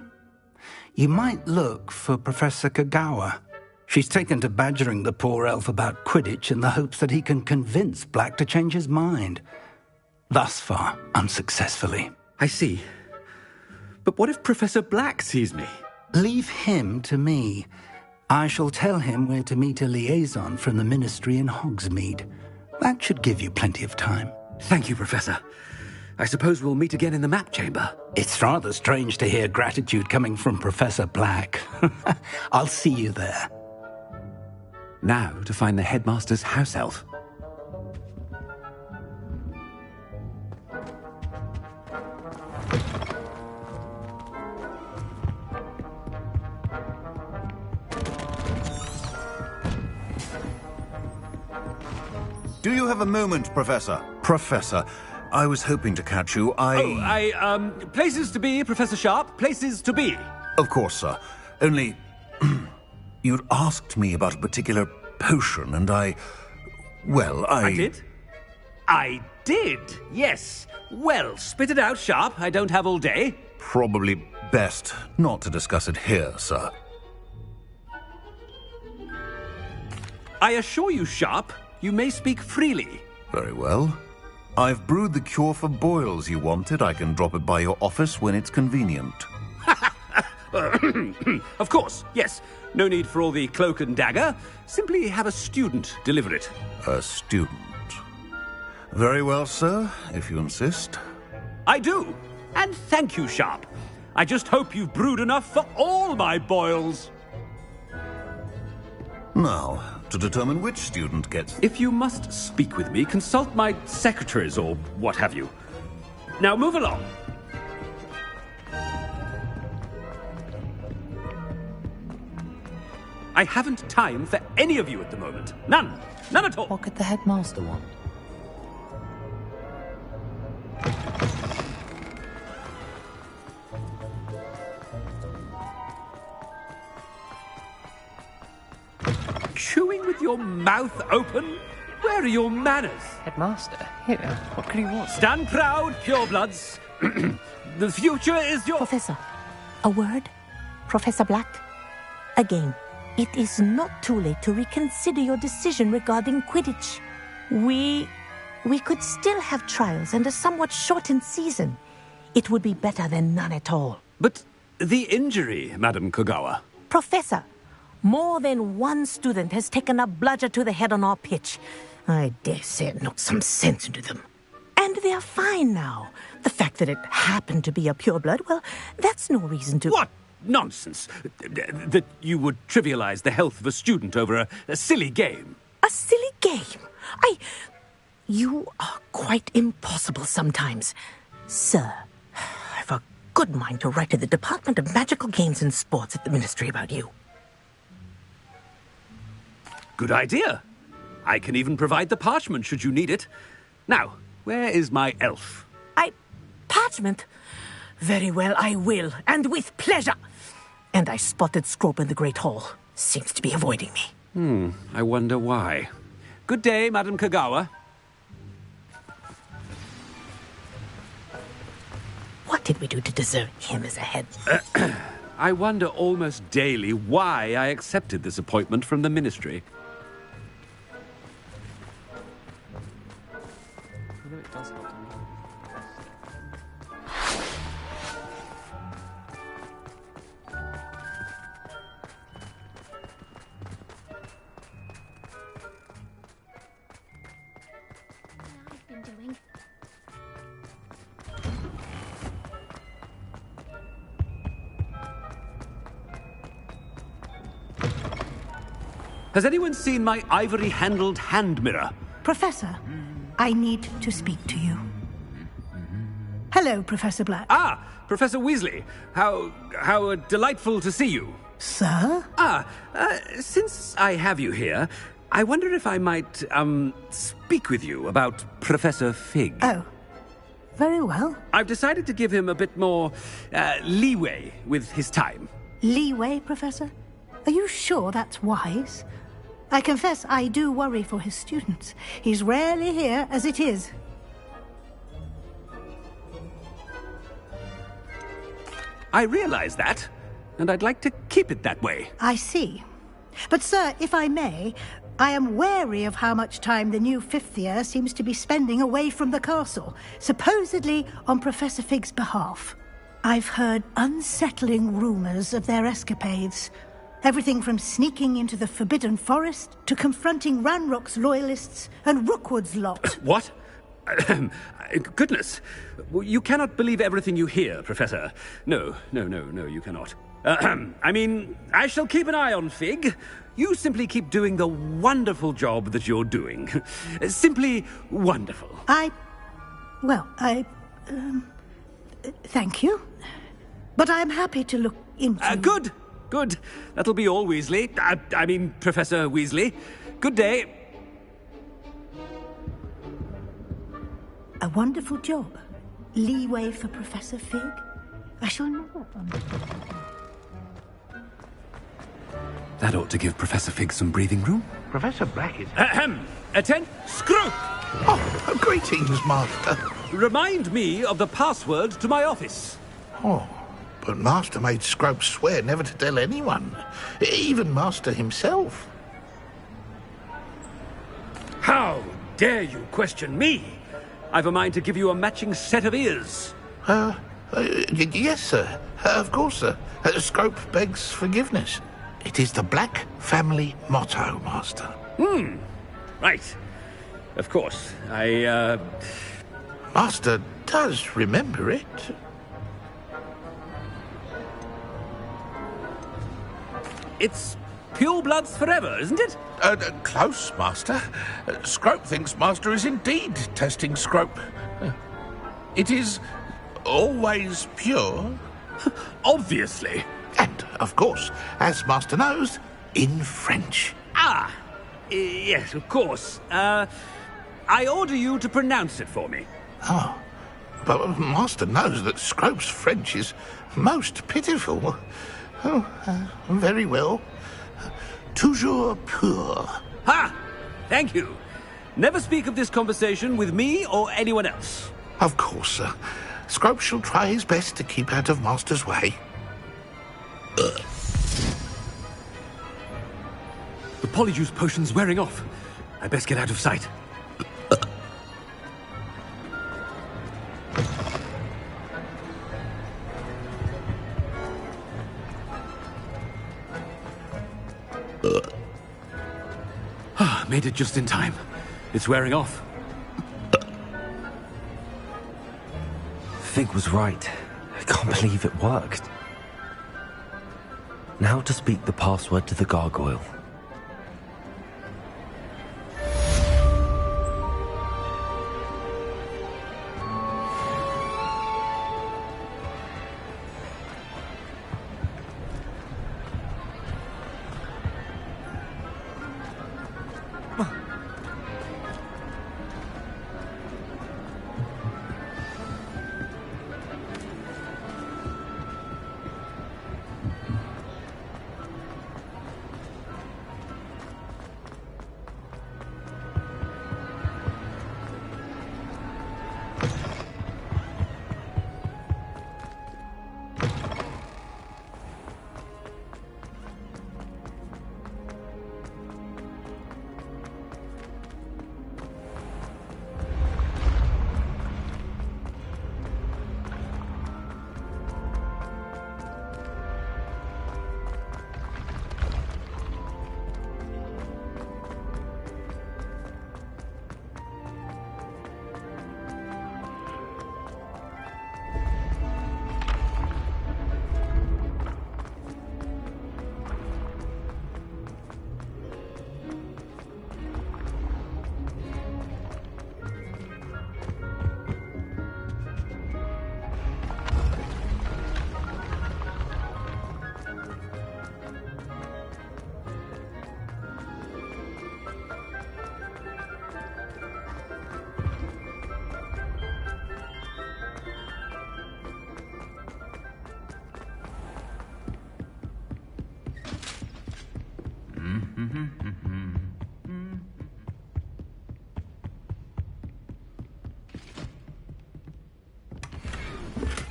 You might look for Professor Kagawa. She's taken to badgering the poor elf about Quidditch in the hopes that he can convince Black to change his mind. Thus far, unsuccessfully. I see. But what if Professor Black sees me? Leave him to me. I shall tell him where to meet a liaison from the Ministry in Hogsmeade. That should give you plenty of time. Thank you, Professor. I suppose we'll meet again in the map chamber. It's rather strange to hear gratitude coming from Professor Black. I'll see you there. Now to find the headmaster's house elf. Do you have a moment, Professor? Professor, I was hoping to catch you. Places to be, Professor Sharp. Places to be. Of course, sir. Only... you'd asked me about a particular potion, and I did? I did, yes. Well, spit it out, Sharp. I don't have all day. Probably best not to discuss it here, sir. I assure you, Sharp, you may speak freely. Very well. I've brewed the cure for boils you wanted. I can drop it by your office when it's convenient. Of course, yes. No need for all the cloak and dagger. Simply have a student deliver it. A student? Very well, sir, if you insist. I do. And thank you, Sharp. I just hope you've brewed enough for all my boils. Now, to determine which student gets... If you must speak with me, consult my secretaries or what have you. Now move along. I haven't time for any of you at the moment. None. None at all. What could the headmaster want? Chewing with your mouth open? Where are your manners? Headmaster, here, what could he want? Stand proud, purebloods. The future is your... Professor, a word? Professor Black? Again, it is not too late to reconsider your decision regarding Quidditch. We could still have trials and a somewhat shortened season. It would be better than none at all. But the injury, Madam Kogawa. Professor, more than one student has taken a bludger to the head on our pitch. I dare say it knocked some sense into them. And they're fine now. The fact that it happened to be a pureblood, well, that's no reason to... What nonsense! That you would trivialize the health of a student over a silly game. A silly game? You are quite impossible sometimes. Sir, I've a good mind to write to the Department of Magical Games and Sports at the Ministry about you. Good idea. I can even provide the parchment should you need it. Now, where is my elf? Parchment? Very well, I will, and with pleasure. And I spotted Scrope in the Great Hall. Seems to be avoiding me. I wonder why. Good day, Madam Kogawa. What did we do to deserve him as a head? I wonder almost daily why I accepted this appointment from the Ministry. Has anyone seen my ivory-handled hand mirror? Professor, I need to speak to you. Hello, Professor Black. Ah, Professor Weasley. How delightful to see you. Sir? Since I have you here, I wonder if I might, speak with you about Professor Fig. Oh, very well. I've decided to give him a bit more, leeway with his time. Leeway, Professor? Are you sure that's wise? I confess I do worry for his students. He's rarely here as it is. I realize that, and I'd like to keep it that way. I see. But, sir, if I may, I am wary of how much time the new fifth year seems to be spending away from the castle, supposedly on Professor Fig's behalf. I've heard unsettling rumors of their escapades. Everything from sneaking into the Forbidden Forest to confronting Ranrock's loyalists and Rookwood's lot. What? Goodness. You cannot believe everything you hear, Professor. No, you cannot. I mean, I shall keep an eye on Fig. You simply keep doing the wonderful job that you're doing. Simply wonderful. Thank you. But I'm happy to look into... Good. That'll be all, Weasley. I mean, Professor Weasley. Good day. A wonderful job. Leeway for Professor Fig. I shall never understand. That ought to give Professor Fig some breathing room. Professor Black is... Attend. Screw! Oh, greetings, Master. Remind me of the password to my office. Oh, but Master made Scrope swear never to tell anyone. Even Master himself. How dare you question me? I've a mind to give you a matching set of ears. Yes, sir. Of course, sir. Scrope begs forgiveness. It is the Black family motto, Master. Right. Of course. Master does remember it. It's pure bloods forever, isn't it? Close, Master. Scrope thinks Master is indeed testing Scrope. It is always pure. Obviously. And, of course, as Master knows, in French. Yes, of course. I order you to pronounce it for me. Oh, but Master knows that Scrope's French is most pitiful. Very well. Toujours pur. Ha! Thank you. Never speak of this conversation with me or anyone else. Of course, sir. Scrope shall try his best to keep out of Master's way. The polyjuice potion's wearing off. I best get out of sight. Made it just in time. It's wearing off. Fig was right. I can't believe it worked. Now to speak the password to the gargoyle.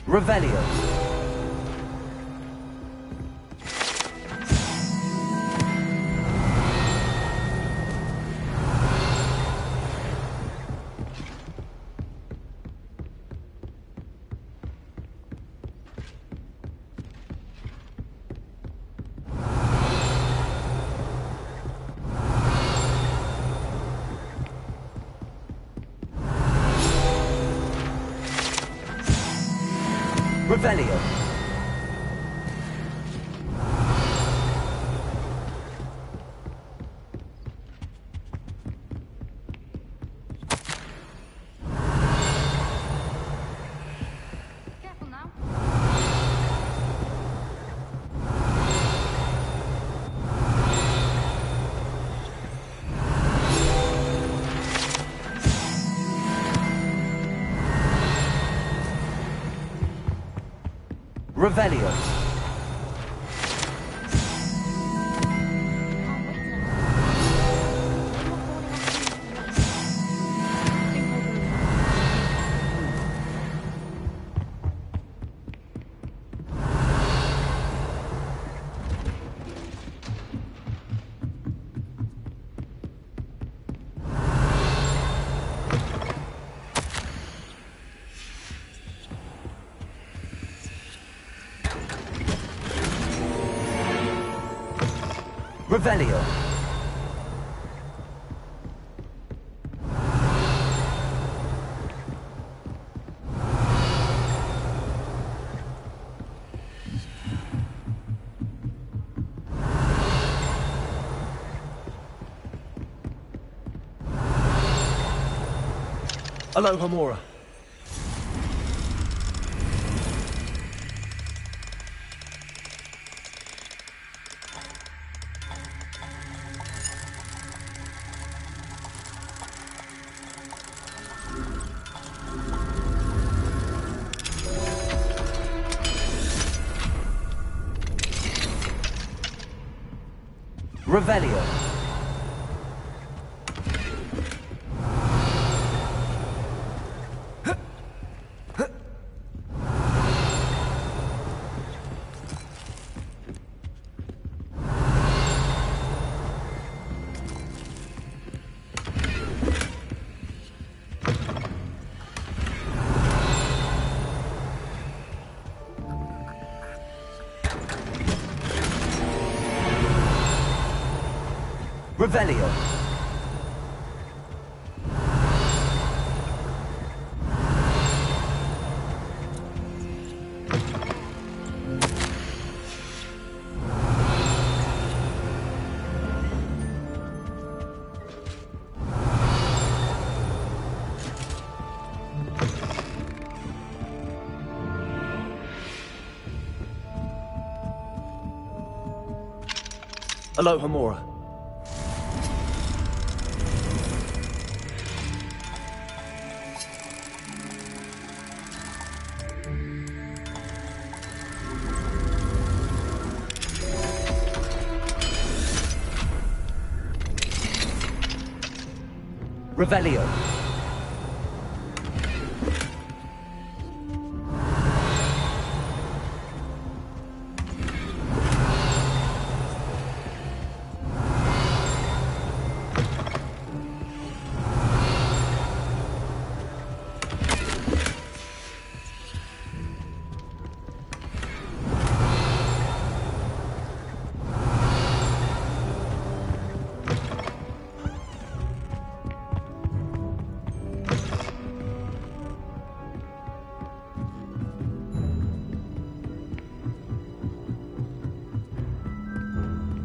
Revelio. Revelio. Revelio. Revelio. Aloha Mora. Revelio. Revelio. Aloha Mora. Revelio.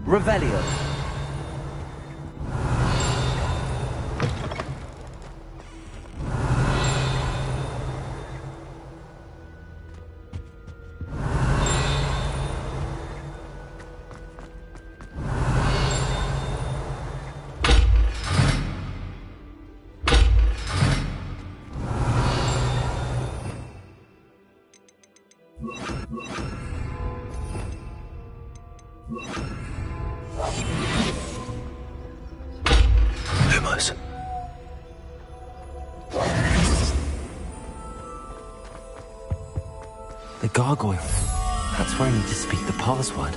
Revelio. Lumos. The gargoyle. That's where I need to speak the password.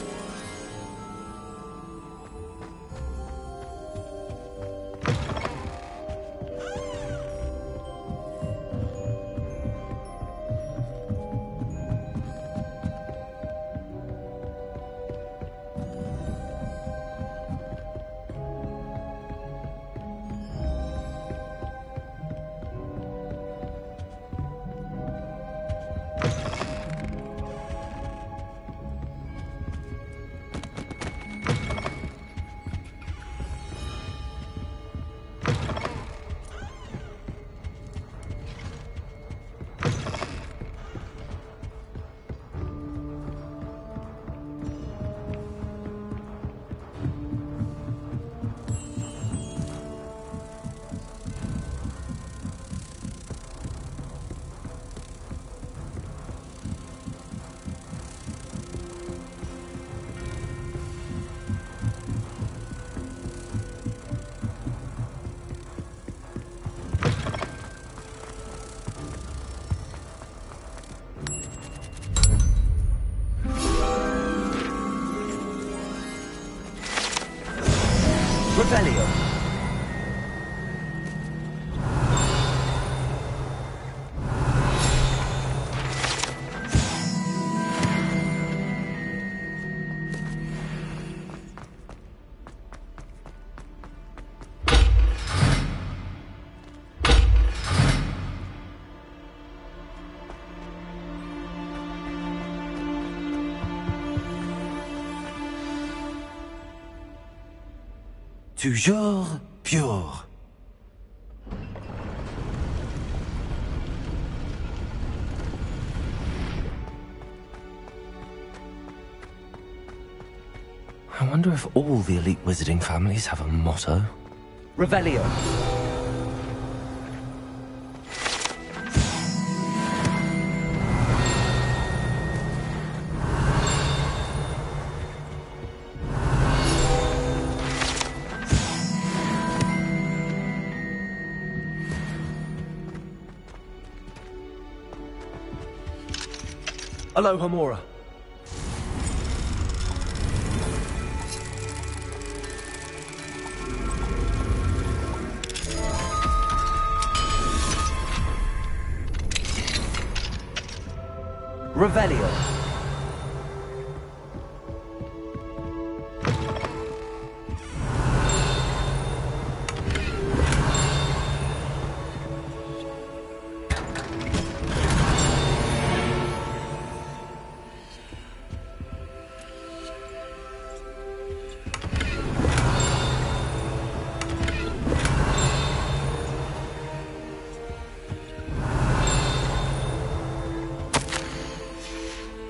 Revelio. Toujours pure. I wonder if all the elite wizarding families have a motto. Revelio. Aloha Mora. Revelio.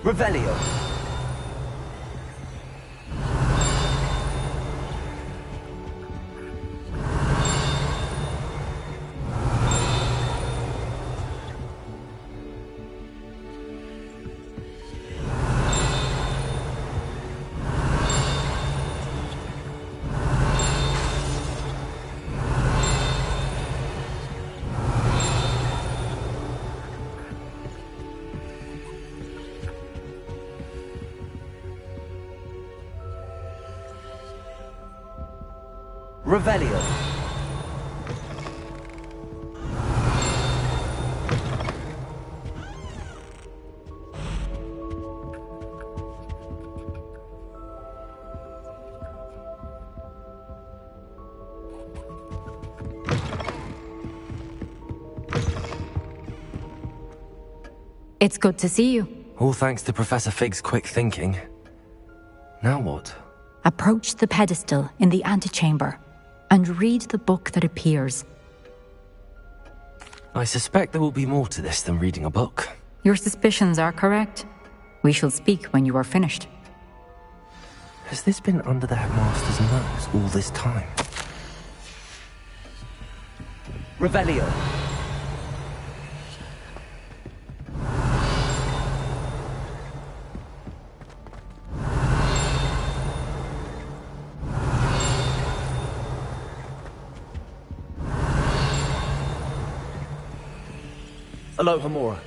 Revelio. Revelio. It's good to see you. All thanks to Professor Fig's quick thinking. Now what? Approach the pedestal in the antechamber and read the book that appears. I suspect there will be more to this than reading a book. Your suspicions are correct. We shall speak when you are finished. Has this been under the headmaster's nose all this time? Revelio. Aloha Mora.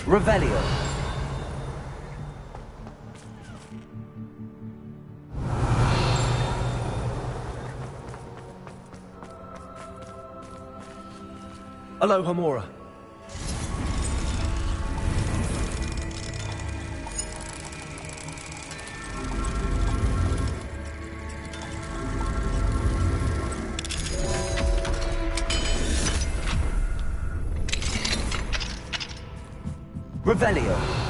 Revelio. Aloha Mora. Revelio.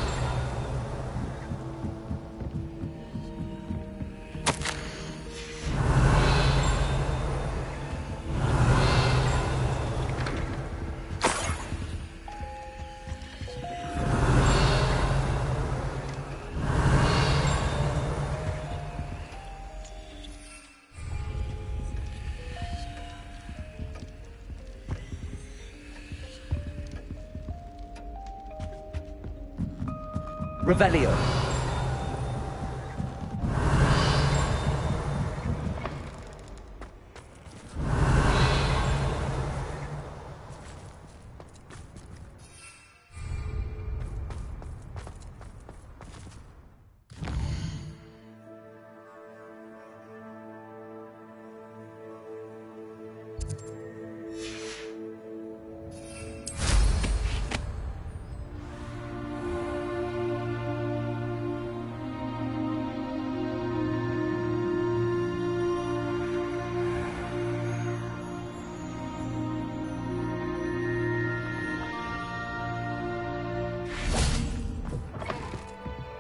Revelio.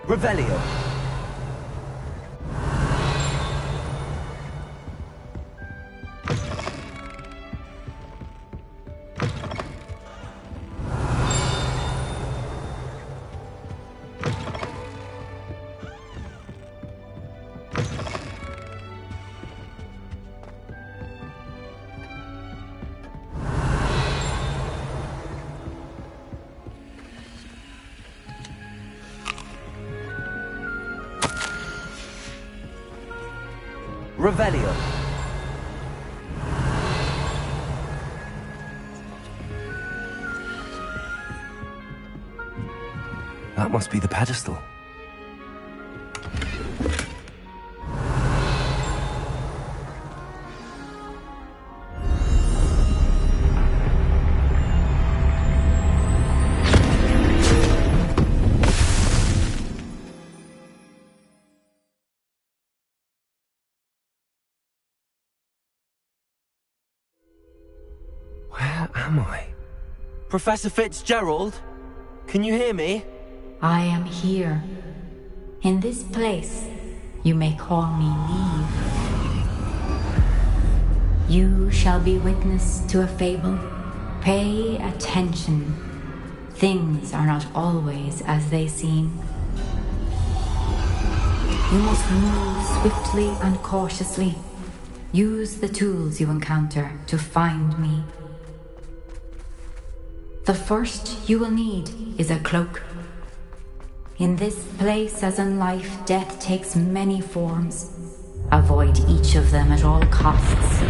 Revelio. Revelio. That must be the pedestal. Where am I? Professor Fitzgerald? Can you hear me? I am here. In this place, you may call me Neve. You shall be witness to a fable. Pay attention. Things are not always as they seem. You must move swiftly and cautiously. Use the tools you encounter to find me. The first you will need is a cloak. In this place, as in life, death takes many forms. Avoid each of them at all costs.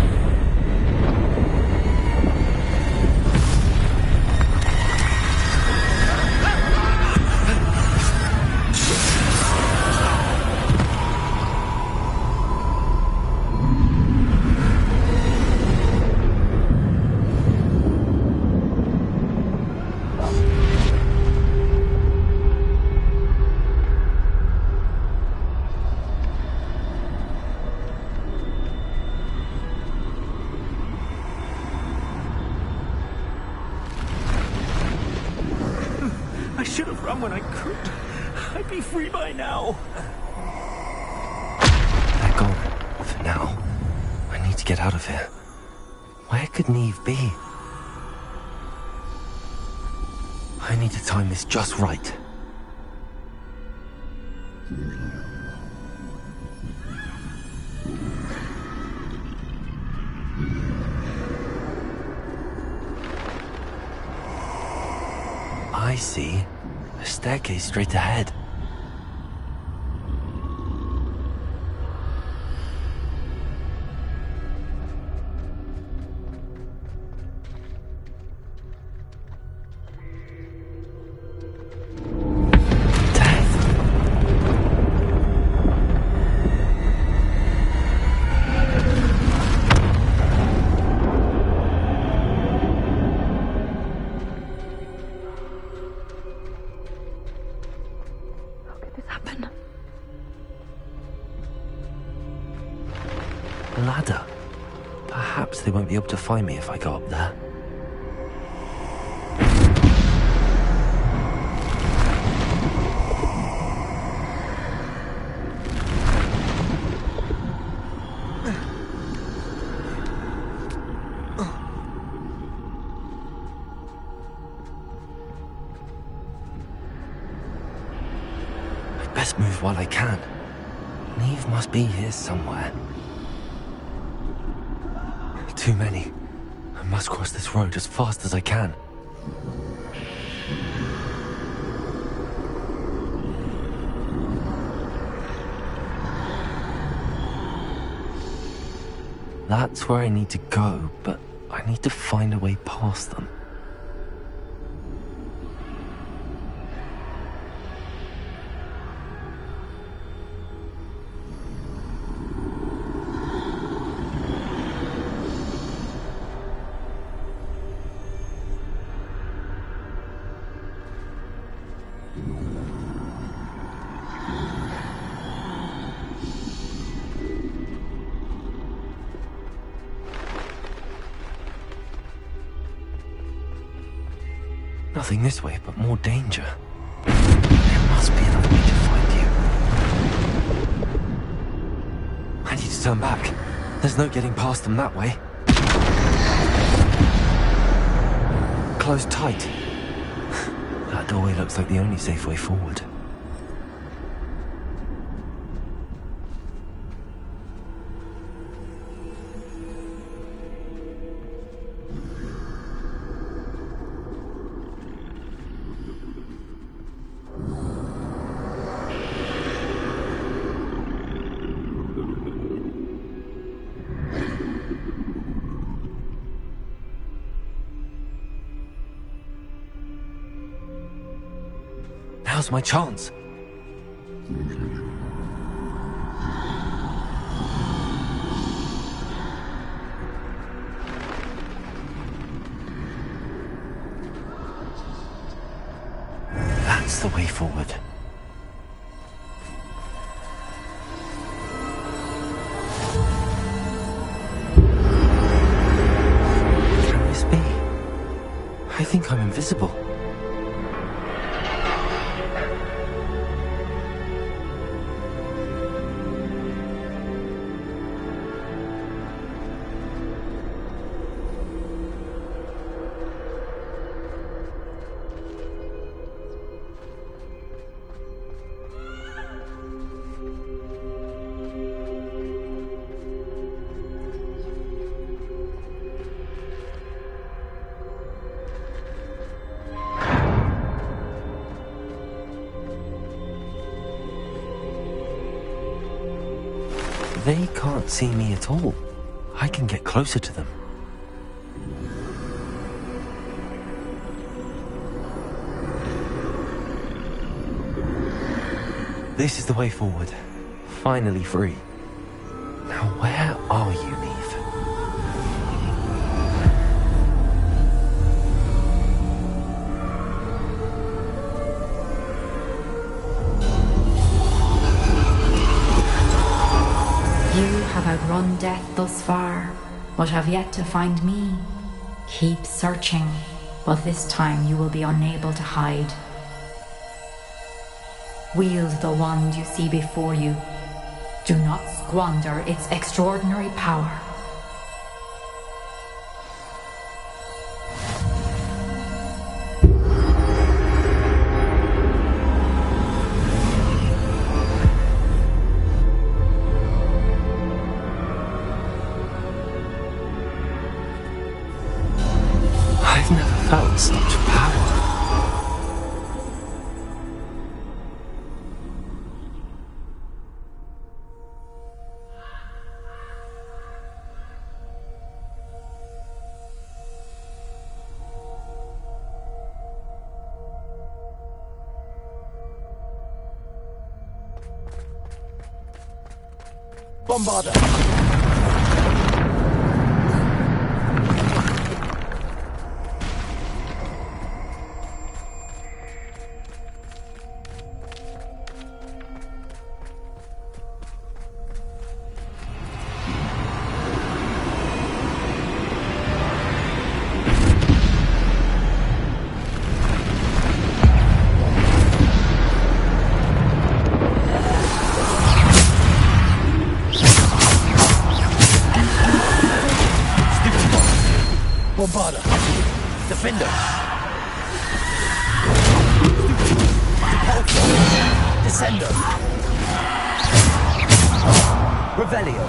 I should have run when I could. I'd be free by now. They're gone. For now. I need to get out of here. Where could Neve be? I need to time this just right. I see. A staircase straight ahead. Ladder. Perhaps they won't be able to find me if I go up there. I'd best move while I can. Neve must be here somewhere. Too many. I must cross this road as fast as I can. That's where I need to go, but I need to find a way past them. Nothing this way, but more danger. There must be another way to find turn back. There's no getting past them that way. Closed tight. That doorway looks like the only safe way forward. Now's my chance. That's the way forward. Can this be? I think I'm invisible. They can't see me at all. I can get closer to them. This is the way forward. Finally free. Now where are you, Neve? You have outrun death thus far, but have yet to find me. Keep searching, but this time you will be unable to hide. Wield the wand you see before you. Do not squander its extraordinary power. I've never felt such power. Bombarder! Bombarder! Defender! Descender! Revelio!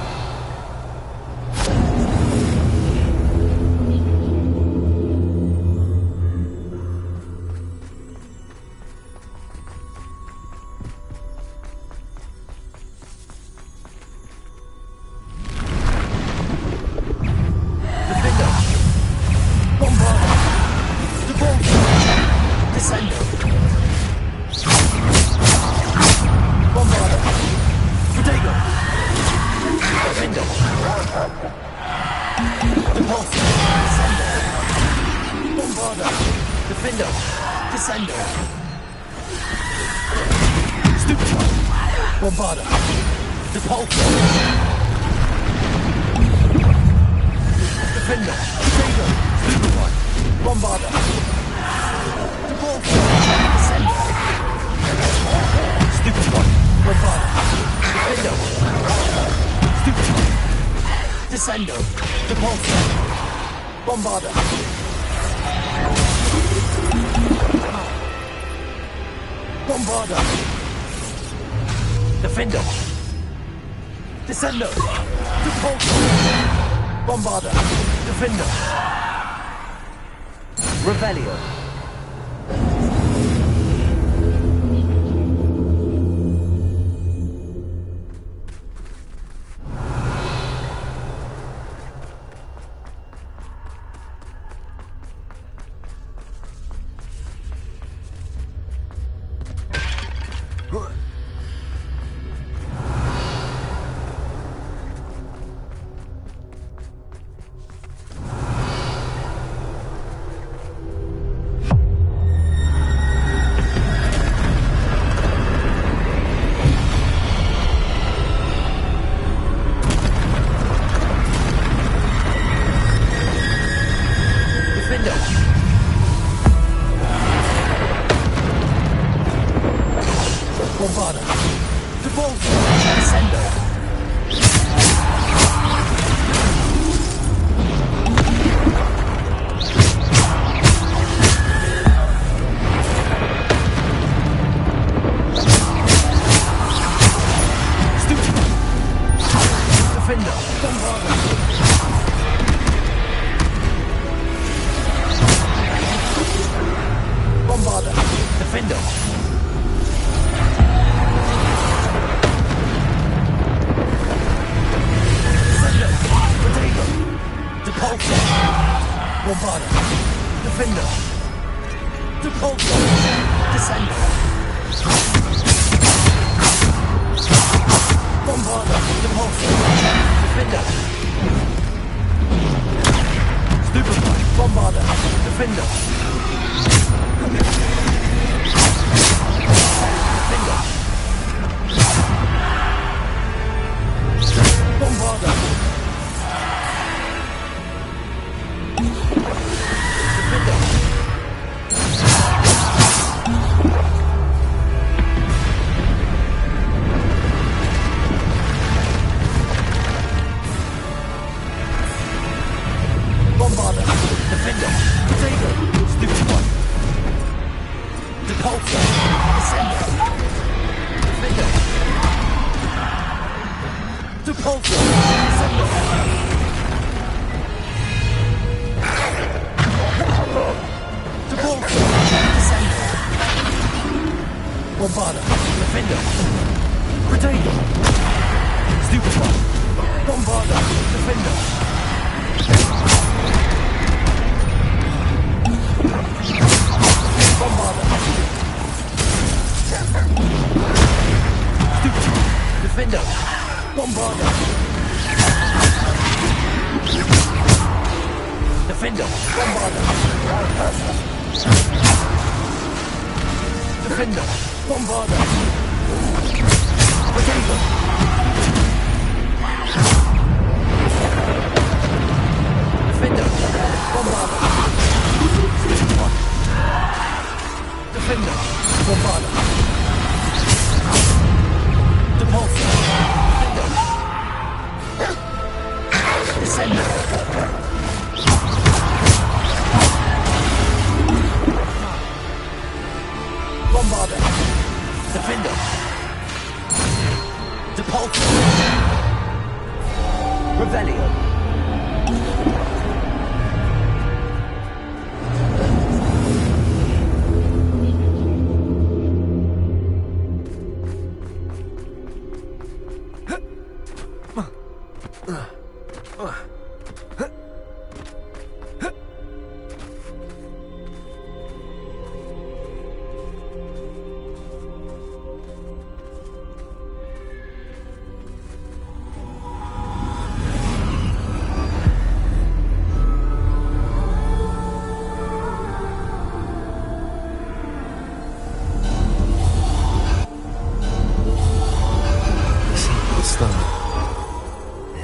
Bombarder! Depulso! Defender! Potato! Stupefy! Bombarder! Depulso! Descender! Stupefy! Bombarder! Defender! Stupefy! Descendo. Depulso. Bombarda. Bombarda. Defendo. Descendo. Depulso. Bombarda. Defendo. Revelio.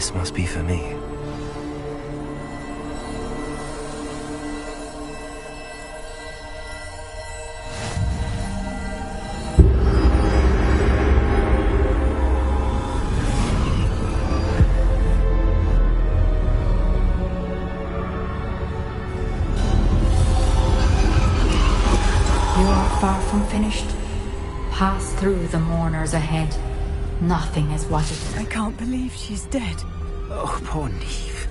This must be for me. through the mourners ahead. Nothing is what it... I can't believe she's dead. Oh, poor Neve.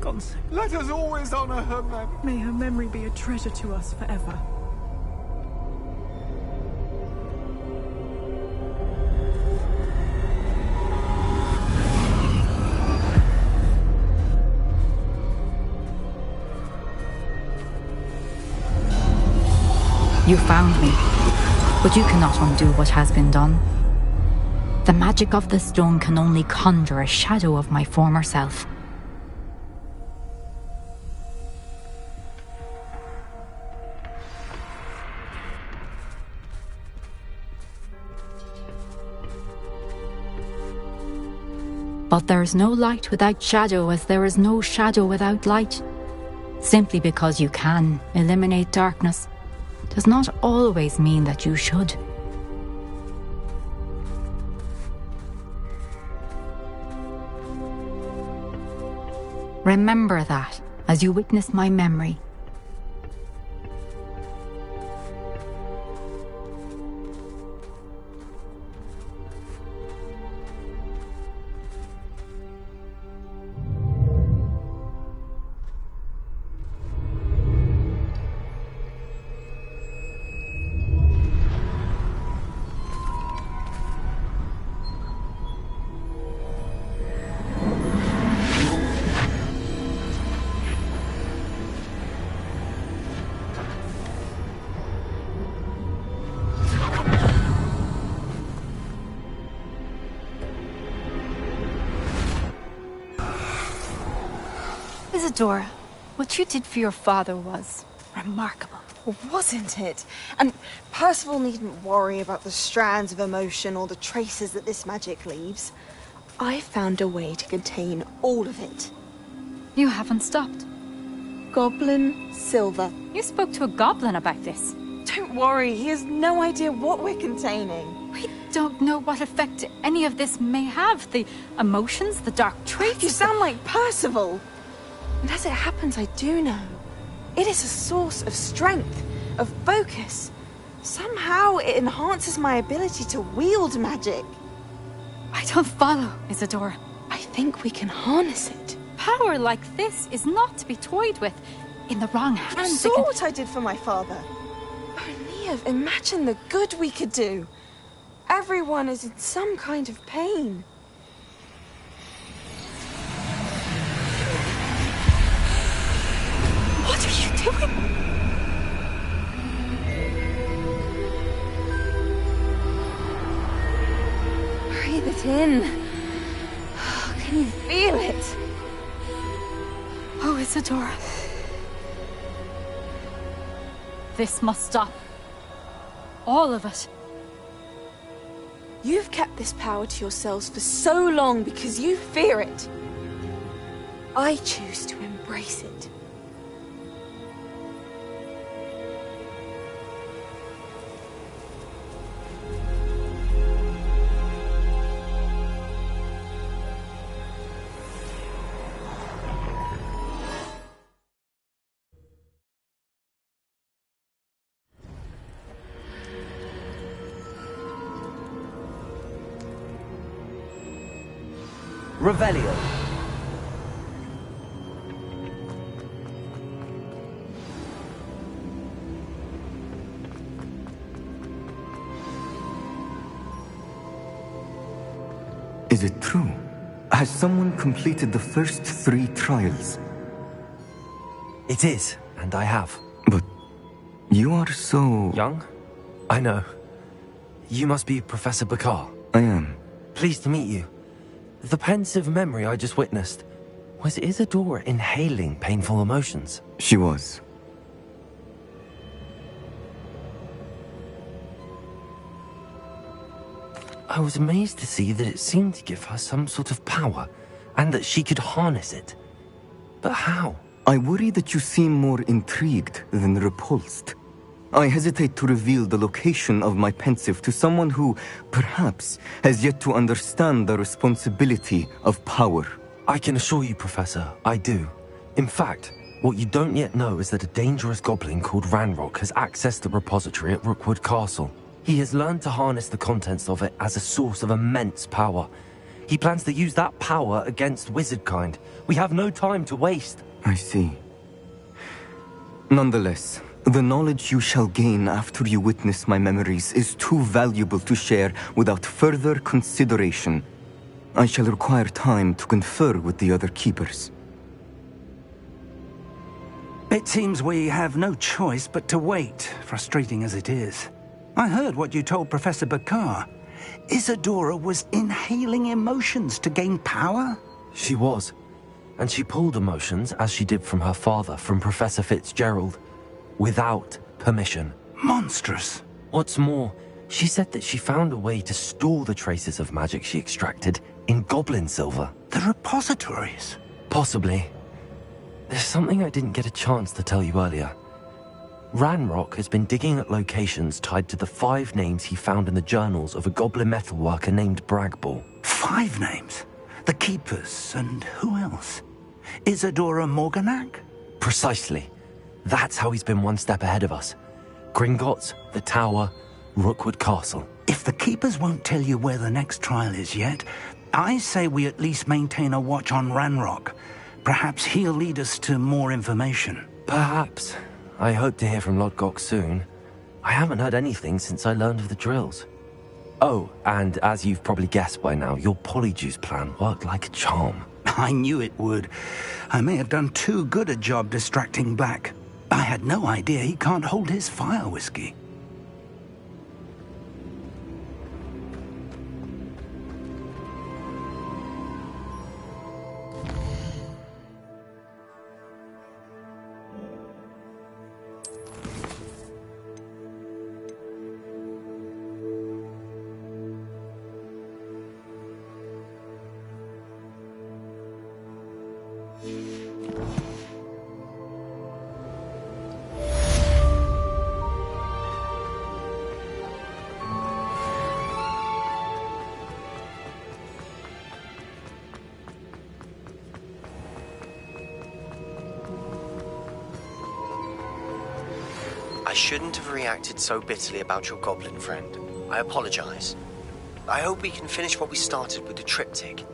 Gone so... Let us always honor her memory. May her memory be a treasure to us forever. You found me, but you cannot undo what has been done. The magic of the stone can only conjure a shadow of my former self. But there is no light without shadow, as there is no shadow without light. Simply because you can eliminate darkness does not always mean that you should. Remember that as you witness my memory. Isadora, what you did for your father was remarkable. Wasn't it? And Percival needn't worry about the strands of emotion or the traces that this magic leaves. I found a way to contain all of it. You haven't stopped. Goblin Silver. You spoke to a goblin about this. Don't worry, he has no idea what we're containing. We don't know what effect any of this may have. The emotions, the dark traits. You sound like Percival. And as it happens, I do know. It is a source of strength, of focus. Somehow it enhances my ability to wield magic. I don't follow, Isadora. I think we can harness it. Power like this is not to be toyed with. In the wrong hands, You saw what I did for my father. Oh, Neve, imagine the good we could do. Everyone is in some kind of pain. What are you doing? Breathe it in. Can you feel it? Oh, Isadora. This must stop. All of it. You've kept this power to yourselves for so long because you fear it. I choose to embrace it. Revelio. Is it true? Has someone completed the first 3 trials? It is, and I have. But you are so... young? I know. You must be Professor Bakar. I am. Pleased to meet you. The pensive memory I just witnessed, was Isadora inhaling painful emotions? She was. I was amazed to see that it seemed to give her some sort of power, and that she could harness it. But how? I worry that you seem more intrigued than repulsed. I hesitate to reveal the location of my pensive to someone who, perhaps, has yet to understand the responsibility of power. I can assure you, Professor, I do. In fact, what you don't yet know is that a dangerous goblin called Ranrock has accessed the repository at Rookwood Castle. He has learned to harness the contents of it as a source of immense power. He plans to use that power against wizardkind. We have no time to waste. I see. Nonetheless, the knowledge you shall gain after you witness my memories is too valuable to share without further consideration. I shall require time to confer with the other keepers. It seems we have no choice but to wait, frustrating as it is. I heard what you told Professor Bakar. Isadora was inhaling emotions to gain power? She was. And she pulled emotions, as she did from her father, from Professor Fitzgerald, without permission. Monstrous. What's more, she said that she found a way to store the traces of magic she extracted in goblin silver. The repositories? Possibly. There's something I didn't get a chance to tell you earlier. Ranrock has been digging at locations tied to the 5 names he found in the journals of a goblin metalworker named Bragball. 5 names? The Keepers, and who else? Isadora Morganac? Precisely. That's how he's been one step ahead of us. Gringotts, the Tower, Rookwood Castle. If the Keepers won't tell you where the next trial is yet, I say we at least maintain a watch on Ranrock. Perhaps he'll lead us to more information. Perhaps. I hope to hear from Lodgok soon. I haven't heard anything since I learned of the drills. Oh, and as you've probably guessed by now, your Polyjuice plan worked like a charm. I knew it would. I may have done too good a job distracting Black. I had no idea he can't hold his fire whiskey. I shouldn't have reacted so bitterly about your goblin friend. I apologize. I hope we can finish what we started with the triptych.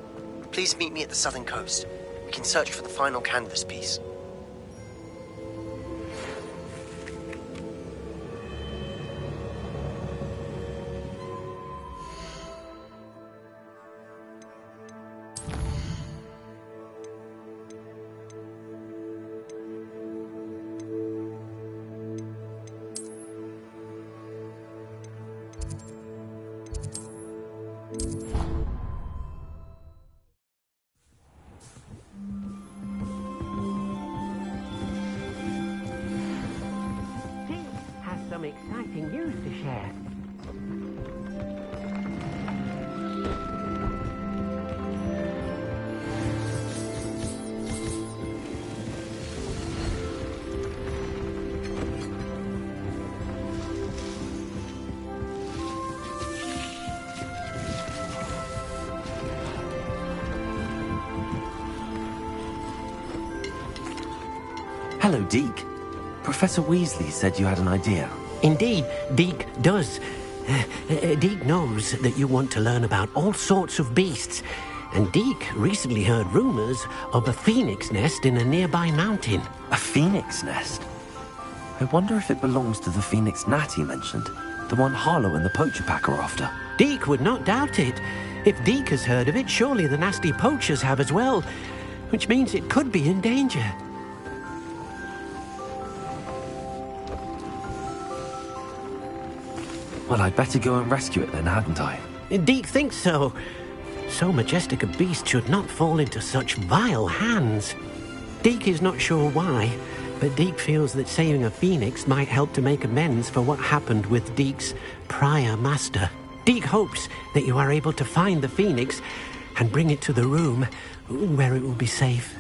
Please meet me at the southern coast. We can search for the final canvas piece. Some exciting news to share. Hello, Deke. Professor Weasley said you had an idea. Indeed, Deke does. Deke knows that you want to learn about all sorts of beasts, and Deke recently heard rumors of a phoenix nest in a nearby mountain. A phoenix nest? I wonder if it belongs to the phoenix gnat he mentioned, the one Harlow and the poacher pack are after. Deke would not doubt it. If Deke has heard of it, surely the nasty poachers have as well, which means it could be in danger. Well, I'd better go and rescue it then, hadn't I? Deke thinks so. So majestic a beast should not fall into such vile hands. Deke is not sure why, but Deke feels that saving a phoenix might help to make amends for what happened with Deke's prior master. Deke hopes that you are able to find the phoenix and bring it to the room where it will be safe.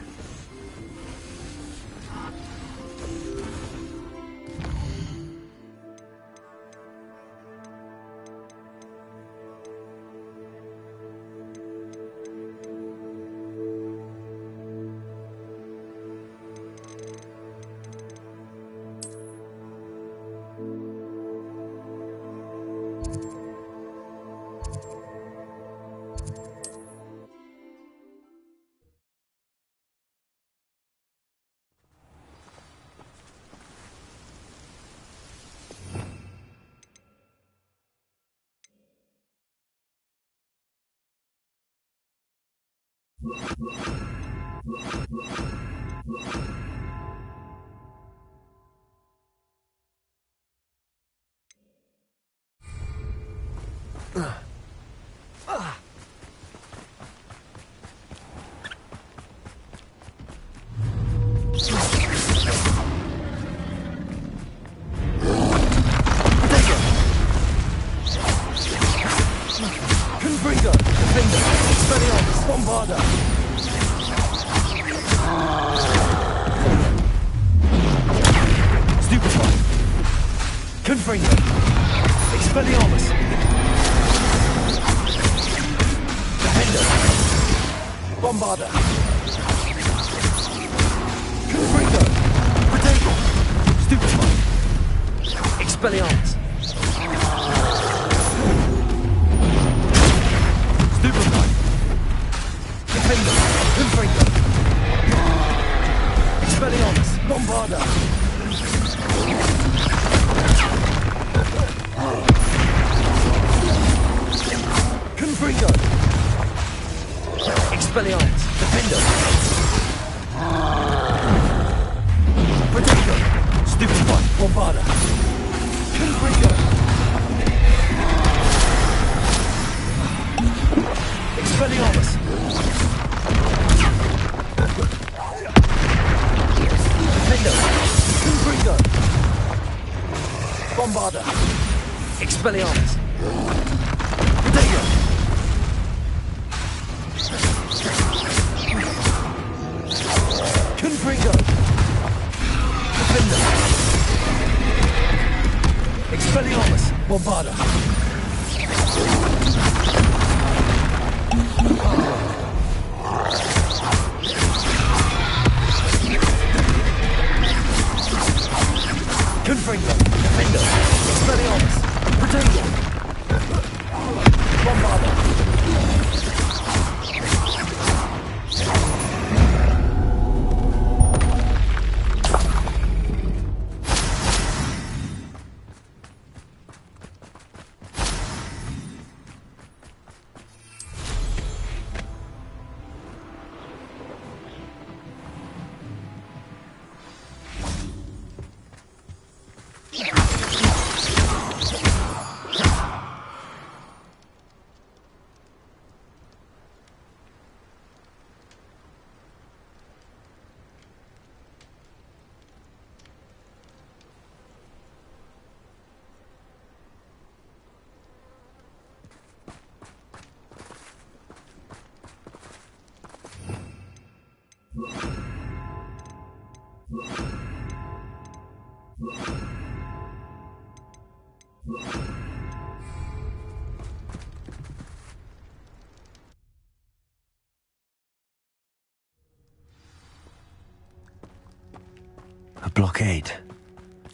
A blockade.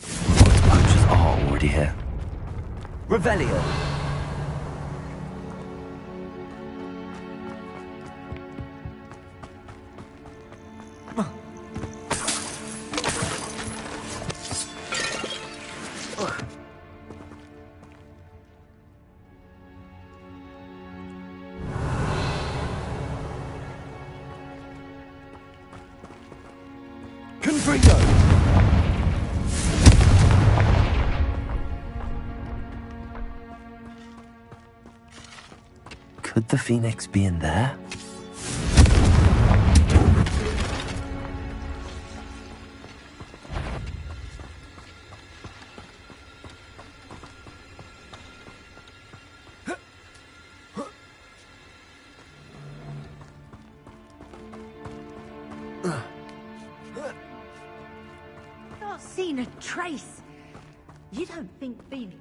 Hogwarts poachers are already here. Revelio. Could the Phoenix be in there? Not seen a trace. You don't think Phoenix...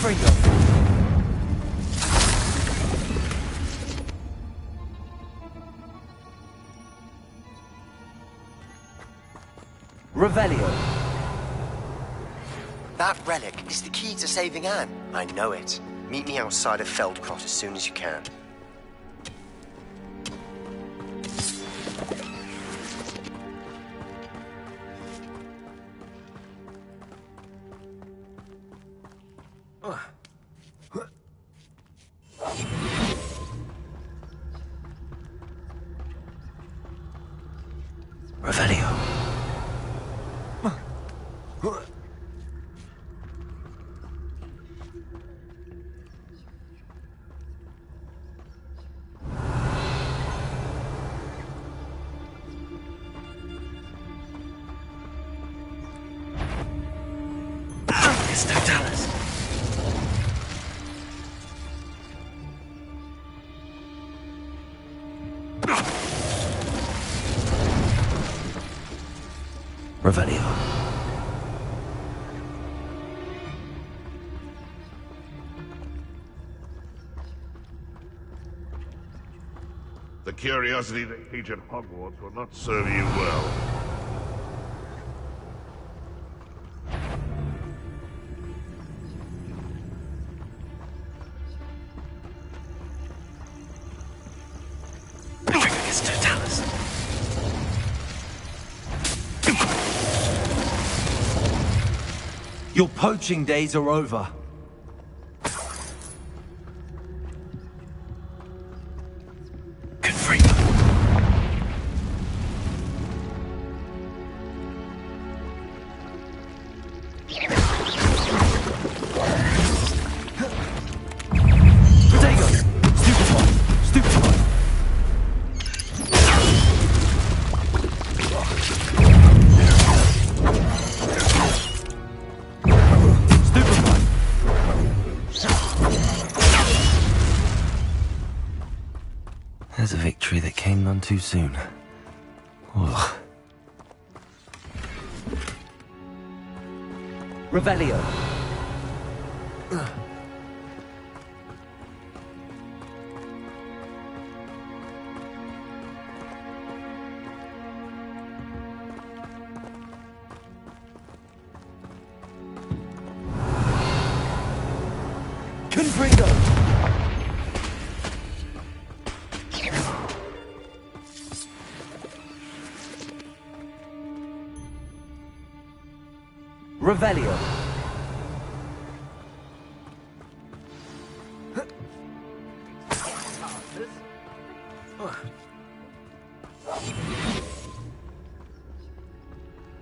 Confringo. Revelio. That relic is the key to saving Anne. I know it. Meet me outside of Feldcrot as soon as you can. Revelio. Totalis. Revelio. The curiosity they teach at Hogwarts will not serve you well. Totalis. Your poaching days are over. There's a victory that came none too soon. Ugh. Revelio. Confringo. Revelio.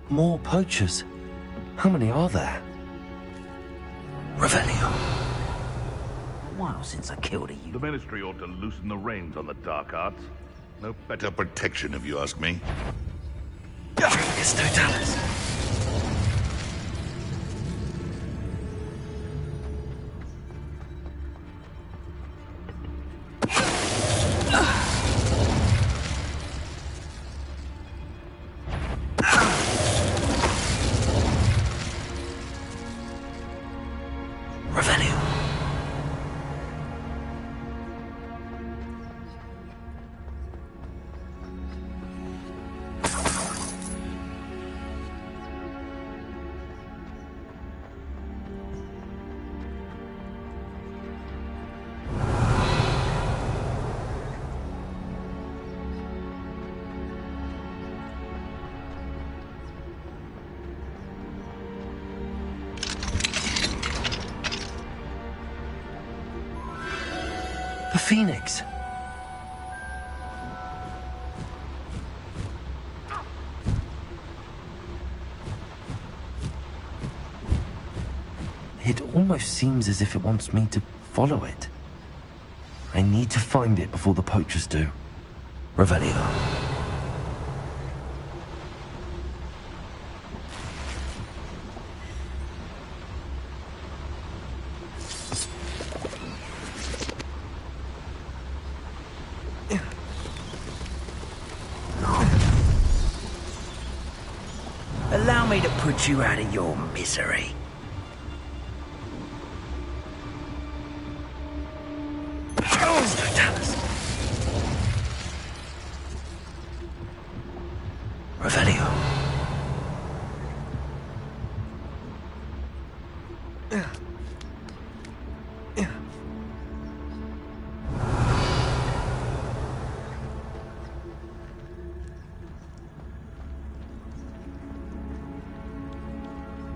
More poachers. How many are there? Revelio. A while since I killed a you. The Ministry ought to loosen the reins on the dark arts. No better protection, if you ask me. Totalis. The Phoenix. It almost seems as if it wants me to follow it. I need to find it before the poachers do. Revelio. Allow me to put you out of your misery.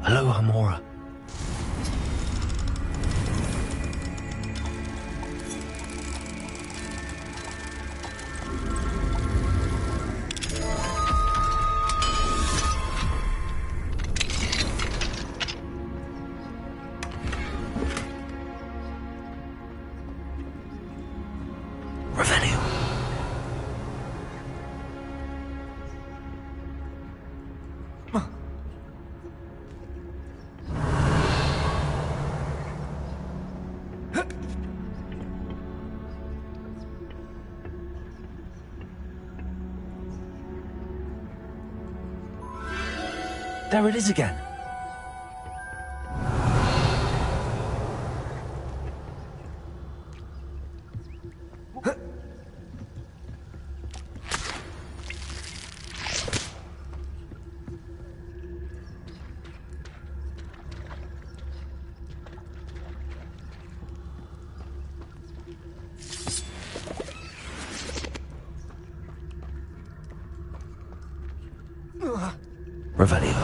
Aloha, Mora. There it is again. Revelio.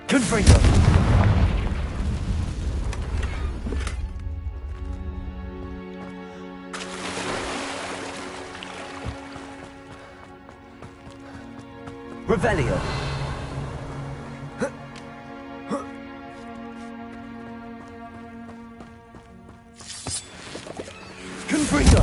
Confringo. Revelio. Confringo.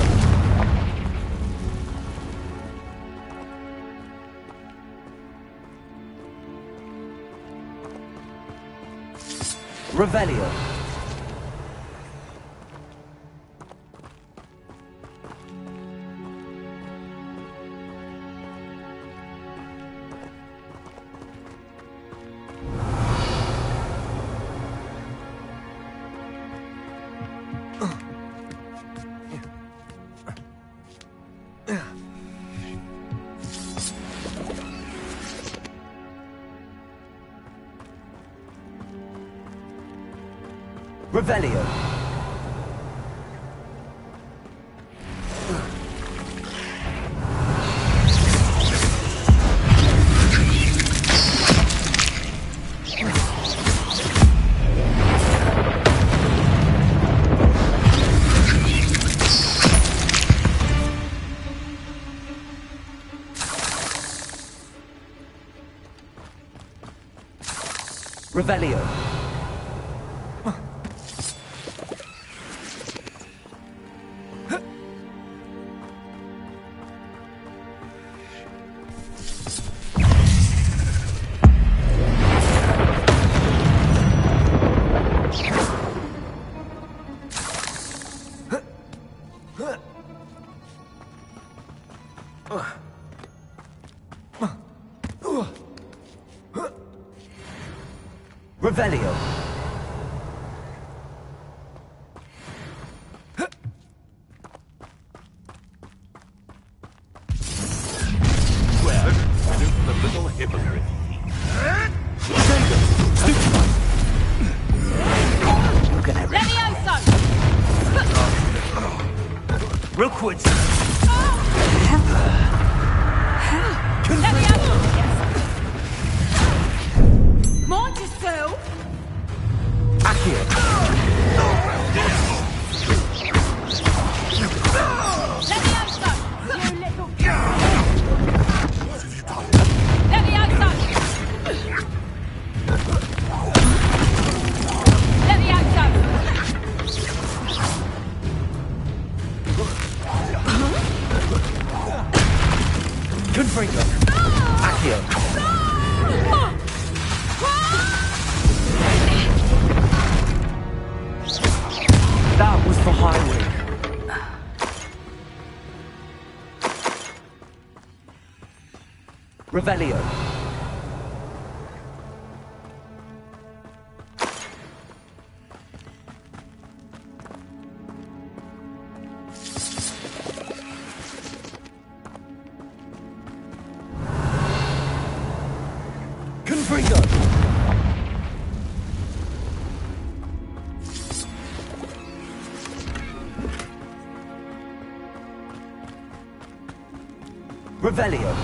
Revelio. Revelio. Revelio. Revelio. Well, the little hypocrite. Levioso! Rookwards! Levioso! Mind yourself! Revelio. Revelio.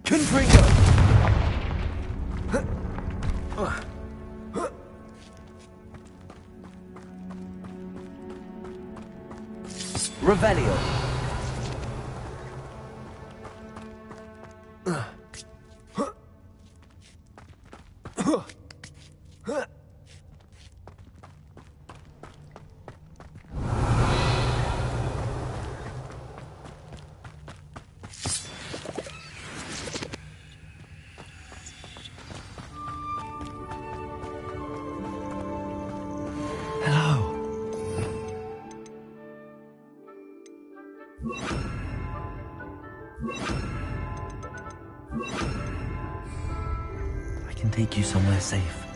Confringo. Revelio. I can take you somewhere safe.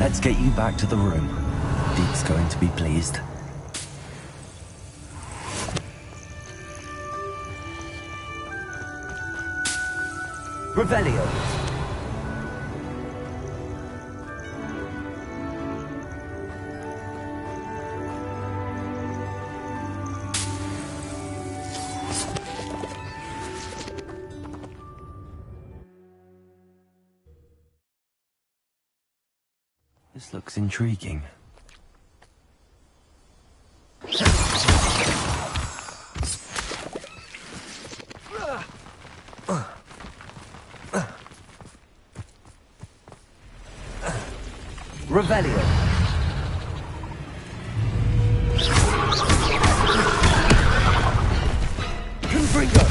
Let's get you back to the room. Deep's going to be pleased. Revelio. This looks intriguing. Revelio. Confringo.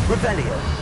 Revelio.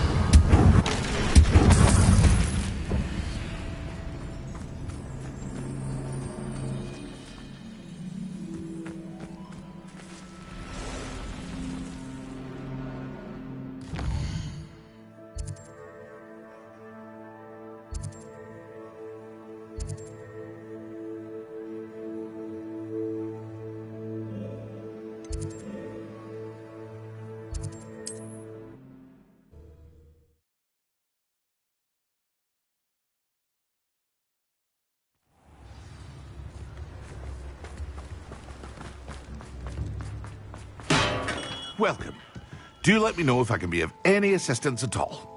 Welcome Do let me know if I can be of any assistance at all.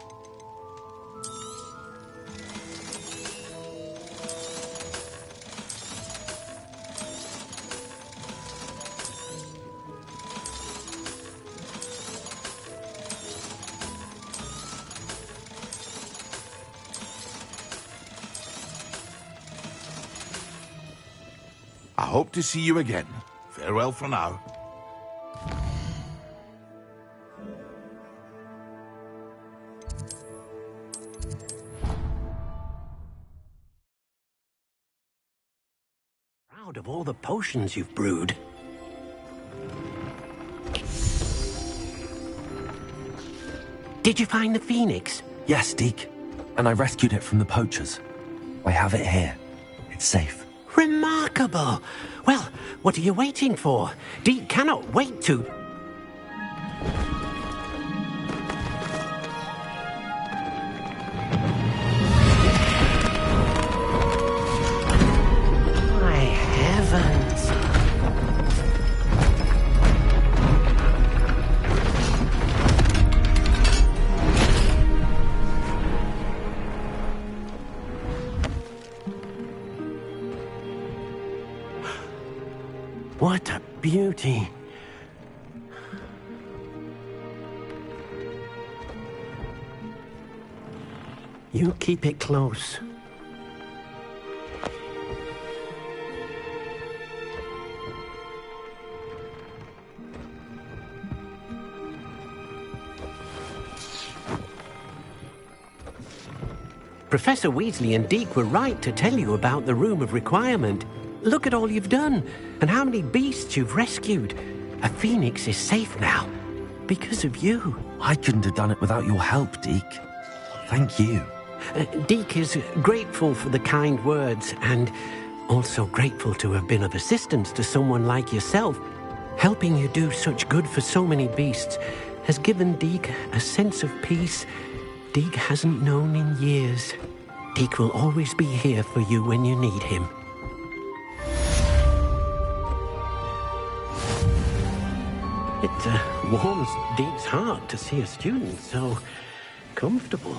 I hope to see you again. Farewell for now. Proud of all the potions you've brewed. Did you find the phoenix? Yes, Deke. And I rescued it from the poachers. I have it here. It's safe. Remarkable! Well, what are you waiting for? Deke cannot wait to... My heavens! What a beauty. You keep it close. Professor Weasley and Deke were right to tell you about the Room of Requirement. Look at all you've done, and how many beasts you've rescued. A phoenix is safe now, because of you. I couldn't have done it without your help, Deke. Thank you. Deke is grateful for the kind words, and also grateful to have been of assistance to someone like yourself. Helping you do such good for so many beasts has given Deke a sense of peace Deke hasn't known in years. Deke will always be here for you when you need him. It warms Deke's heart to see a student so comfortable.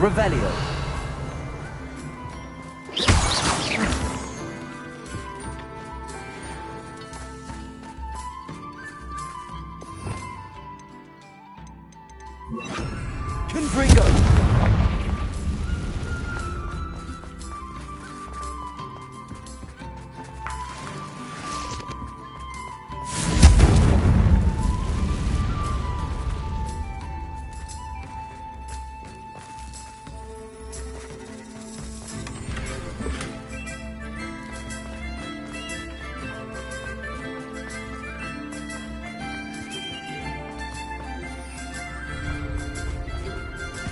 Revelio. Confringo.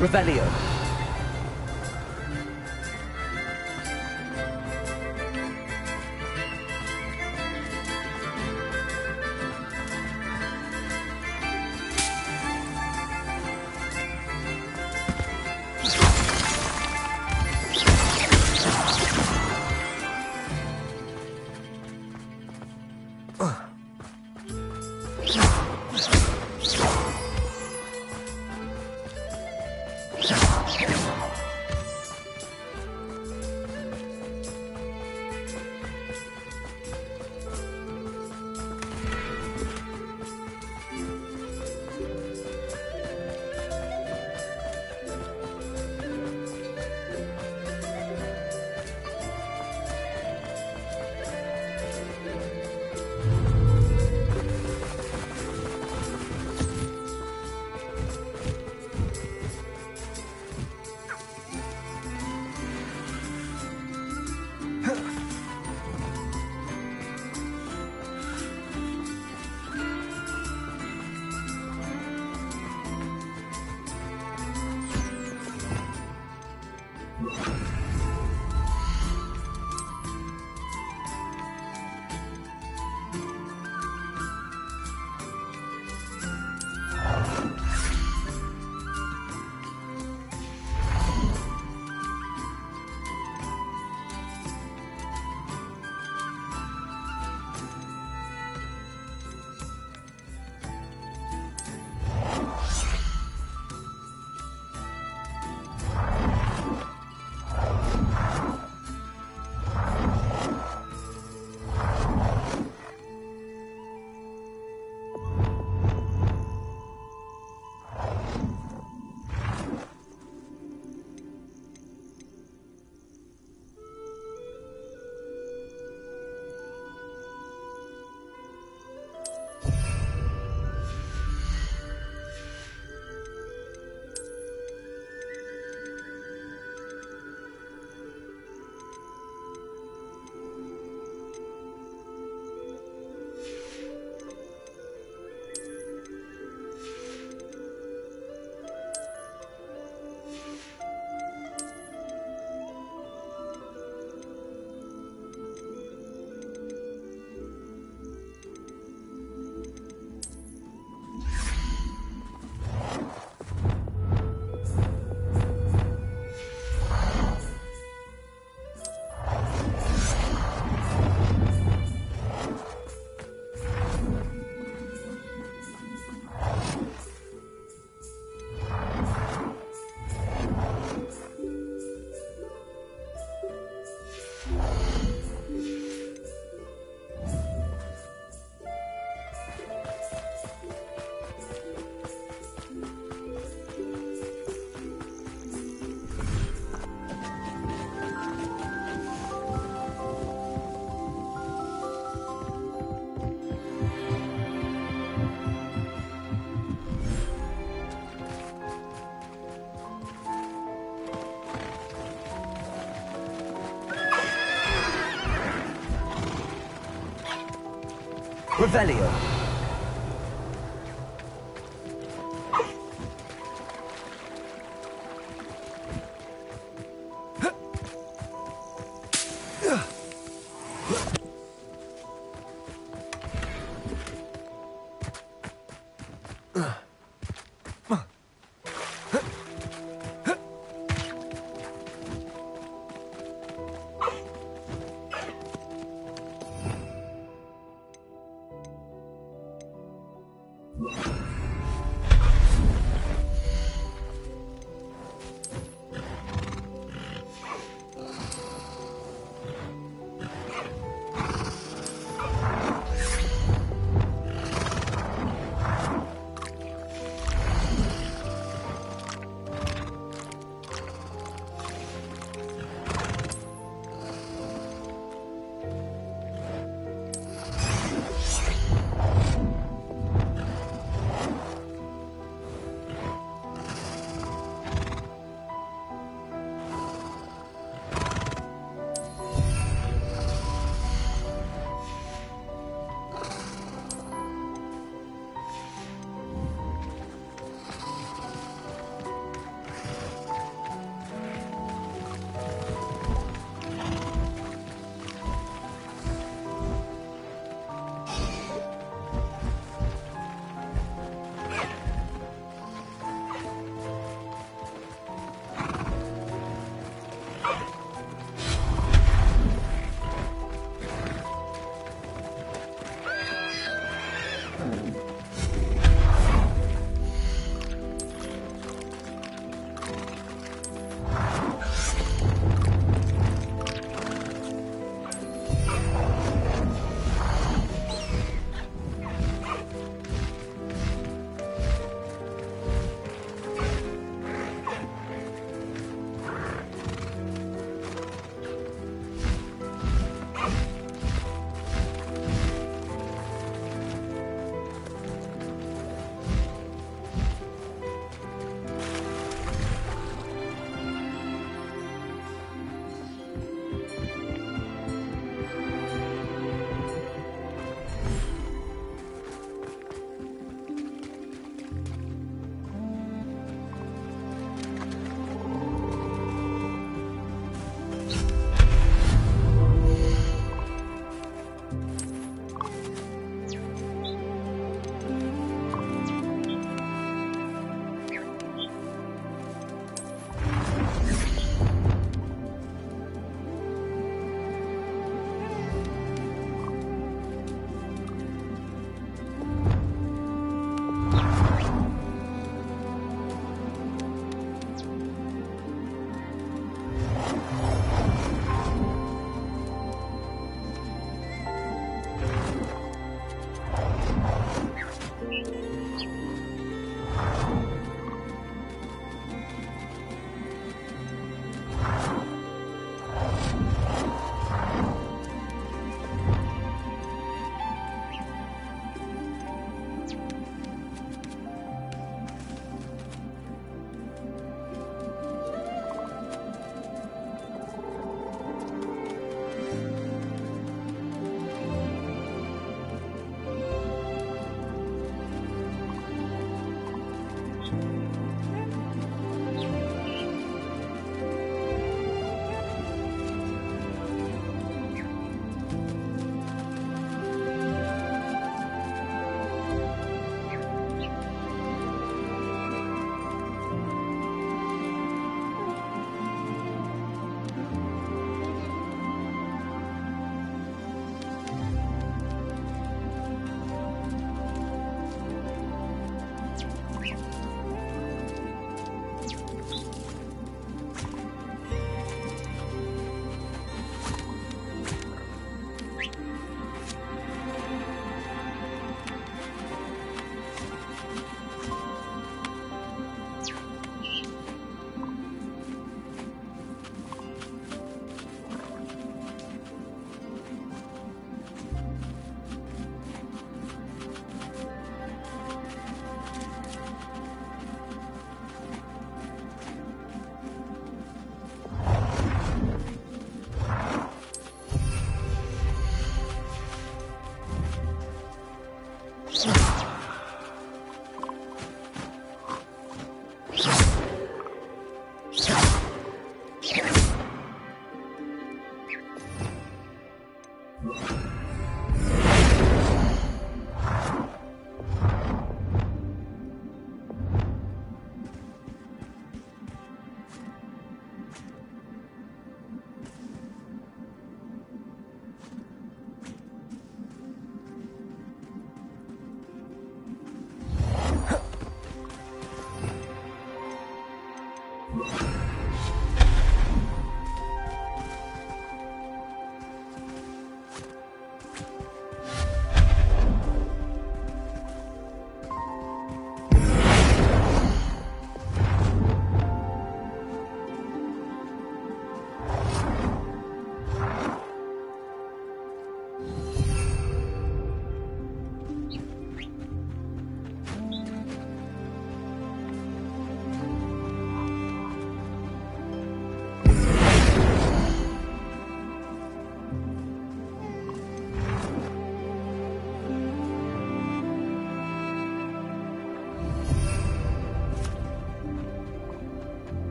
Revelio. Revelio.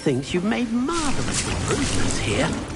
thinks you've made marvelous improvements here.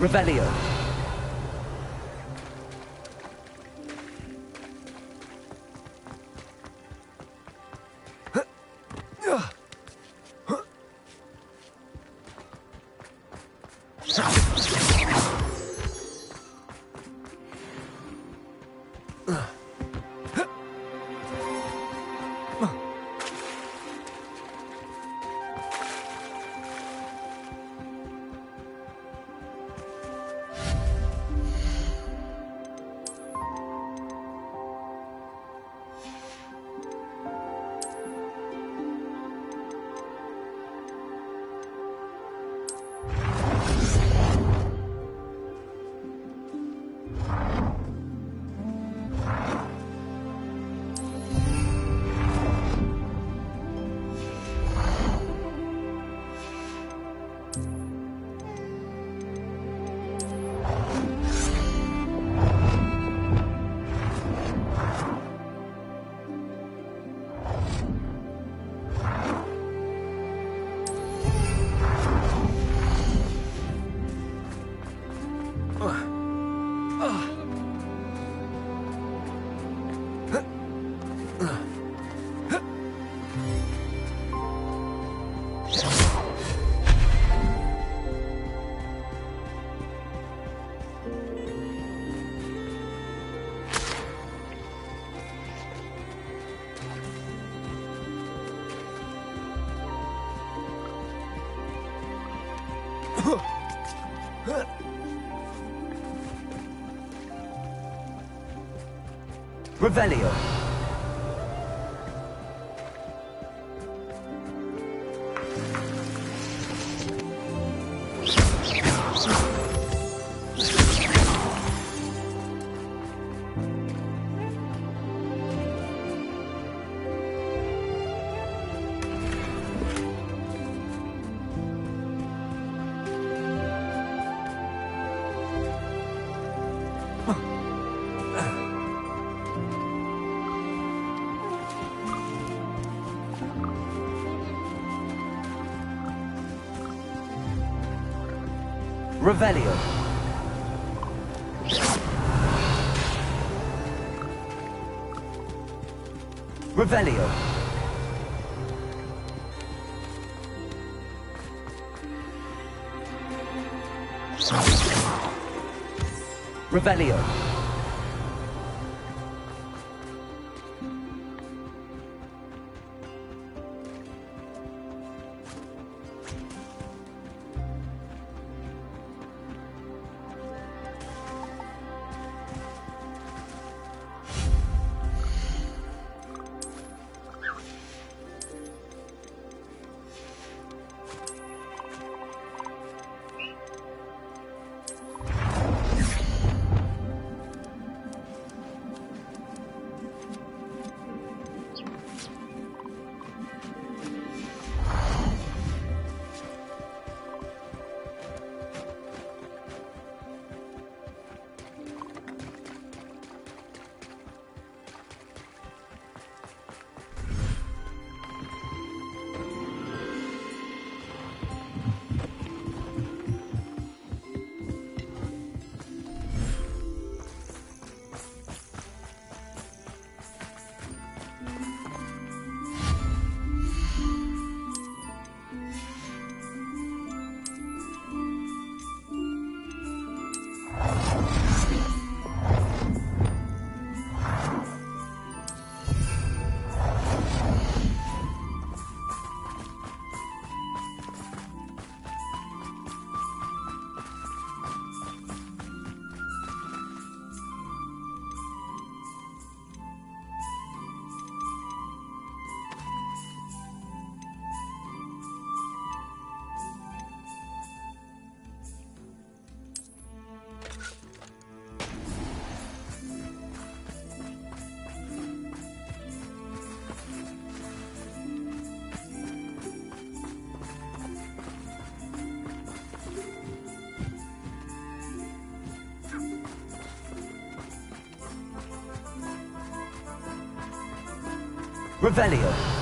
Revelio. Revelio. Revelio. Revelio. Revelio. Revelio.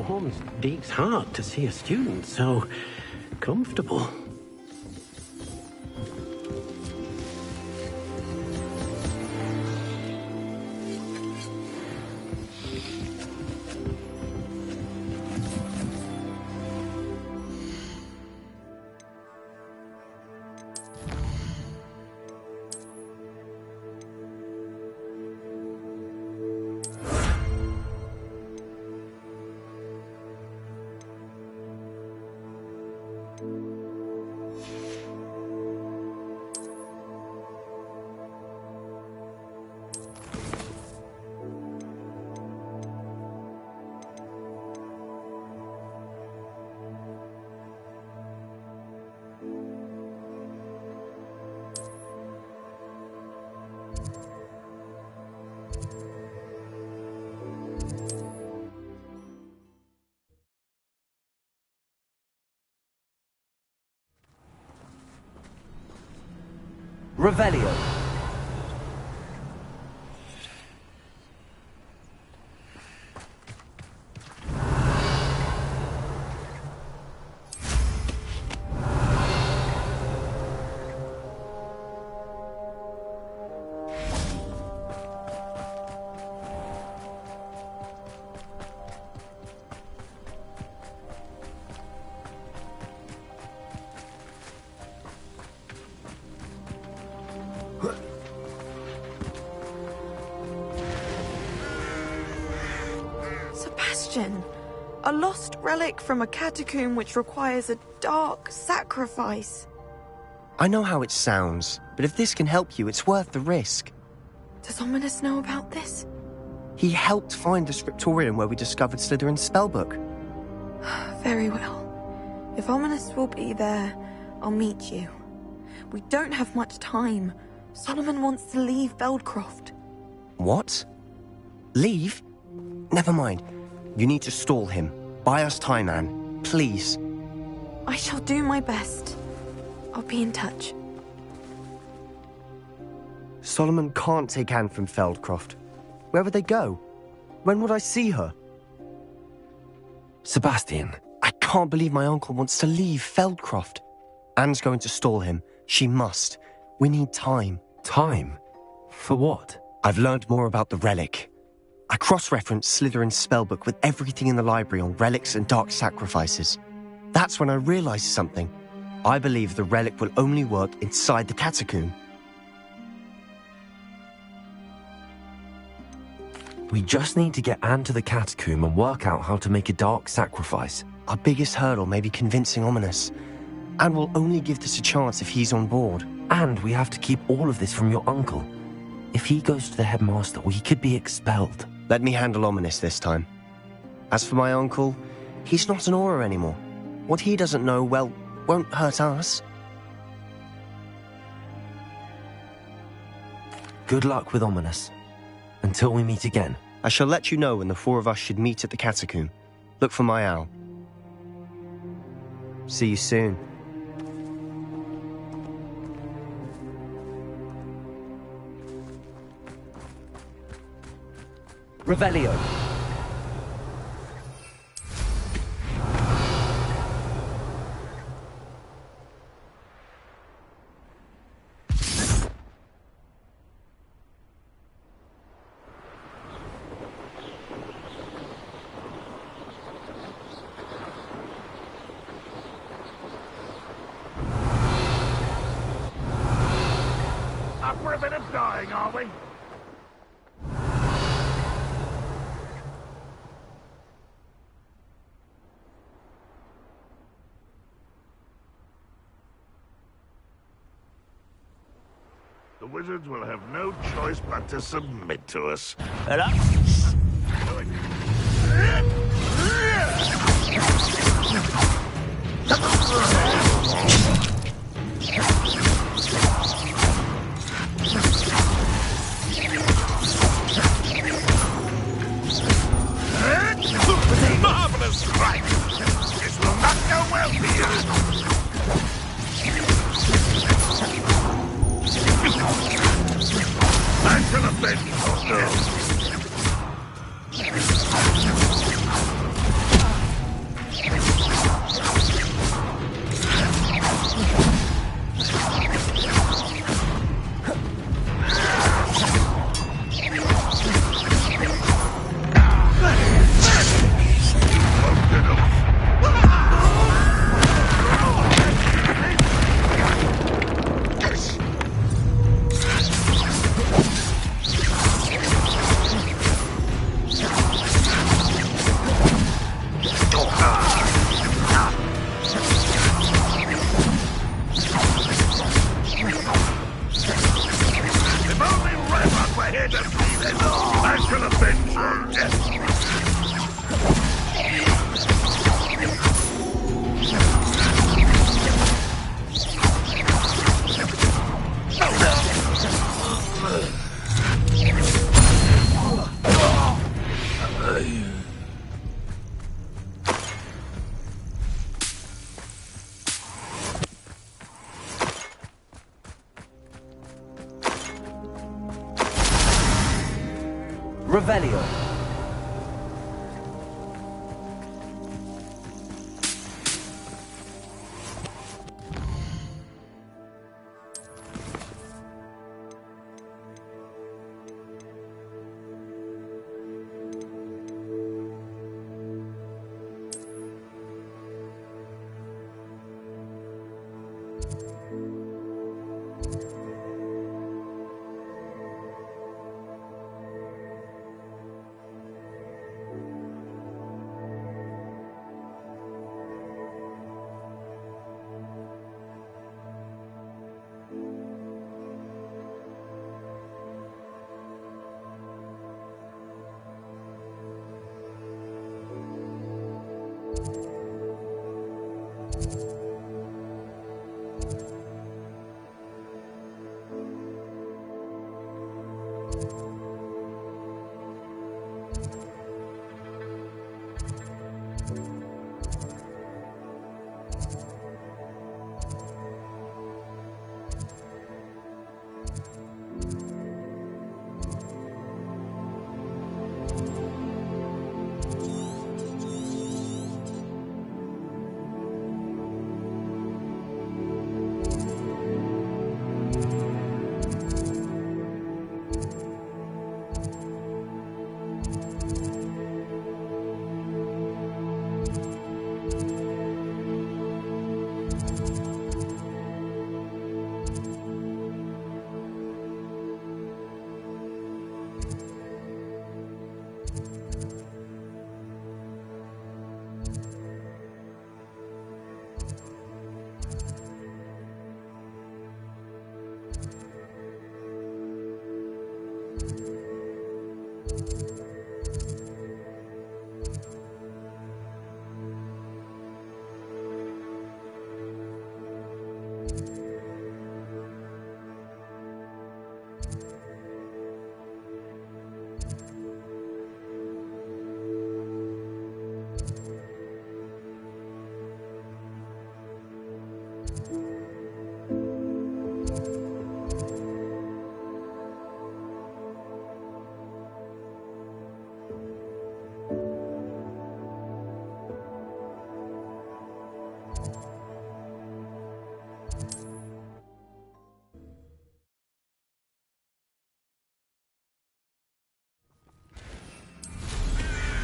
warms Deke's heart to see a student so comfortable. Revelio. A lost relic from a catacomb which requires a dark sacrifice. I know how it sounds, but if this can help you, it's worth the risk. Does Ominous know about this? He helped find the scriptorium where we discovered Slytherin's spellbook. Very well. If Ominous will be there, I'll meet you. We don't have much time. Solomon wants to leave Feldcroft. What? Leave? Never mind. You need to stall him. Buy us time, Anne. Please. I shall do my best. I'll be in touch. Solomon can't take Anne from Feldcroft. Where would they go? When would I see her? Sebastian. I can't believe my uncle wants to leave Feldcroft. Anne's going to stall him. She must. We need time. Time? For what? I've learned more about the relic. I cross-referenced Slytherin's spellbook with everything in the library on relics and dark sacrifices. That's when I realized something. I believe the relic will only work inside the catacomb. We just need to get Anne to the catacomb and work out how to make a dark sacrifice. Our biggest hurdle may be convincing Ominous. And we'll only give this a chance if he's on board. And we have to keep all of this from your uncle. If he goes to the headmaster, we could be expelled. Let me handle Ominous this time. As for my uncle, he's not an Auror anymore. What he doesn't know, well, won't hurt us. Good luck with Ominous. Until we meet again. I shall let you know when the four of us should meet at the catacomb. Look for my owl. See you soon. Revelio. Up for a bit of dying, are we? The wizards will have no choice but to submit to us. Hello? Marvelous strike! This will not go well for you! Back to the bed, Revelio.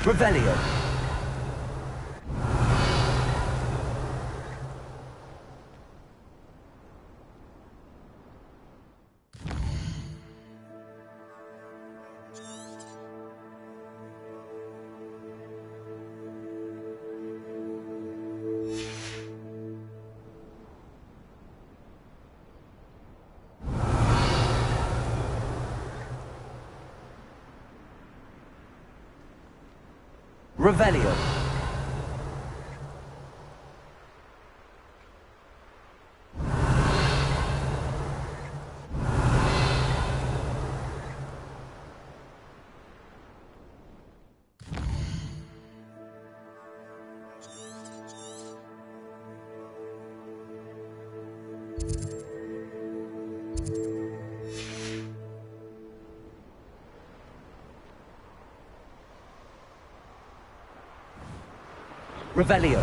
Revelio. Revelio. Revelio.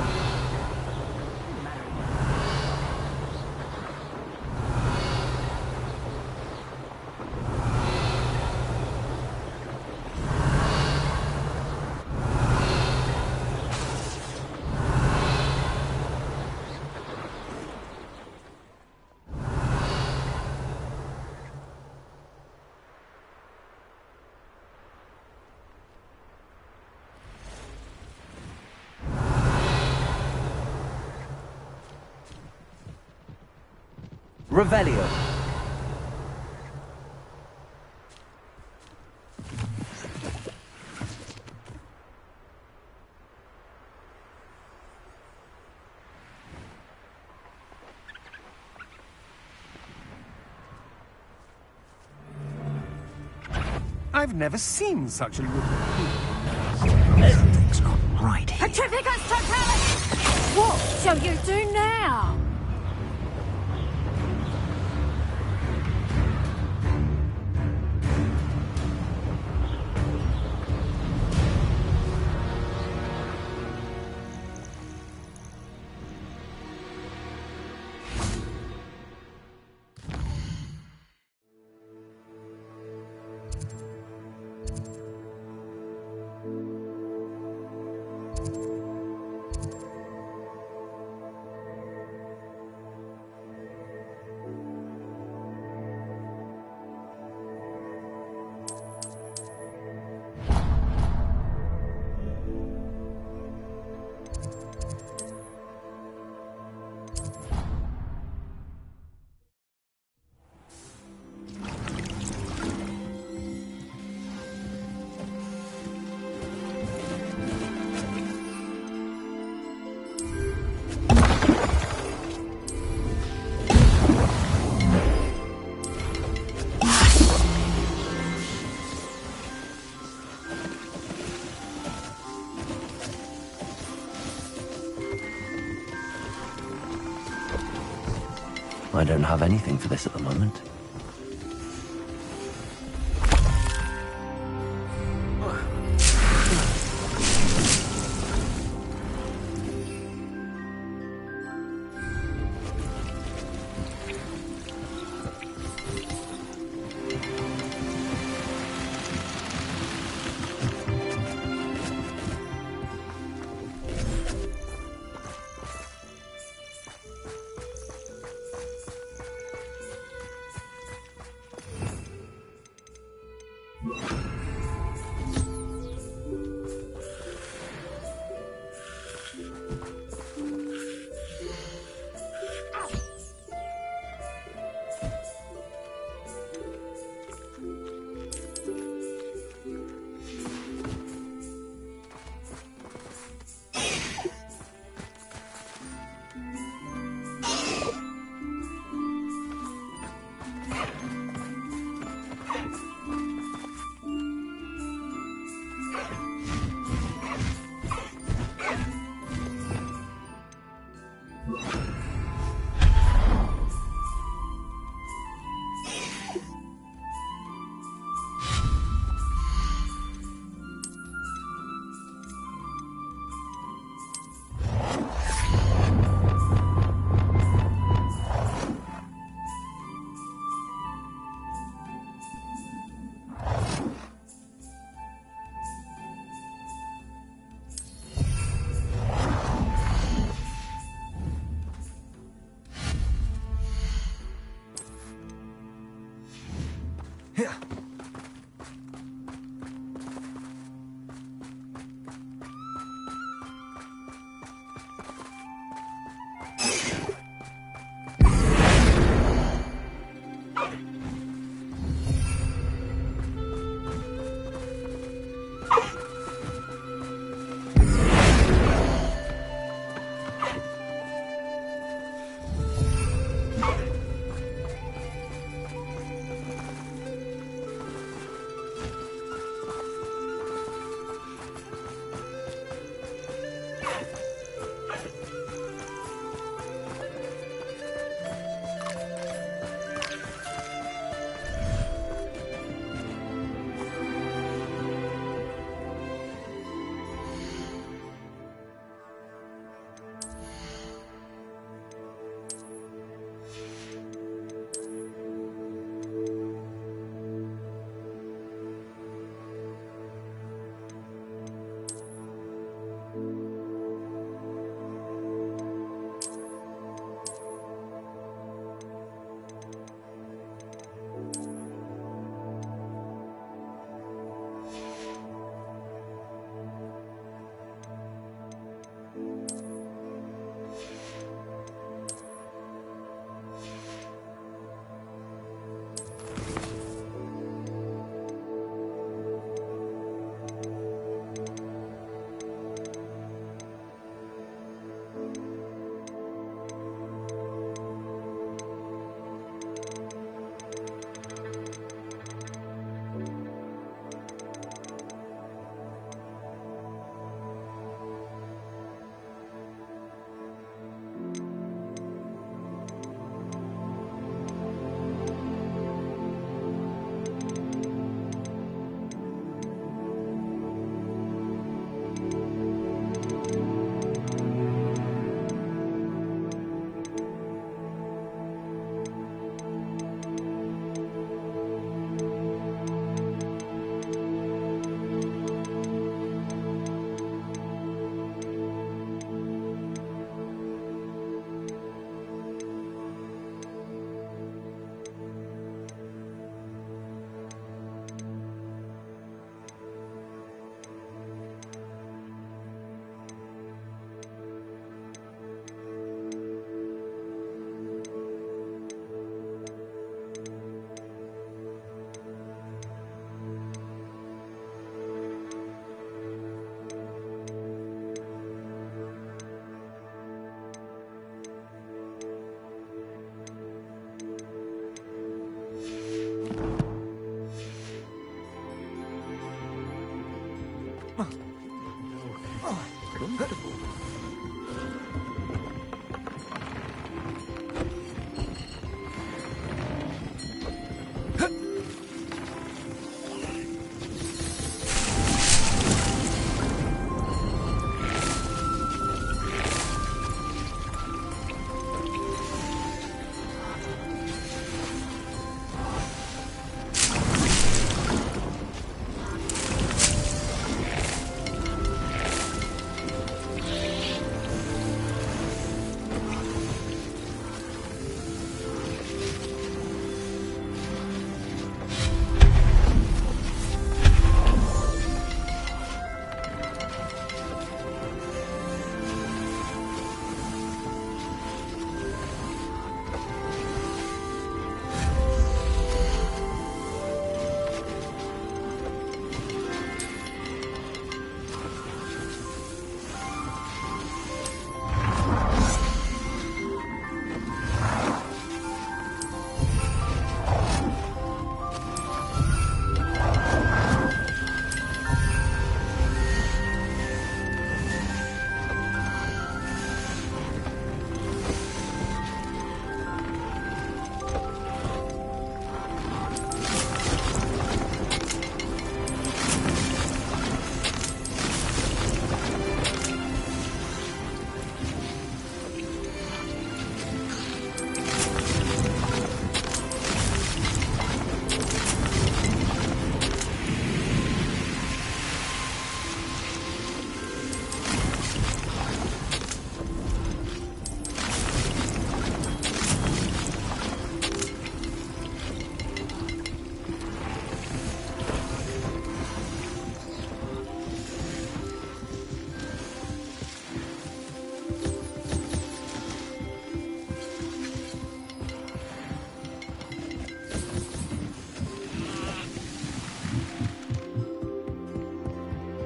Revelio. I've never seen such a little... Something's not right here. Petrificus Totalis! What shall you do now? I don't have anything for this at the moment.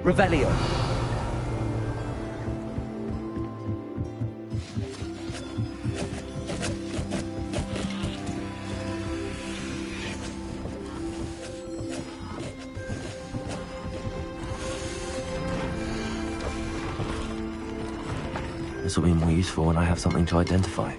Revelio. This will be more useful when I have something to identify.